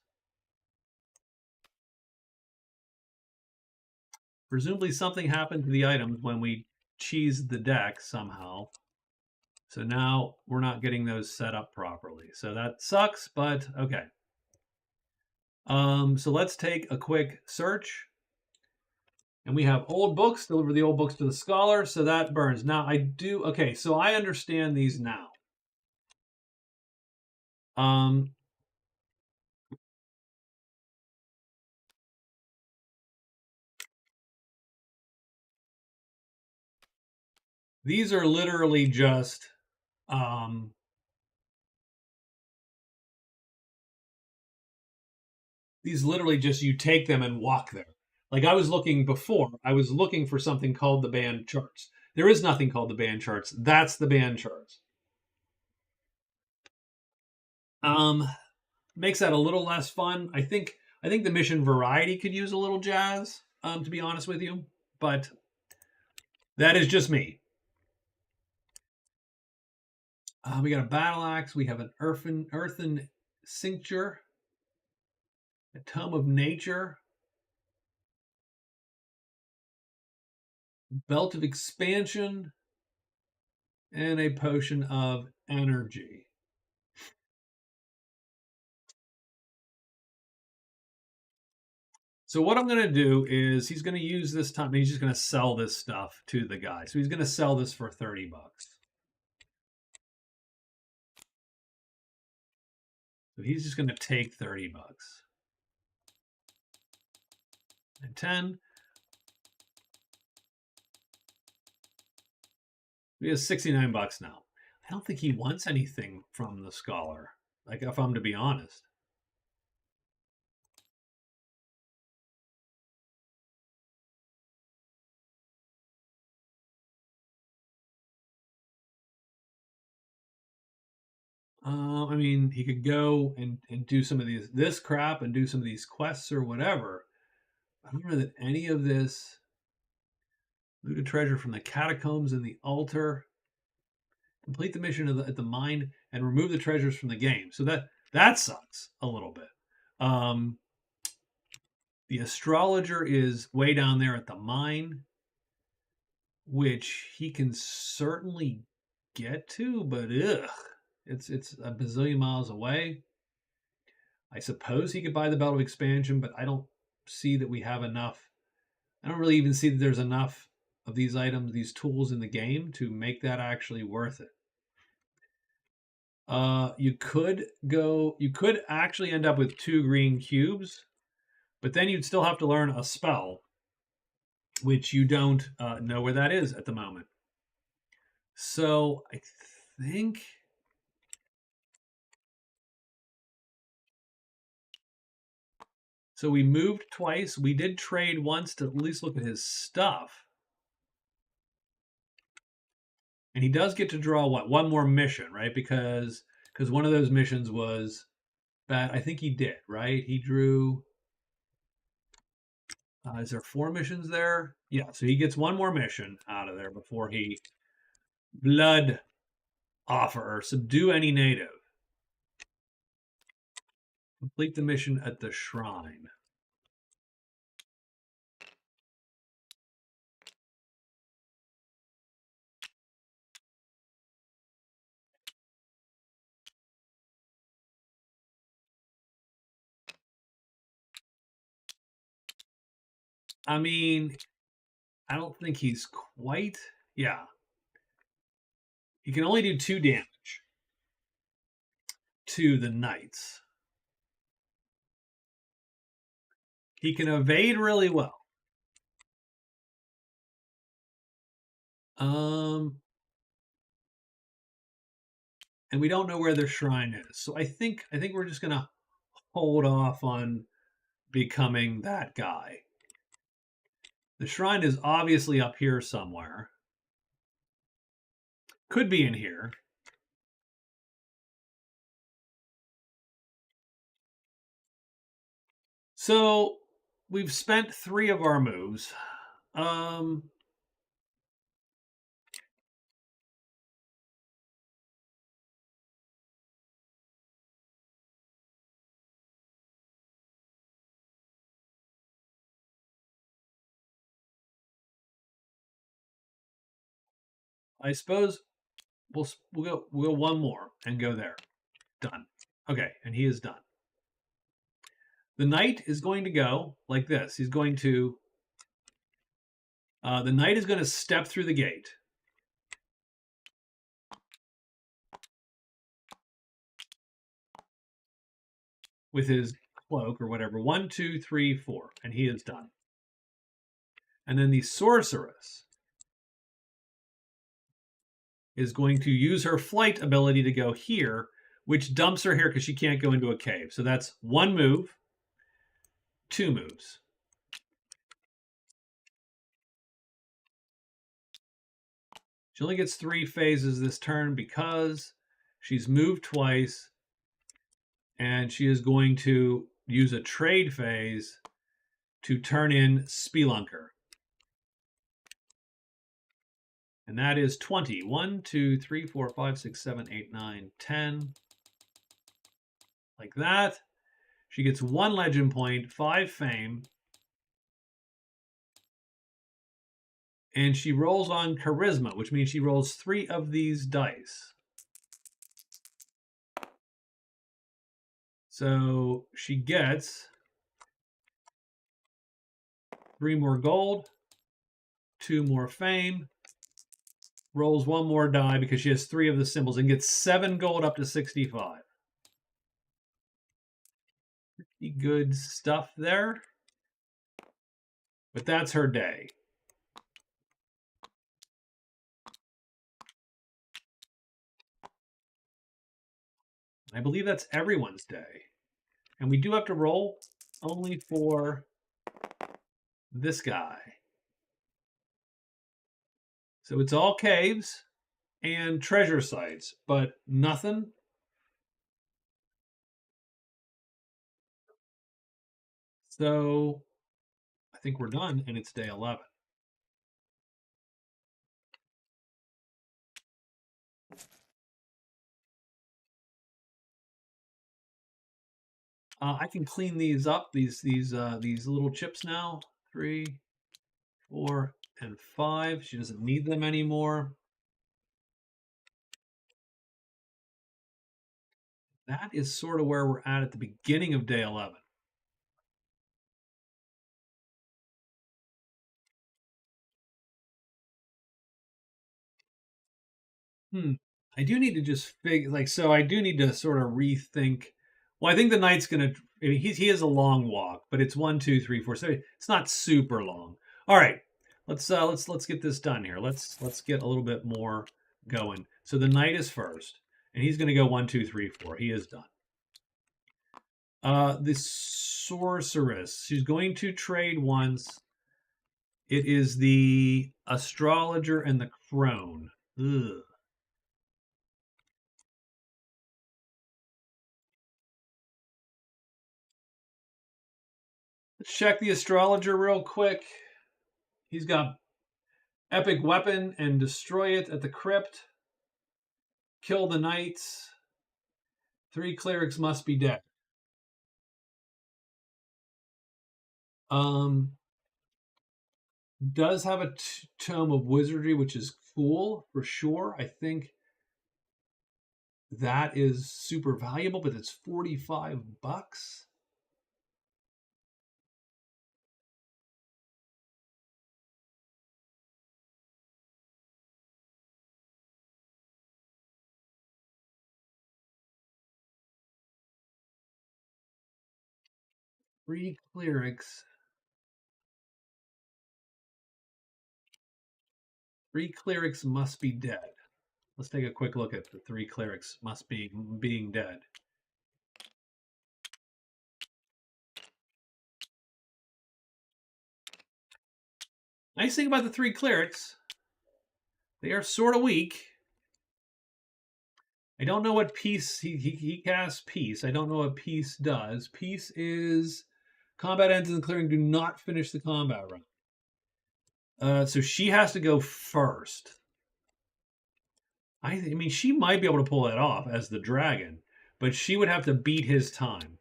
S1: Presumably something happened to the items when we cheesed the deck somehow. So now we're not getting those set up properly. So that sucks, but okay. So let's take a quick search. And we have old books, deliver the old books to the scholar. So that burns. Now okay, so I understand these now. These are literally just you take them and walk there. Like I was looking for something called the band charts. There is nothing called the band charts. That's the band charts. Makes that a little less fun. I think the mission variety could use a little jazz, to be honest with you. But that is just me. We got a battle axe. We have an earthen cincture, a tome of nature, belt of expansion, and a potion of energy. So what I'm going to do is he's going to use this time. He's just going to sell this stuff to the guy. So he's going to sell this for $30. So he's just going to take $30. And 10. We have $69 now. don't think he wants anything from the scholar, like, if I'm to be honest. I mean, he could go and do some of this crap and do some of these quests or whatever. I don't know that any of this. Loot a treasure from the catacombs and the altar. Complete the mission at the mine and remove the treasures from the game. So that sucks a little bit. The astrologer is way down there at the mine, which he can certainly get to, but it's a bazillion miles away. I suppose he could buy the Belt of Expansion, but I don't see that we have enough. I don't really even see that there's enough of these items, these tools in the game to make that actually worth it. You could actually end up with 2 green cubes, but then you'd still have to learn a spell, which you don't know where that is at the moment. So I think so. We moved twice. We did trade once to at least look at his stuff. And he does get to draw one more mission, right? Because one of those missions was bad. I think he did, right? He drew. Is there 4 missions there? Yeah, so he gets one more mission out of there before he blood offer or subdue any native. Complete the mission at the shrine. I mean, I don't think he's quite. Yeah. He can only do 2 damage to the knights. He can evade really well. And we don't know where their shrine is. So I think we're just gonna hold off on becoming that guy. The shrine is obviously up here somewhere. Could be in here. So we've spent 3 of our moves. I suppose we'll go one more and go there. Done. Okay, and he is done. The knight is going to go like this. He's going to. The knight is going to step through the gate. With his cloak or whatever. 1, 2, 3, 4, and he is done. And then the sorceress is going to use her flight ability to go here, which dumps her here because she can't go into a cave. So that's 1 move, 2 moves. She only gets 3 phases this turn because she's moved twice, and she is going to use a trade phase to turn in Spelunker. And that is 20. 1, 2, 3, 4, 5, 6, 7, 8, 9, 10. Like that. She gets 1 legend point, 5 fame. And she rolls on charisma, which means she rolls 3 of these dice. So she gets 3 more gold, 2 more fame, rolls 1 more die because she has 3 of the symbols, and gets 7 gold up to 65. Pretty good stuff there. But that's her day. I believe that's everyone's day. And we do have to roll only for this guy. So it's all caves and treasure sites, but nothing. So I think we're done, and it's day 11. I can clean these up, these little chips now. 3, 4, and 5. She doesn't need them anymore. That is sort of where we're at the beginning of day 11. I do need to just figure, so I do need to sort of rethink. Well, I think the knight's gonna. I mean, he has a long walk, but it's 1, 2, 3, 4. So it's not super long. All right, let's get this done here. Let's get a little bit more going. So the knight is first, and he's gonna go 1, 2, 3, 4. He is done. The sorceress. She's going to trade once. It is the astrologer and the crone. Ugh. Let's check the astrologer real quick. He's got epic weapon and destroy it at the crypt. Kill the knights. 3 clerics must be dead. Does have a tome of wizardry, which is cool for sure. I think that is super valuable, but it's $45. Three clerics. 3 clerics must be dead. Let's take a quick look at the 3 clerics must be being dead. Nice thing about the 3 clerics, they are sort of weak. I don't know what peace he casts peace. I don't know what peace does. Peace is combat ends in the clearing. Do not finish the combat round. So she has to go first. I mean, she might be able to pull that off as the dragon, but she would have to beat his time.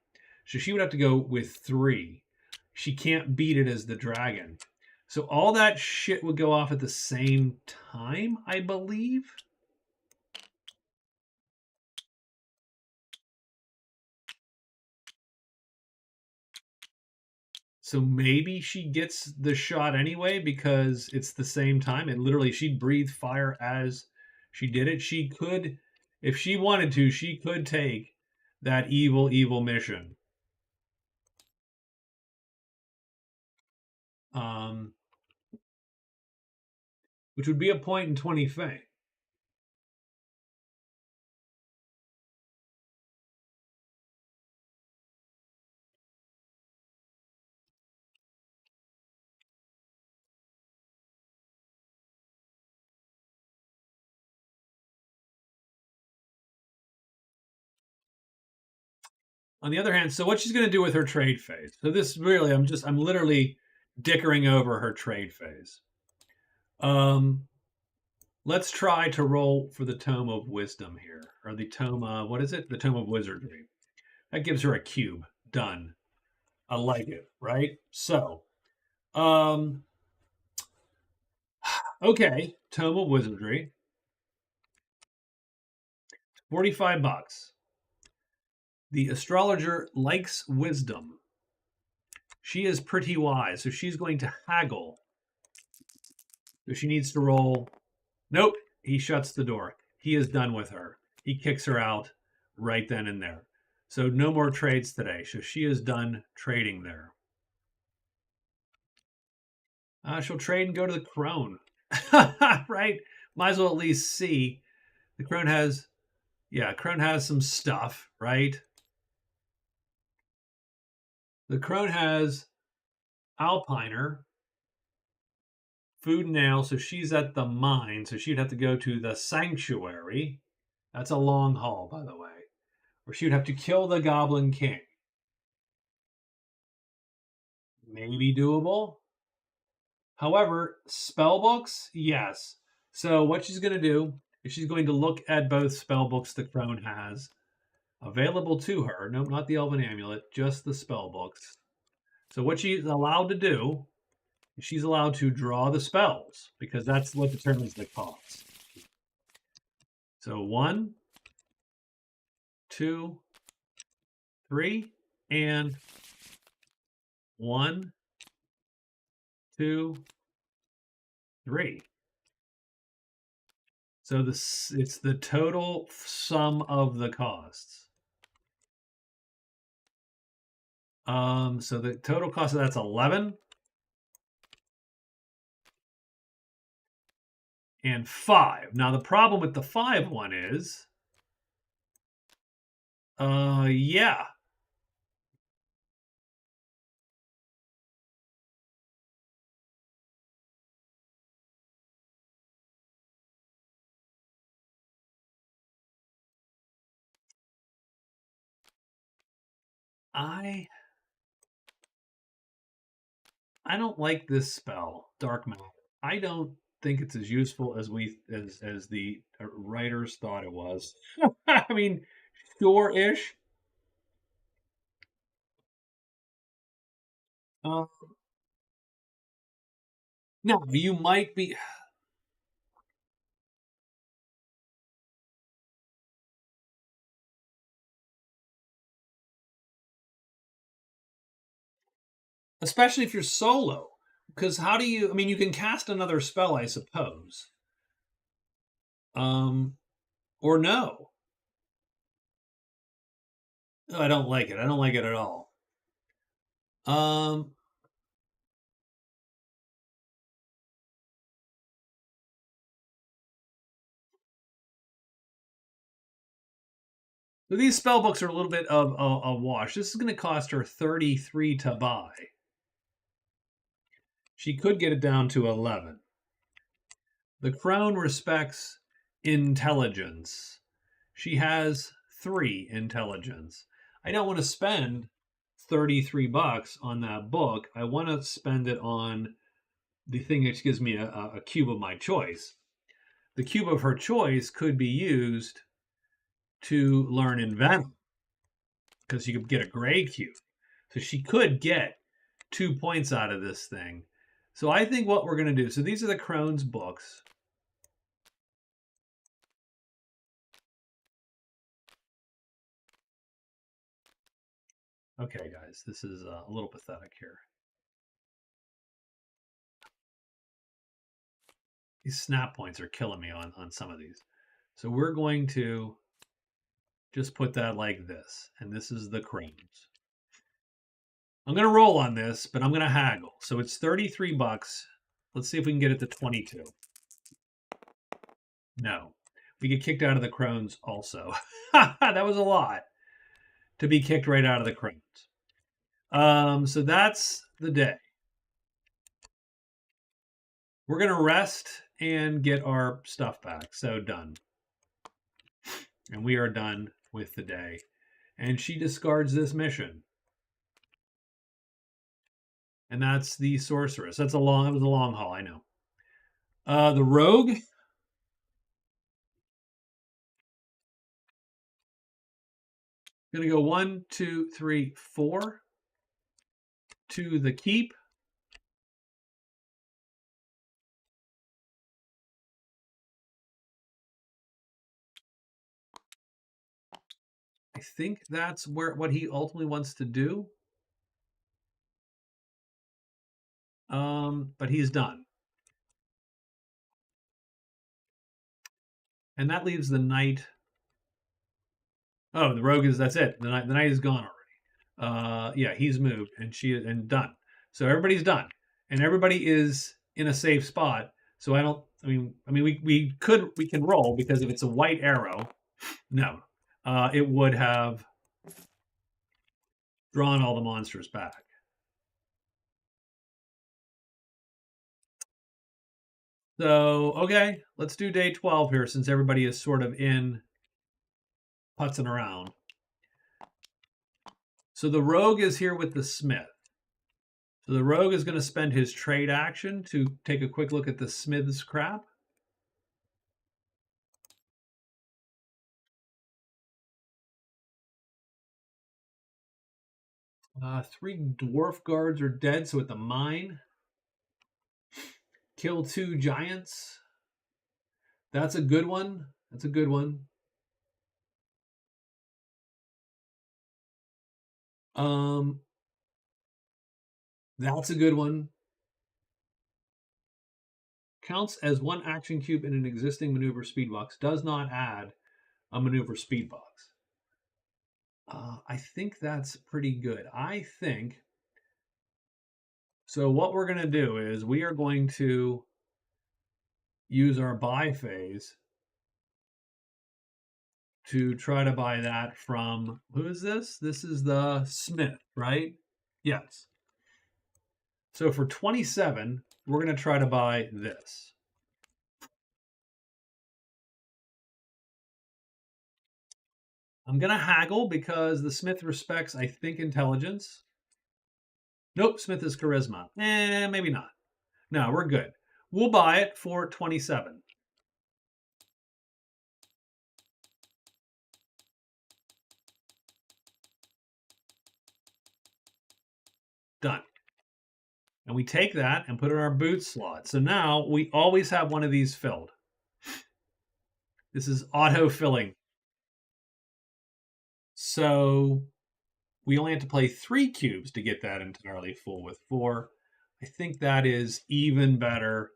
S1: So she would have to go with 3. She can't beat it as the dragon. So all that shit would go off at the same time, I believe. So maybe she gets the shot anyway because it's the same time. And literally, she'd breathe fire as she did it. She could, if she wanted to, she could take that evil mission. Which would be a point in 20 fame. On the other hand, so what she's going to do with her trade phase. So this really, I'm literally dickering over her trade phase. Let's try to roll for the Tome of Wisdom here, or the Tome. What is it? The Tome of Wizardry. That gives her a cube. Done. I like it, right? So, okay, Tome of Wizardry. $45. The astrologer likes wisdom. She is pretty wise, so she's going to haggle. So she needs to roll. Nope, he shuts the door. He is done with her. He kicks her out right then and there. So no more trades today. So she is done trading there. She'll trade and go to the crone. Right? Might as well at least see. The crone has Yeah, crone has some stuff, right? The crone has Alpiner, food and ale, so she's at the mine, so she'd have to go to the sanctuary. That's a long haul, by the way. Or she'd have to kill the Goblin King. Maybe doable. However, spell books, yes. So what she's going to do is she's going to look at both spell books the crone has available to her. No, not the Elven Amulet, just the spell books. So what she's allowed to do is she's allowed to draw the spells because that's what determines the cost. So 1, 2, 3, and 1, 2, 3. So it's the total sum of the costs. So the total cost of that's 11 and 5. Now the problem with the 5 one is, yeah. I don't like this spell, Dark Matter. I don't think it's as useful as as the writers thought it was. I mean, sure-ish. Uh, no, you might be, especially if you're solo. Because how do you? I mean, you can cast another spell, I suppose. Or no. I don't like it. I don't like it at all. Um, so these spell books are a little bit of a wash. This is going to cost her 33 to buy. She could get it down to 11. The crone respects intelligence. She has 3 intelligence. I don't want to spend 33 bucks on that book. I want to spend it on the thing that gives me a cube of my choice. The cube of her choice could be used to learn Envenom because you could get a gray cube. So she could get 2 points out of this thing. So I think what we're going to do, so these are the Crone's books. Okay, guys, this is a little pathetic here. These snap points are killing me on some of these. So we're going to just put that like this. And this is the Crone's. I'm going to roll on this, but I'm going to haggle. So it's 33 bucks. Let's see if we can get it to 22. No. We get kicked out of the Crone's also. That was a lot to be kicked right out of the Crone's. So that's the day. We're going to rest and get our stuff back. So done. And we are done with the day. And she discards this mission. And that's the sorceress. That was a long haul, I know. The rogue. Gonna go 1, 2, 3, 4 to the keep. I think that's what he ultimately wants to do. But he's done. And that leaves the knight. Oh, the rogue that's it. The knight is gone already. Yeah, he's moved and done. So everybody's done. And everybody is in a safe spot. So we can roll because if it's a white arrow, No. It would have drawn all the monsters back. So, okay, let's do day 12 here since everybody is sort of in putzing around. So the rogue is here with the smith. So the rogue is going to spend his trade action to take a quick look at the smith's crap. Three dwarf guards are dead, so at the mine. Kill 2 giants. That's a good one. That's a good one. That's a good one. Counts as 1 action cube in an existing maneuver speed box. Does not add a maneuver speed box. I think that's pretty good. I think so. What we're going to do is we are going to use our buy phase to try to buy that from, who is this? This is the Smith, right? Yes. So for 27, we're going to try to buy this. I'm going to haggle because the Smith respects, I think, intelligence. Nope, Smith is charisma. Maybe not. No, we're good. We'll buy it for 27. Done. And we take that and put it in our boot slot. So now we always have one of these filled. This is auto-filling. So we only have to play 3 cubes to get that entirely full with 4. I think that is even better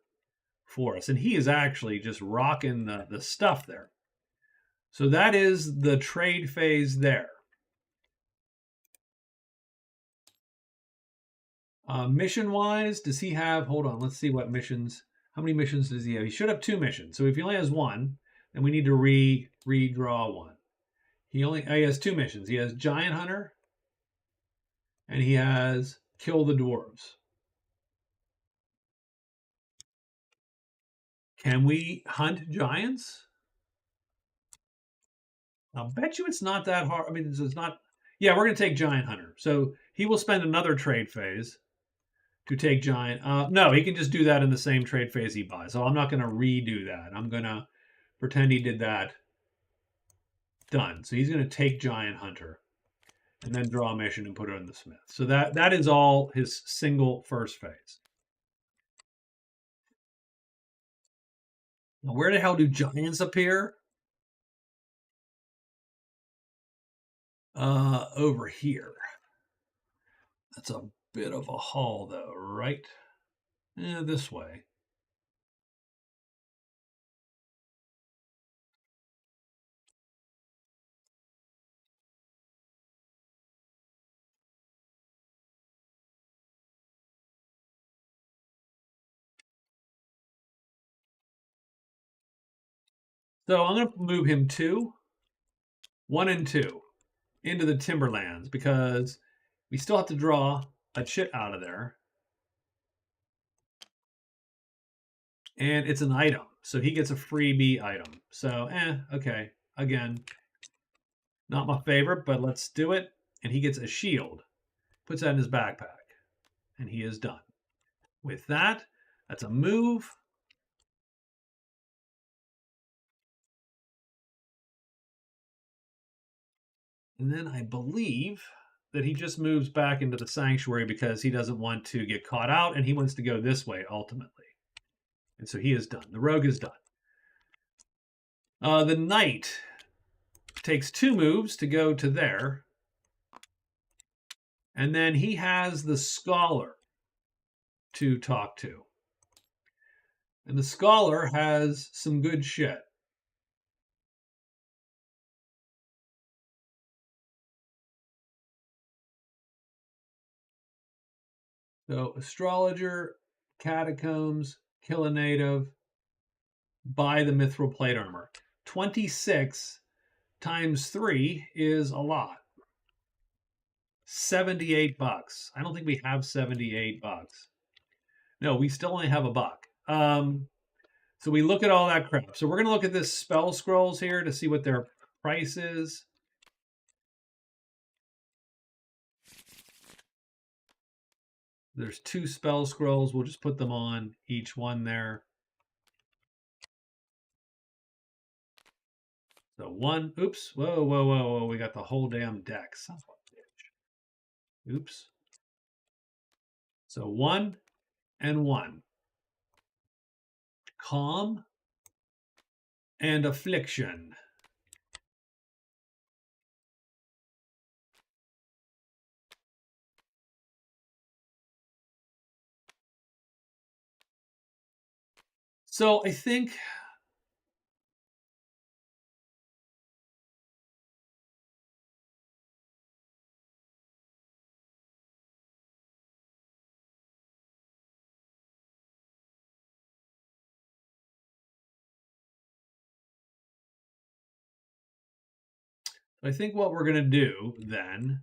S1: for us. And he is actually just rocking the stuff there. So that is the trade phase there. Mission-wise, does he have, hold on, let's see what missions, how many missions does he have? He should have 2 missions. So if he only has 1, then we need to redraw 1. He has 2 missions. He has Giant Hunter, and he has Kill the Dwarves. Can we hunt giants? I'll bet you it's not that hard. I mean, it's not. Yeah, we're going to take Giant Hunter. So he will spend another trade phase to take Giant. No, he can just do that in the same trade phase he buys. So I'm not going to redo that. I'm going to pretend he did that. Done. So he's going to take Giant Hunter and then draw a mission and put it in the Smith. So that is all his single first phase. Now, where the hell do giants appear? Over here. That's a bit of a haul, though, right? This way. So I'm going to move him 1 and 2 into the Timberlands because we still have to draw a chit out of there. And it's an item. So he gets a freebie item. So, okay. Again, not my favorite, but let's do it. And he gets a shield. Puts that in his backpack. And he is done. With that, that's a move. And then I believe that he just moves back into the sanctuary because he doesn't want to get caught out and he wants to go this way ultimately. And so he is done. The rogue is done. The knight takes 2 moves to go to there. And then he has the scholar to talk to. And the scholar has some good shit. So astrologer, catacombs, kill a native, buy the mithril plate armor. 26 times 3 is a lot. 78 bucks. I don't think we have 78 bucks. No, we still only have a buck. So we look at all that crap. So we're going to look at this spell scrolls here to see what their price is. There's 2 spell scrolls. We'll just put them on each one there. So 1, oops, whoa. We got the whole damn deck. Son of a bitch. Oops. So 1 and 1. Calm and Affliction. So I think what we're going to do then,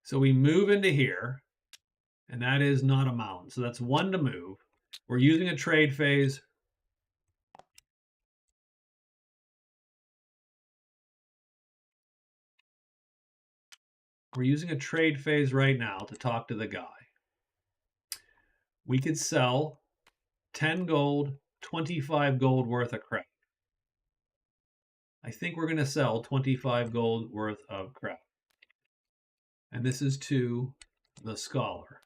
S1: so we move into here, and that is not a mountain. So that's 1 to move. We're using a trade phase. We're using a trade phase right now to talk to the guy. We could sell 10 gold, 25 gold worth of crap. I think we're going to sell 25 gold worth of crap. And this is to the scholar.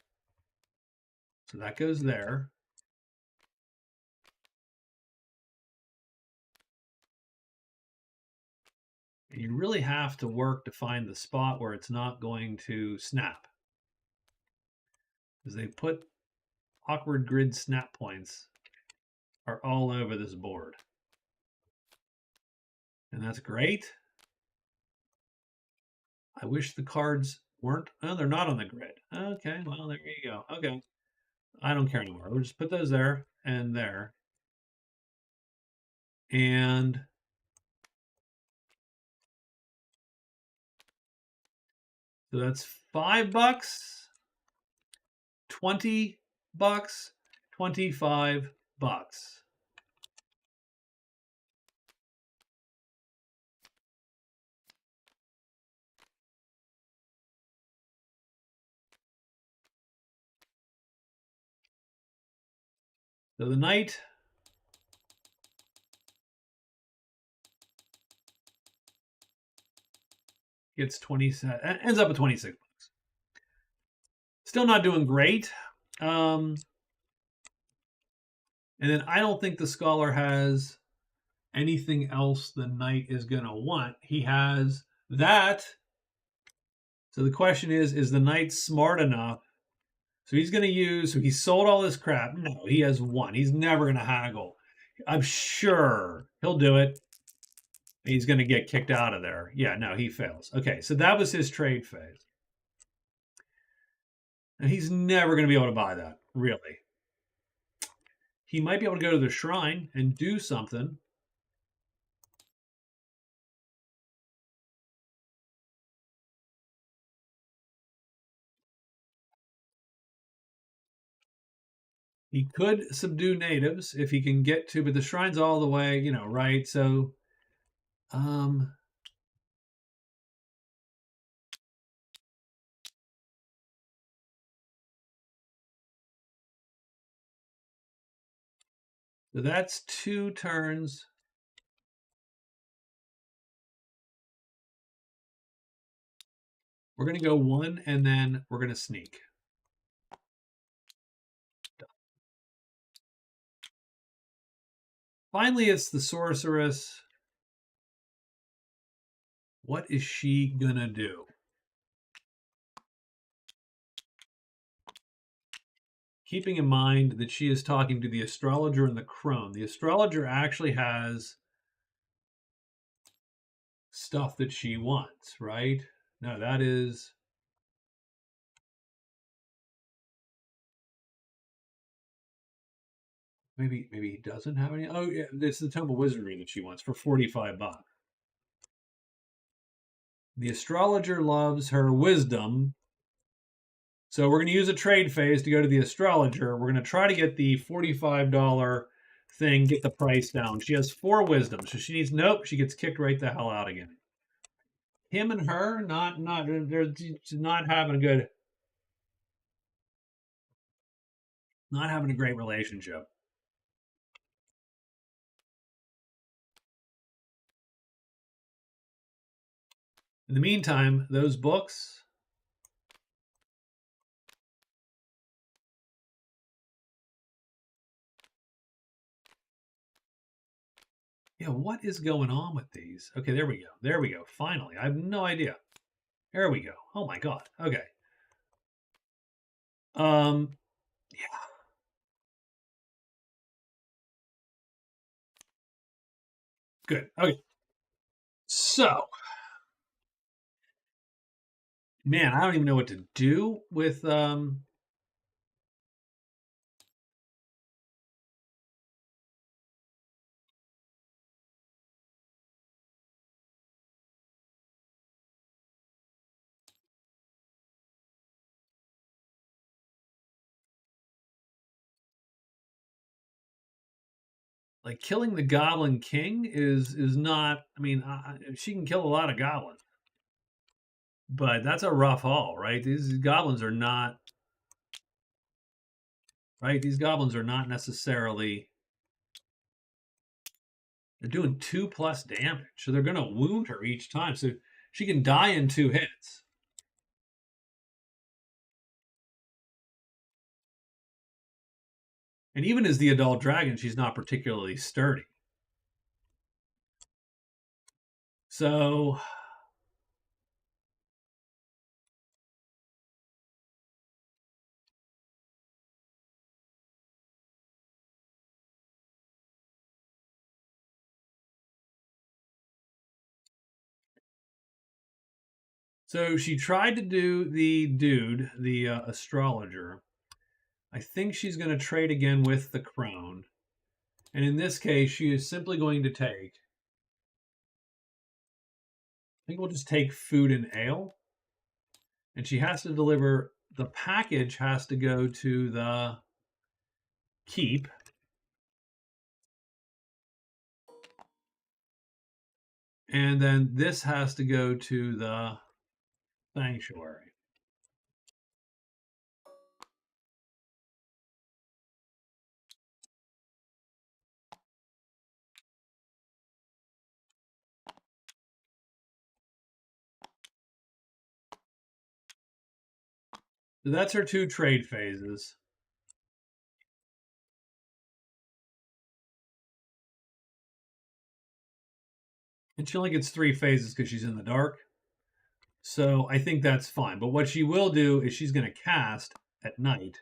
S1: So that goes there. And you really have to work to find the spot where it's not going to snap. Because they put awkward grid snap points are all over this board. And that's great. I wish the cards weren't. Oh, they're not on the grid. Okay, well, there you go. Okay. I don't care anymore. We'll just put those there and there. And so that's $5, 20 bucks, 25 bucks. So the knight gets 27, ends up at 26 bucks. Still not doing great. And then I don't think the scholar has anything else the knight is going to want. He has that. So the question is the knight smart enough? So he's going to use, so he sold all this crap. No, he has 1. He's never going to haggle. I'm sure he'll do it. He's going to get kicked out of there. Yeah, no, he fails. Okay, so that was his trade phase. And he's never going to be able to buy that, really. He might be able to go to the shrine and do something. He could subdue natives if he can get to, but the shrine's all the way, you know, right? So, so that's 2 turns. We're going to go 1, and then we're going to sneak. Finally, it's the sorceress. What is she going to do? Keeping in mind that she is talking to the astrologer and the crone. The astrologer actually has stuff that she wants, right? No, that is... Maybe he doesn't have any. Oh, yeah, it's the Temple Wizardry that she wants for 45 bucks. The astrologer loves her wisdom. So we're going to use a trade phase to go to the astrologer. We're going to try to get the $45 thing, get the price down. She has 4 wisdom, so she needs, nope, she gets kicked right the hell out again. Him and her, they're not having a good, not having a great relationship. In the meantime, those books, yeah, what is going on with these? Okay, there we go. There we go. Finally, I have no idea. There we go. Oh my god. Okay. Yeah. Good. Okay. So, man, I don't even know what to do with like killing the Goblin King is not. I mean, she can kill a lot of goblins, but that's a rough haul, right? These goblins are not right. These goblins are not necessarily. They're doing 2+ damage, so they're going to wound her each time. So she can die in 2 hits. And even as the adult dragon, she's not particularly sturdy. So she tried to do the dude, the astrologer. I think she's going to trade again with the crone. And in this case, she is simply going to take. I think we'll just take food and ale. And she has to deliver. The package has to go to the keep. And then this has to go to the sanctuary. So that's her 2 trade phases. And she only gets 3 phases because she's in the dark. So I think that's fine. But what she will do is she's going to cast at night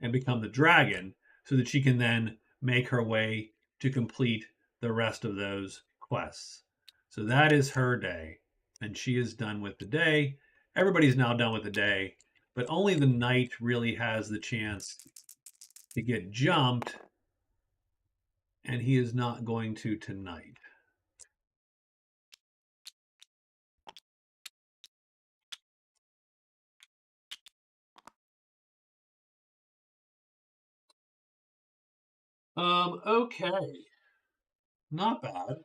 S1: and become the dragon so that she can then make her way to complete the rest of those quests. So that is her day. And she is done with the day. Everybody's now done with the day, but only the knight really has the chance to get jumped. And he is not going to tonight. Okay. Not bad.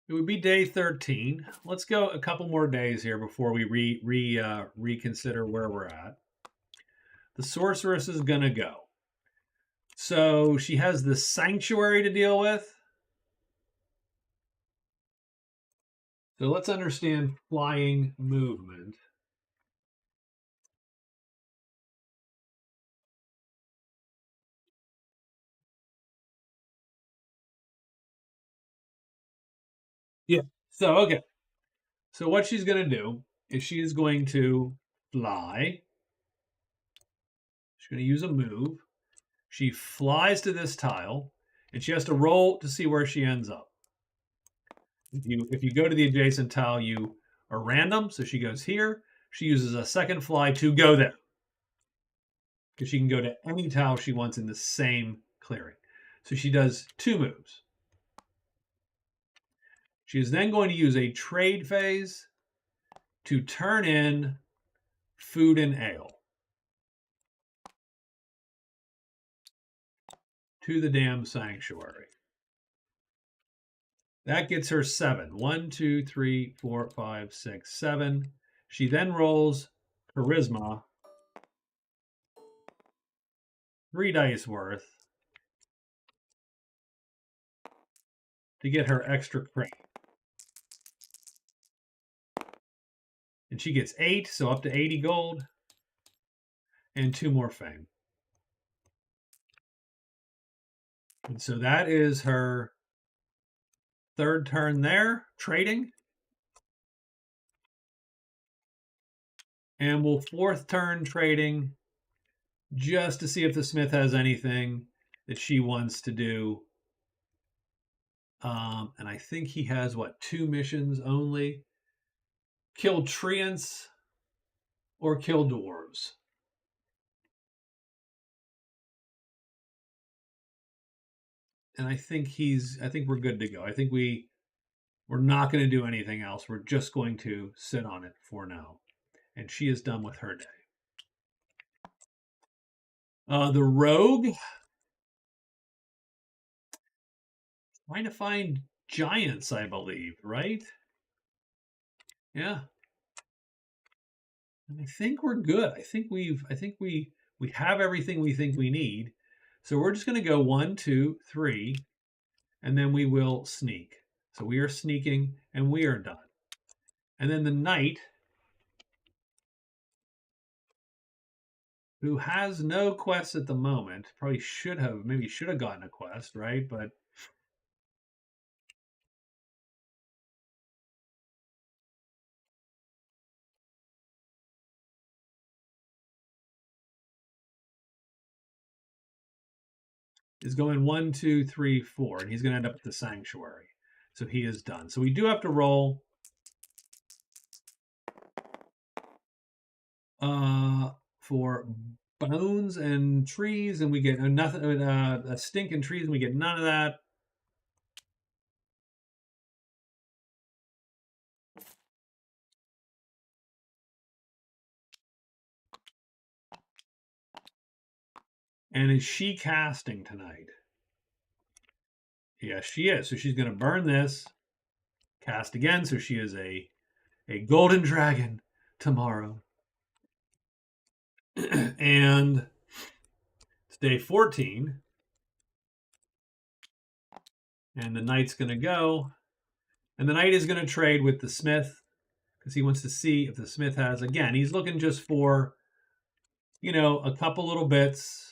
S1: It would be day 13. Let's go a couple more days here before we reconsider where we're at. The sorceress is going to go. So she has the sanctuary to deal with. So let's understand flying movement. Yeah. So, okay. So what she's going to do is she is going to fly. She's going to use a move. She flies to this tile, and she has to roll to see where she ends up. If you go to the adjacent tile, you are random. So she goes here. she uses a second fly to go there. Because she can go to any tile she wants in the same clearing. So she does 2 moves. She is then going to use a trade phase to turn in food and ale to the damn sanctuary. That gets her 7. 1, 2, 3, 4, 5, 6, 7. She then rolls charisma, 3 dice worth, to get her extra credit. And she gets 8, so up to 80 gold, and 2 more fame. And so that is her 3rd turn there, trading. And we'll 4th turn trading just to see if the Smith has anything that she wants to do. And I think he has, 2 missions only? Kill treants or kill dwarves. And I think we're good to go. I think we're not going to do anything else. We're just going to sit on it for now. And she is done with her day. The rogue, trying to find giants, I believe, right? Yeah. And I think we're good. I think we have everything we think we need. So we're just going to go 1, 2, 3, and then we will sneak. So we are sneaking, and we are done. And then the knight, who has no quest at the moment, probably should have gotten a quest, right? But is going 1, 2, 3, 4, and he's going to end up at the sanctuary. So he is done. So we do have to roll for bones and trees, and we get nothing. A stink and trees, and we get none of that. And is she casting tonight? Yes, she is. So she's going to burn this, cast again. So she is a golden dragon tomorrow. And it's day 14. And the knight's going to go. And the knight is going to trade with the smith because he wants to see if the smith has, again, he's looking just for, a couple little bits.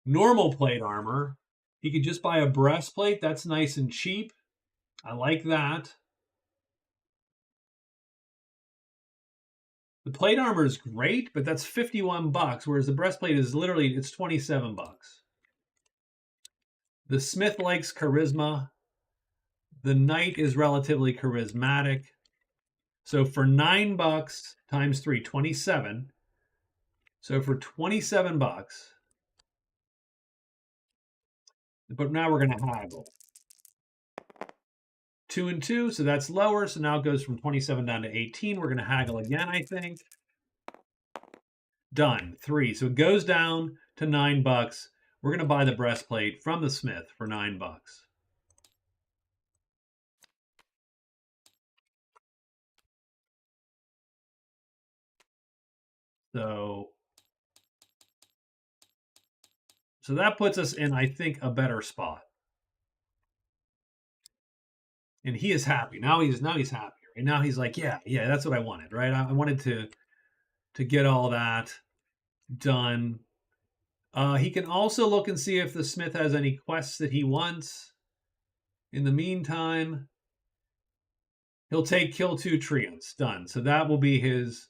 S1: Normal plate armor. He could just buy a breastplate. That's nice and cheap. I like that. The plate armor is great, but that's $51, whereas the breastplate is literally, it's $27. The smith likes charisma. The knight is relatively charismatic. So for $9 times 3, 27. So for $27, but now we're going to haggle. 2 and 2, so that's lower. So now it goes from 27 down to 18. We're going to haggle again, I think. Done. 3. So it goes down to $9. We're going to buy the breastplate from the smith for $9. So that puts us in, I think, a better spot. And he is happy. Now he's happier. And now he's like, yeah, that's what I wanted, right? I wanted to get all that done. He can also look and see if the smith has any quests that he wants. In the meantime, he'll take kill 2 treants. Done. So that will be his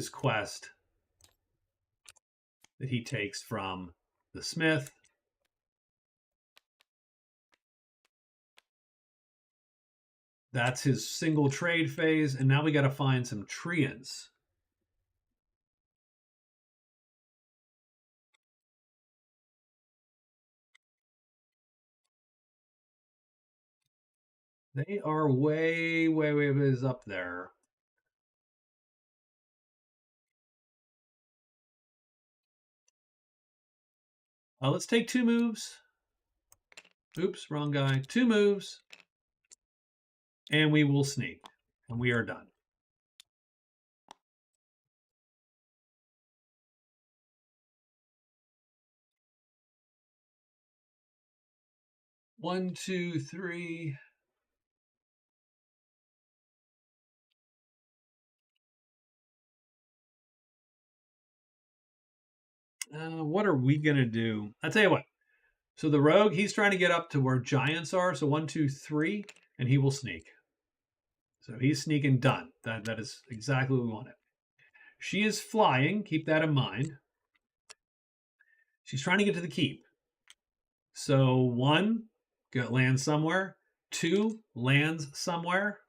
S1: quest that he takes from the smith. That's his single trade phase, and now we got to find some Treants. They are way, way, way ways up there. Let's take 2 moves. Oops, wrong guy. 2 moves. And we will sneak. And we are done. One, two, three. What are we going to do? I'll tell you what. So the rogue, he's trying to get up to where giants are. So 1, 2, 3, and he will sneak. So he's sneaking done. That is exactly what we wanted. She is flying. Keep that in mind. She's trying to get to the keep. So 1, lands somewhere. 2, lands somewhere.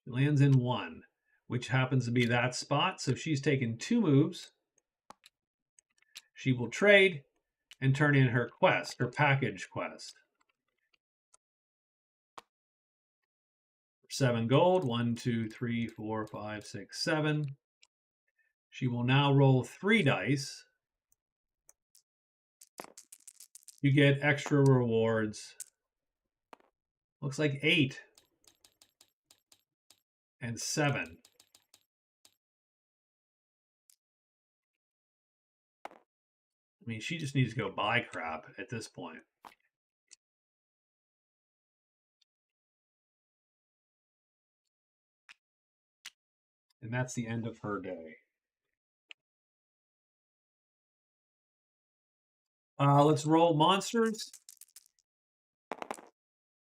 S1: Lands in 1, which happens to be that spot. So she's taken 2 moves. She will trade and turn in her quest, her package quest. 7 gold. 1, 2, 3, 4, 5, 6, 7. She will now roll 3 dice. You get extra rewards. Looks like 8 and 7. I mean, she just needs to go buy crap at this point. And that's the end of her day. Let's roll monsters.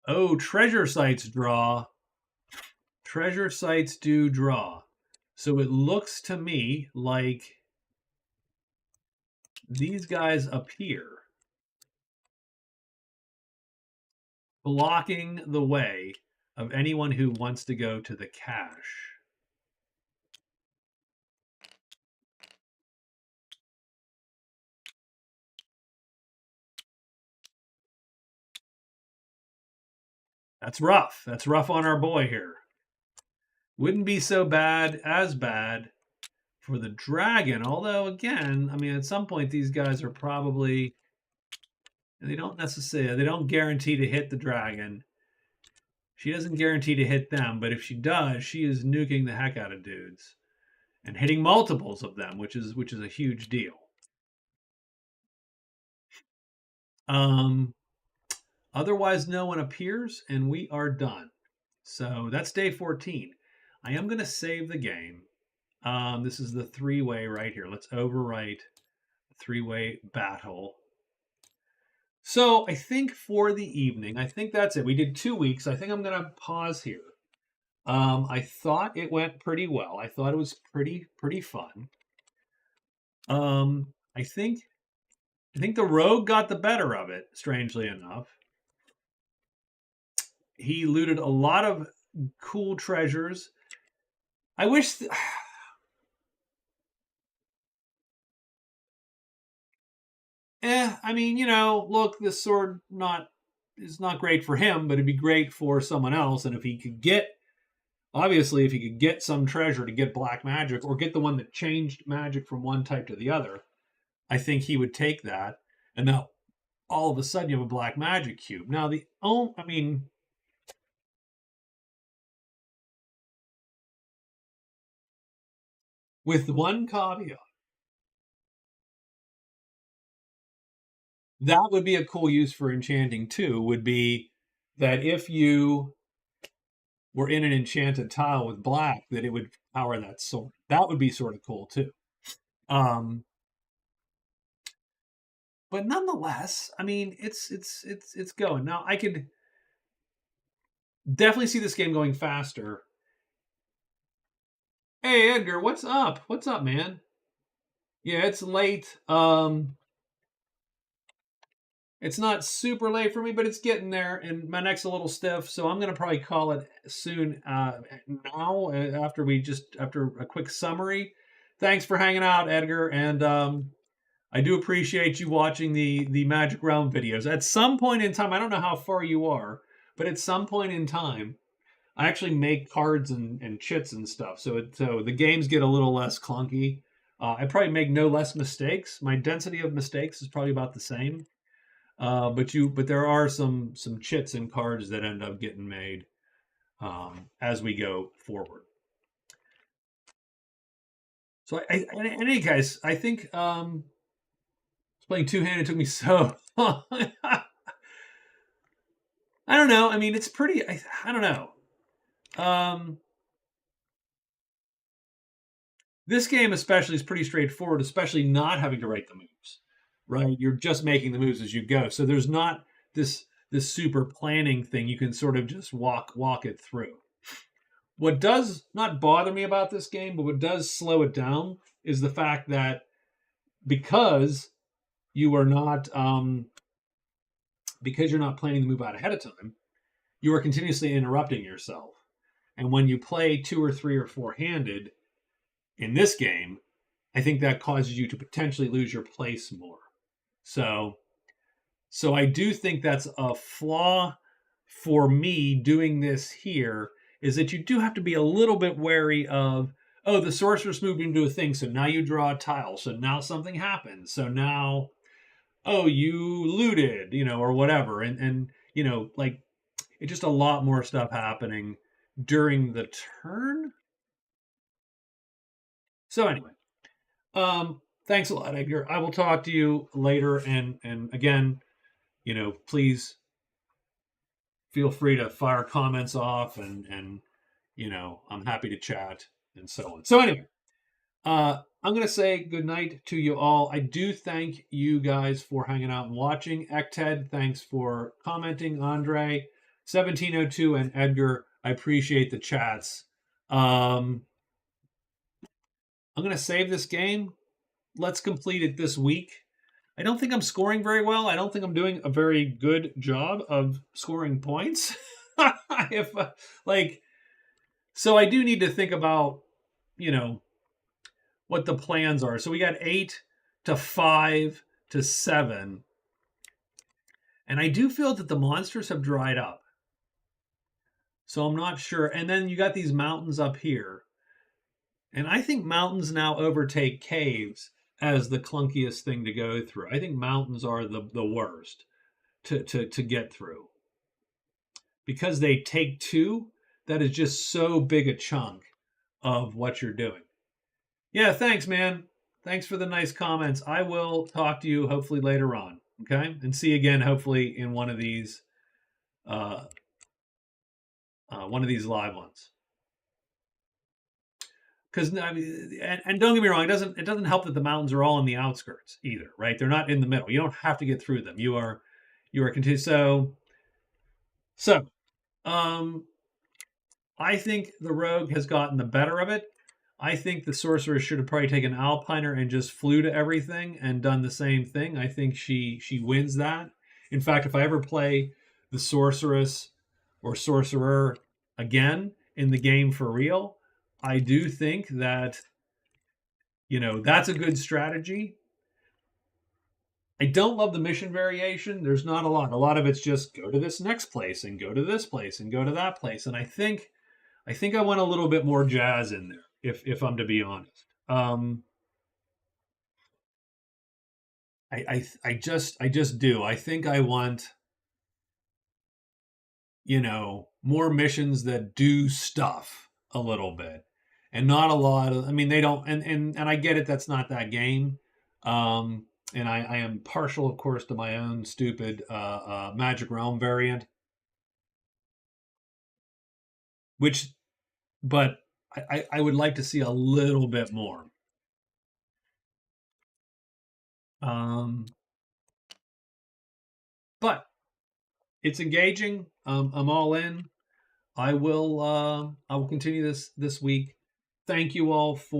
S1: Oh, treasure sites draw. Treasure sites do draw. So it looks to me like these guys appear, blocking the way of anyone who wants to go to the cache. That's rough. That's rough on our boy here. Wouldn't be so bad, as bad for the dragon. Although, again, I mean, at some point, these guys are probably, they don't necessarily, they don't guarantee to hit the dragon. She doesn't guarantee to hit them, but if she does, she is nuking the heck out of dudes and hitting multiples of them, which is a huge deal. Otherwise, no one appears, and we are done. So that's day 14. I am going to save the game. This is the 3-way right here. Let's overwrite the 3-way battle. So I think for the evening, I think that's it. We did 2 weeks. I think I'm going to pause here. I thought it went pretty well. I thought it was pretty fun. I think the rogue got the better of it, strangely enough. He looted a lot of cool treasures. I wish I mean, look, this sword is not great for him, but it'd be great for someone else. And if he could get, obviously, if he could get some treasure to get black magic or get the one that changed magic from one type to the other, I think he would take that. And now all of a sudden you have a black magic cube. Now I mean, with one caveat, that would be a cool use for enchanting too, would be that if you were in an enchanted tile with black, that it would power that sword. That would be sort of cool too. But nonetheless, I mean, it's going. Now I could definitely see this game going faster. Hey Edgar, what's up? What's up, man? Yeah, it's late. It's not super late for me, but it's getting there, and my neck's a little stiff, so I'm gonna probably call it soon. Now, after a quick summary. Thanks for hanging out, Edgar, and I do appreciate you watching the Magic Realm videos. At some point in time, I don't know how far you are, but at some point in time, I actually make cards and chits and stuff, so the games get a little less clunky. I probably make no less mistakes. My density of mistakes is probably about the same. But there are some chits and cards that end up getting made as we go forward. So in any case, I think playing two-handed took me so long. I don't know. I mean, it's pretty. I don't know. This game especially is pretty straightforward, especially not having to write the moves, right? You're just making the moves as you go. So there's not this super planning thing. You can sort of just walk it through. What does not bother me about this game, but what does slow it down is the fact that because you are not because you're not planning the move out ahead of time, you are continuously interrupting yourself. And when you play 2 or 3 or 4-handed in this game, I think that causes you to potentially lose your place more. So I do think that's a flaw for me doing this here, is that you do have to be a little bit wary of, oh, the sorceress moved into a thing, so now you draw a tile, so now something happens, so now, oh, you looted, or whatever, and like, it's just a lot more stuff happening during the turn. So anyway, thanks a lot, Edgar. I will talk to you later, and again, please feel free to fire comments off, and I'm happy to chat and so on. So anyway, I'm going to say good night to you all. I do thank you guys for hanging out and watching. Ekted, thanks for commenting. Andre, 1702, and Edgar, I appreciate the chats. I'm going to save this game. Let's complete it this week. I don't think I'm scoring very well. I don't think I'm doing a very good job of scoring points. So I do need to think about, what the plans are. So we got 8 to 5 to 7. And I do feel that the monsters have dried up. So I'm not sure. And then you got these mountains up here. And I think mountains now overtake caves as the clunkiest thing to go through. I think mountains are the worst to get through. Because they take 2, that is just so big a chunk of what you're doing. Yeah, thanks, man. Thanks for the nice comments. I will talk to you hopefully later on, okay? And see you again hopefully in one of these live ones. Because and don't get me wrong, it doesn't help that the mountains are all in the outskirts either, right? They're not in the middle. You don't have to get through them. You are continuing. So I think the rogue has gotten the better of it. I think the sorceress should have probably taken Alpiner and just flew to everything and done the same thing. I think she wins that. In fact, if I ever play the sorceress or sorcerer again in the game for real, I do think that, that's a good strategy. I don't love the mission variation. There's not a lot. A lot of it's just go to this next place and go to this place and go to that place. And I think I want a little bit more jazz in there, if I'm to be honest. I just do. I think I want, more missions that do stuff a little bit, and not a lot of. I mean, they don't. And I get it. That's not that game. And I am partial, of course, to my own stupid Magic Realm variant, but I would like to see a little bit more. But it's engaging. I'm all in. I will continue this week. Thank you all for